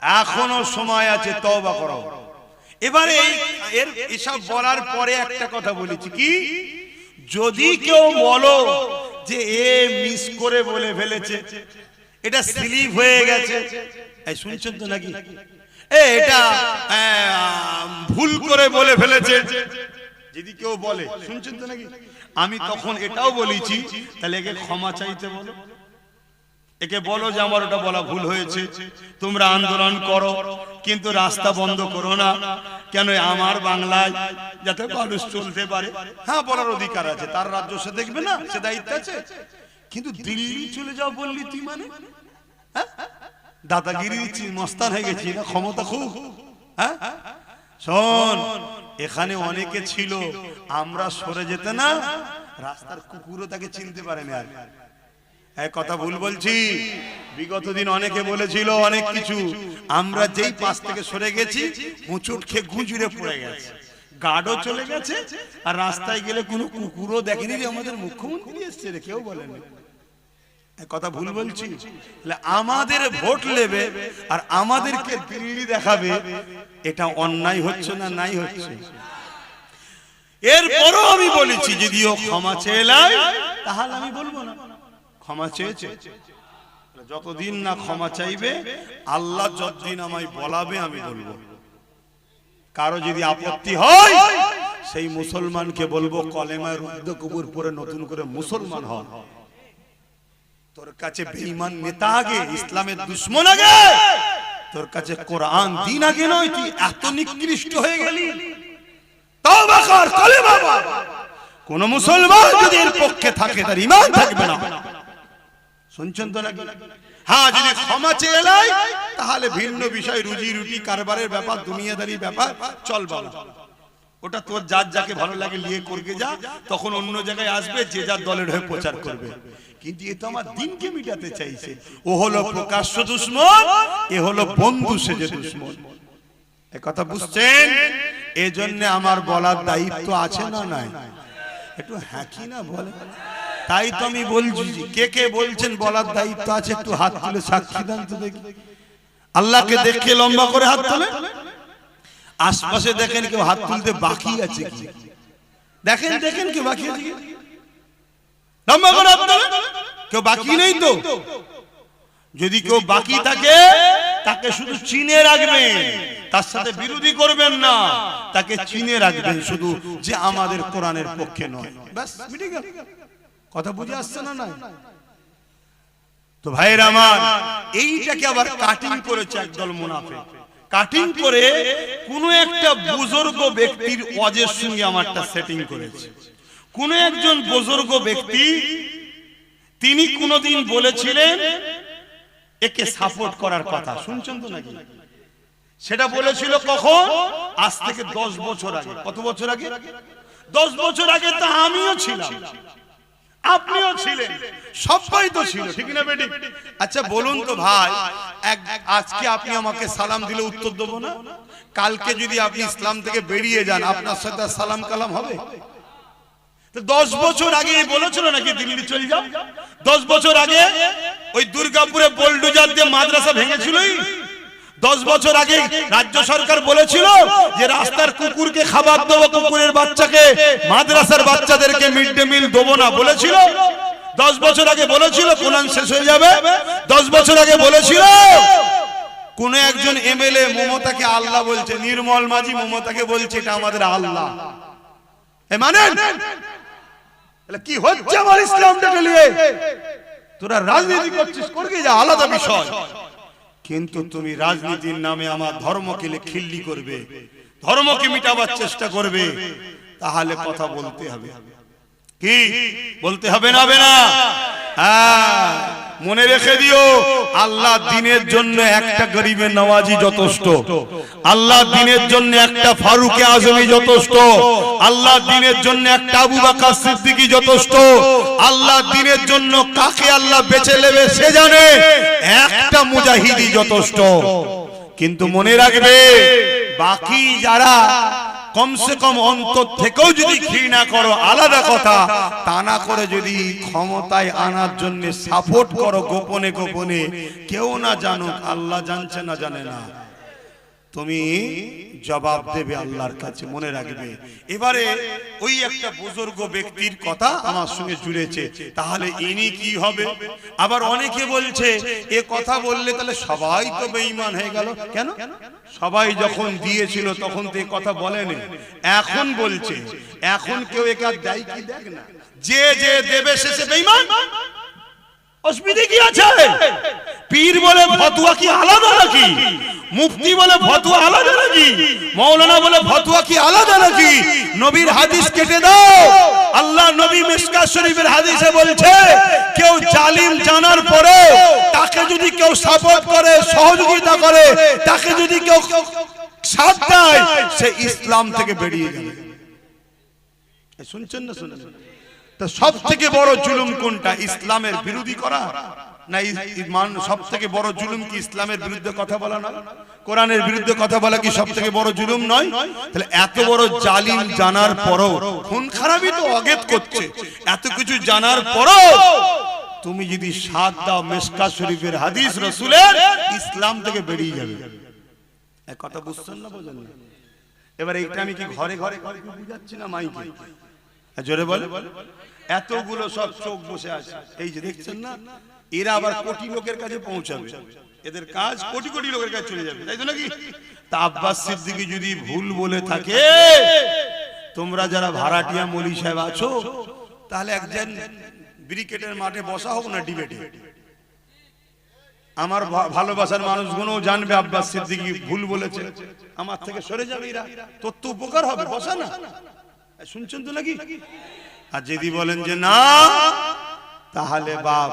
এখনো সময় আছে, তওবা করো। এবারে এসব বলার পরে একটা কথা বলেছি কি, যদি কেউ বলো যে এ মিস করে বলে ফেলেছে, এটা স্লিপ হয়ে গেছে, শুনছেন তো নাকি? এটা ভুল করে বলে ফেলেছে, যদি কেউ বলে, শুনছেন তো নাকি? আমি তখন এটাও বলেছি, তাহলে একে ক্ষমা চাইতে বলো, একে বলো যে আমার ওটা বলা ভুল হয়েছে, তোমরা আন্দোলন করো কিন্তু রাস্তা বন্ধ করো না। কেন? আমার বাংলায় যাতে মানুষ চলতে পারে, হ্যাঁ বলার অধিকার আছে, তার রাজ্য সে দেখবে না, সে দায়িত্ব আছে। কিন্তু দিল্লি চলে যাও বললি তুই, মানে দাদাগিরি দিচ্ছি, মস্তান হয়ে গেছি না, ক্ষমতা খুব। হ্যাঁ শোন, এখানে অনেকে ছিল, আমরা সরে যেতে না, রাস্তার কুকুরও তাকে চিনতে পারেনি। আর কথা ভুল বলছি? বিগত দিন অনেকে বলেছিল অনেক কিছু, আমরা যেই পাশ থেকে সরে গেছি, হুঁচুট খেয়ে গুঁজুরে পড়ে গেছে, গার্ডও চলে গেছে, আর রাস্তায় গেলে কোনো কুকুরও দেখেনি যে আমাদের মুখ্যমন্ত্রী এসছে রে, কেউ বলেনি। কথা ভুল বলছি? আমাদের ভোট নেবে আর আমাদেরকে দিল্লি দেখাবে, এটা অন্যায় হচ্ছে না? নাই হচ্ছে? এরপরও আমি বলেছি, যদিও ক্ষমা চেয়ে লাই, তাহলে আমি বলবো না ক্ষমা চেয়েছে। যতদিন না ক্ষমা চাইবে, আল্লাহ যতদিন আমায় বলাবে আমি বলবো। কারো যদি আপত্তি হয়, সেই মুসলমানকে বলবো কলেমায় রুদ্ধ কবুর পরে নতুন করে মুসলমান হন। তোর কাছে বেঈমান নেতা আগে, ইসলামের দুশমন আগে, তোর কাছে কোরআন দিন আগে নয়। তুই এত নিকৃষ্ট হয়ে গেলি, তওবা কর, কলেমা পড়। কোন মুসলমান যদি এর পক্ষে থাকে, তার ঈমান থাকবে না। শুনছেন তো নাকি? হ্যাঁ, যদি ক্ষমা চেয়ে এলাই, তাহলে ভিন্ন বিষয়, রুজি রুটি কারবারের ব্যাপার, দুনিয়াদারি ব্যাপার, চল বাবা, ওটা তোর যার যাকে ভালো লাগে নিয়ে করবে যা, তখন অন্য জায়গায় আসবে, যে যার দলের হয়ে প্রচার করবে। কিন্তু এ তো আমার দিনকে মিটাতে চাইছে। ও হলো প্রকাশ্য দুশমন, এ হলো বন্ধু সেজে দুশমন। এ কথা বুঝছেন? এজন্য আমার বলার দায়িত্ব আছে না নাই? একটু হাঁকি না বলে, তাই তো আমি বলছি। কে কে বলছেন বলার দায়িত্ব আছে, একটু হাত তুলে সাক্ষী দেন তো দেখি। আল্লাহকে দেখে লম্বা করে হাত তোলে। আশপাশে দেখেন কেউ হাত তুলতে বাকি আছে কি? দেখেন দেখেন কেউ বাকি আছে কি? লম্বা করে হাত তোলে। কেউ বাকি নেই তো? যদি কেউ বাকি থাকে, তাকে শুধু চিনে রাখবেন, তার সাথে বিরোধী করবেন না, তাকে চিনে রাখবেন শুধু, যে আমাদের কোরআনের পক্ষে নয়। ব্যাস, মিটে গেল। কথা বুঝে আসছে না? নাই তো ভাইয়ের আমার, এইটাকে আবার কাটিং করেছে একদল মুনাফিক। কাটিং করে কোন একটা বুজুর্গ ব্যক্তির ওয়াজের সঙ্গে আমারটা সেটিং করেছে। কোন একজন বুজুর্গ ব্যক্তি, তিনি কোনদিন বলেছিলেন একে সাপোর্ট করার কথা। শুনছেন তো নাকি? সেটা বলেছিল কখন? আজ থেকে 10 বছর আগে। কত বছর আগে? 10 বছর আগে তো আমিও ছিলাম, আপনিও ছিলেন, সবাই তো ছিল, ঠিক না বেটি? আচ্ছা বলুন তো ভাই, আজকে আপনি আমাকে সালাম দিলে উত্তর দেবো না? কালকে যদি আপনি ইসলাম থেকে বেরিয়ে যান, আপনার সাথে সালাম কালাম হবে? তো 10 বছর আগে বলেছিল নাকি দিল্লি চলে যাও? 10 বছর আগে ওই দুর্গাপুরে বোলডোজার দিয়ে মাদ্রাসা ভেঙেছিলই। 10 বছর আগে রাজ্য সরকার বলেছিল যে রাস্তার কুকুরকে খাবার দেবো, কুকুরের বাচ্চাকে, মাদ্রাসার বাচ্চাদেরকে মিড ডে মিল দেবো না, বলেছিল। 10 বছর আগে বলেছিল কোরআন শেষ হয়ে যাবে। 10 বছর আগে বলেছিল কোন একজন এমএলএ মমতাকে আল্লাহ বলছে, নির্মল মাঝি মমতাকে বলছে এটা আমাদের আল্লাহ। মানেন কি হচ্ছে আমার ইসলামটাকে নিয়ে? তোরা রাজনীতি করছিস, করবি যা, আলাদা বিষয়, কিন্তু তুমি রাজনীতির নামে আমার ধর্মকে খিল্লি করবে, ধর্মকে মিটাবার চেষ্টা করবে, তাহলে কথা বলতে হবে। কি বলতে হবে না? হবে না? হ্যাঁ, মনে রেখে দিও, আল্লাহ দ্বীনের জন্য একটা গরিবে নওয়াজি যথেষ্ট, আল্লাহ দ্বীনের জন্য একটা ফারুকে আজমি যথেষ্ট, আল্লাহ দ্বীনের জন্য একটা আবু বকর সিদ্দিকী যথেষ্ট, আল্লাহ দ্বীনের জন্য কাকে আল্লাহ বেছে নেবে সে জানে, একটা মুজাহিদি যথেষ্ট। কিন্তু মনে রাখবে, বাকি যারা কমসে কম অন্তর থেকেও যদি ঘৃণা করো আলাদা কথা, তা না করে যদি ক্ষমতায় আনার জন্য সাপোর্ট করো গোপনে গোপনে, কেউ না জানুক, আল্লাহ জানছে না জানে না, তুমি জবাব দেবে আল্লাহর কাছে, মনে রাখবে। এবারে ওই একটা বুজুর্গ ব্যক্তির কথা আমার সঙ্গে জুড়েছে, তাহলে ইনি কি হবে? আবার অনেকে বলছে এ কথা বললে তাহলে সবাই তো বেঈমান হয়ে গেল। কেন? সবাই যখন দিয়েছিল তখন তো এ কথা বলেনি, এখন বলছে। এখন কেউ একা দেয় কি? দেখ না, যে যে দেবে শেষে বেঈমান। অসুবিধা কি আছে? পীর বলে ফতোয়া কি আলাদা নাকি? মুফতি বলে ফতোয়া আলাদা নাকি? মাওলানা বলে ফতোয়া কি আলাদা নাকি? নবীর হাদিস কেটে দাও। আল্লাহ নবী মিশকাত শরীফের হাদিসে বলছে, কেউ জালিম জানার পরে তাকে যদি কেউ সাপোর্ট করে, সহযোগিতা করে, তাকে যদি কেউ সাথ দেয়, সে ইসলাম থেকে বেরিয়ে যাবে। শুনছেন না? শুনেন। তা সব থেকে বড় জুলুম কোনটা? ইসলামের বিরোধী করা না? সব থেকে বড় জুলুম কি ইসলামের বিরুদ্ধে কথা বলা না? কোরআনের বিরুদ্ধে কথা বলা কি সব থেকে বড় জুলুম নয়? তাহলে এত বড় জালিম জানার পরও, খুন খারাপই তো অগেত করছে, এত কিছু জানার পরও তুমি যদি সাথ দাও, মিশকাত শরীফের হাদিস, রাসূলের, ইসলাম থেকে বেরিয়ে যাবে। এক কথা বুঝছেন না? বোঝেন না? এবার এইটা আমি কি ঘরে ঘরে বুঝাচ্ছি না মাইকে? জোরে বলে। এতগুলো সব চোখ বসে আছে, এই যে দেখছেন না, এরা আবার কোটি লোকের কাছে পৌঁছাবে, এদের কাজ কোটি কোটি লোকের কাছে চলে যাবে, তাই তো নাকি? তা আব্বাস সিদ্দিকী যদি ভুল বলে থাকে, তোমরা যারা ভাড়াটিয়া মৌলী সাহেব আছো, তাহলে একজন ব্রিকেটের মাঠে বসা হোক না ডিবেটে, আমার ভালোবাসার মানুষগুলো জানবে আব্বাস সিদ্দিকী ভুল বলেছে, আমার থেকে সরে যাবে, এরা তোর তো উপকার হবে, বসা না। শুনছেন তো নাকি? আর যদি বলেন যে না, তাহলে বাপ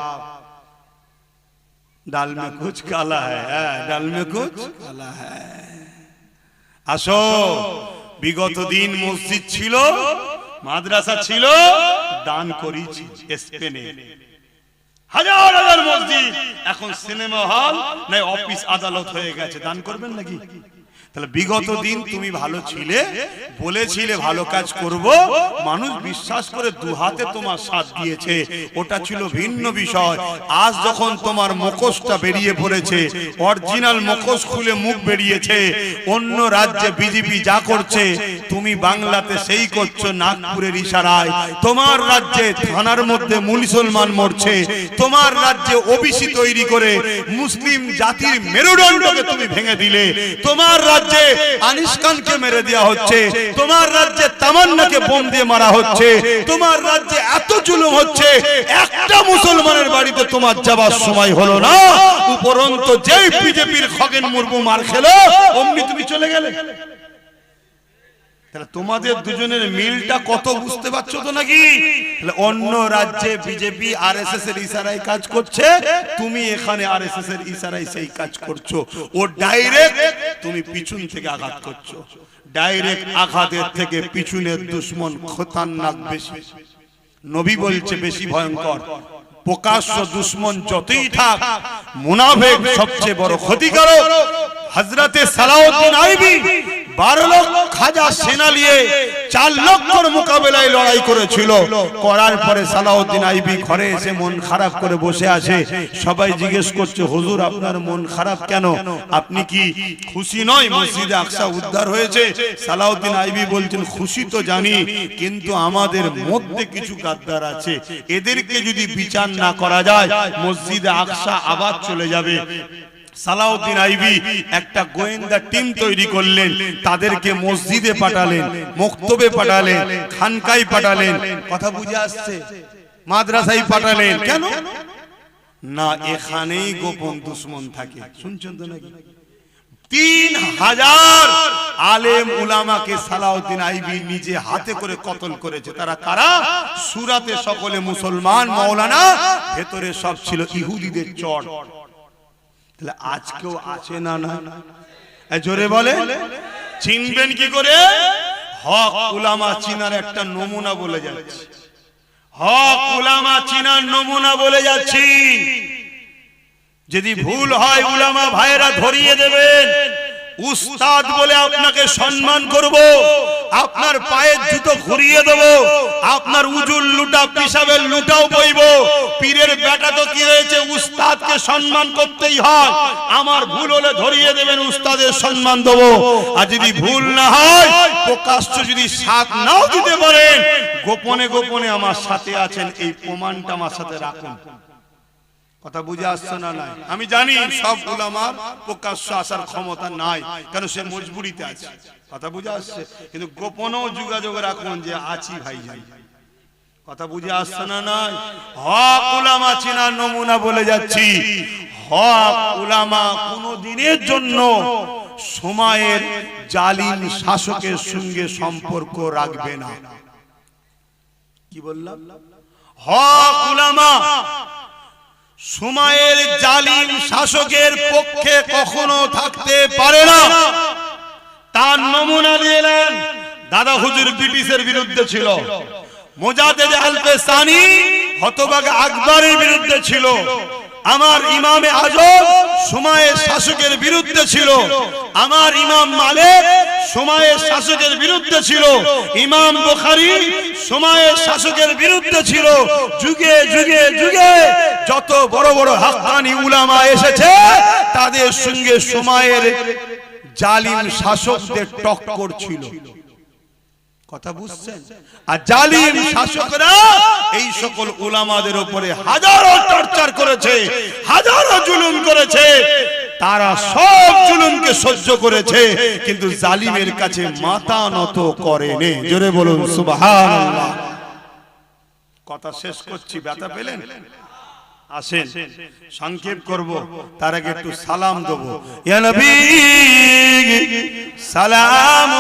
ডাল মে কুছ কালা হ্যায়, ডাল মে কুছ কালা হ্যায়। আসো, বিগত দিন মসজিদ ছিল, মাদ্রাসা ছিল, দান করেছি স্পেনে, হাজার হাজার মসজিদ, এখন সিনেমা হল না অফিস আদালত হয়ে গেছে, দান করবেন নাকি? তাহলে বিগত দিন তুমি ভালো ছিলে, বলেছিলে ভালো কাজ করব, মানুষ বিশ্বাস করে দুহাতে তোমার সাথ দিয়েছে, ওটা ছিল ভিন্ন বিষয়। আজ যখন তোমার মুখোশটা বেরিয়ে পড়েছে, অরিজিনাল মুখোশ খুলে মুখ বেরিয়েছে, অন্য রাজ্যে বিজেপি যা করছে তুমি বাংলাতে সেই করছো নাগপুরের ইশারায়, তোমার রাজ্যে থানার মধ্যে মুসলমান মরছে, তোমার রাজ্যে ওবিসি তৈরি করে মুসলিম জাতির মেরুদণ্ডকে তুমি ভেঙে দিলে, তোমার রাজ্যে আনিস খানকে মেরে দেওয়া হচ্ছে, তোমার রাজ্যে তামান্নাকে বোম দিয়ে মারা হচ্ছে, তোমার রাজ্যে এত জুলুম হচ্ছে, একটা মুসলমানের বাড়িতে তোমার যাবার সময় হলো না, উপরন্তু যেই বিজেপির খগেন মুর্মু মার খেলো অমনি তুমি চলে গেলে। তাহলে তোমাদের দুজনের মিলটা কত বুঝতে পারছো তো নাকি? অন্য রাজ্যে বিজেপি আরএসএস এর ইশারায় কাজ করছে, তুমি এখানে আরএসএস এর ইশারায় সেই কাজ করছো, ও ডাইরেক্ট, তুমি পিছন থেকে আঘাত করছো, ডাইরেক্ট আঘাতের থেকে পিছনের দুশমন খতরনাক বেশি। নবী বলছে বেশি ভয়ঙ্কর। প্রকাশ্য দুশমন যতই থাক, মুনাফিক সবচেয়ে বড় ক্ষতিকারক। হযরতে সালাউদ্দিন আইবি 12 লক্ষ খাজা সেনা নিয়ে 4 লক্ষর মোকাবেলায় লড়াই করেছিল, করার পরে সালাউদ্দিন আইবি ঘরে এসে মন খারাপ করে বসে আছে। সবাই জিজ্ঞেস করছে, হুজুর আপনার মন খারাপ কেন? আপনি কি খুশি নয় মসজিদে আকসা উদ্ধার হয়েছে? সালাউদ্দিন আইবি বলছেন, খুশি তো জানি, কিন্তু আমাদের মধ্যে কিছু গাদ্দার আছে, এদেরকে যদি বিচার না করা যায় মসজিদে আকসা আবার চলে যাবে। সালাউদ্দিন আইবি একটা গোয়েন্দা টিম তৈরি করলেন, তাদেরকে মসজিদে পাঠালেন, মক্তবে পাঠালেন, খানকায় পাঠালেন, কথা বুঝে আসছে, মাদ্রাসায় পাঠালেন। কেন না? এখানেই গোপন দুশমন থাকে। শুনছেন তো নাকি? 3000 আলেম উলামাকে সালাউদ্দিন আইবি নিজে হাতে করে কতল করেছে। তারা কারা? সুরাতে সকলে মুসলমান মাওলানা, ভেতরে সব ছিল ইহুদিদের চট। তাহলে আজকেও আছে না? না জোরে বলে, চিনবেন কি করে? হক উলামা চিনার একটা নমুনা বলে যাচ্ছি, হক উলামা চিনার নমুনা বলে যাচ্ছি। যদি ভুল হয় উলামা ভাইরা ধরিয়ে দেবেন। উস্তাদ বলে আপনাকে সম্মান করব, আপনার পায়ের জুতো ঘুরিয়ে দেব, আপনার উজুল লুটা পিসাবের লুটাও বইব। পীরের বেটা তো কি হয়েছে, উস্তাদকে সম্মান করতেই হয়। আমার ভুল হলে ধরিয়ে দেবেন, উস্তাদের সম্মান দেব। আর যদি ভুল না হয়, প্রকাশ্য যদি সাথ নাও দিতে পারেন, গোপনে গোপনে আমার সাথে আছেন, এই প্রমাণটা আমার সাথে রাখুন। কথা বুঝে আসছে না? নাই আমি জানি সব উলামার প্রকাশ্য আসার ক্ষমতা নাই, কারণ সে মজবুরিতে আছে। কথা বুঝে আসছে? কিন্তু গোপনেও যোগাযোগ রাখুন যে আছি ভাই যাই। কথা বুঝে আসছে না? নাই হক উলামা চিনার নমুনা বলে যাচ্ছি। হক উলামা কোনো দিনের জন্য সময়ের জালিম শাসকের সঙ্গে সম্পর্ক রাখবে না। কি বললাম? হক উলামা সময়ের জালিম শাসকের পক্ষে কখনো থাকতে পারে না। তার নমুনা দিলেন। দাদা হুজুর ব্রিটিশের বিরুদ্ধে ছিল, মুজাদ্দেদ আল-ফেসানি হতভাগা আকবরের বিরুদ্ধে ছিল, আমার ইমামে আজম সময়ের শাসকের বিরুদ্ধে ছিল, আমার ইমাম মালিক সময়ের শাসকের বিরুদ্ধে ছিল, ইমাম বুখারী সময়ের শাসকের বিরুদ্ধে ছিল। যুগে যুগে যুগে যত বড় বড় হাক্কানি উলামা এসেছে, তাদের সঙ্গে সময়ের জালিম শাসকদের টক্কর ছিল। কথা বুঝছেন? আর জালিম শাসকরা এই সকল উলামাদের উপরে হাজারো টর্চার করেছে, হাজারো জুলুম করেছে। তারা সব জুলুমকে সহ্য করেছে, কিন্তু জালিমের কাছে মাথা নত করেনি। জোরে বলুন সুবহানাল্লাহ। কথা শেষ করছি, ব্যথা পেলেন? আসেন সংক্ষেপ করব, তার আগে একটু সালাম দেব। ইয়া নবী সালাম।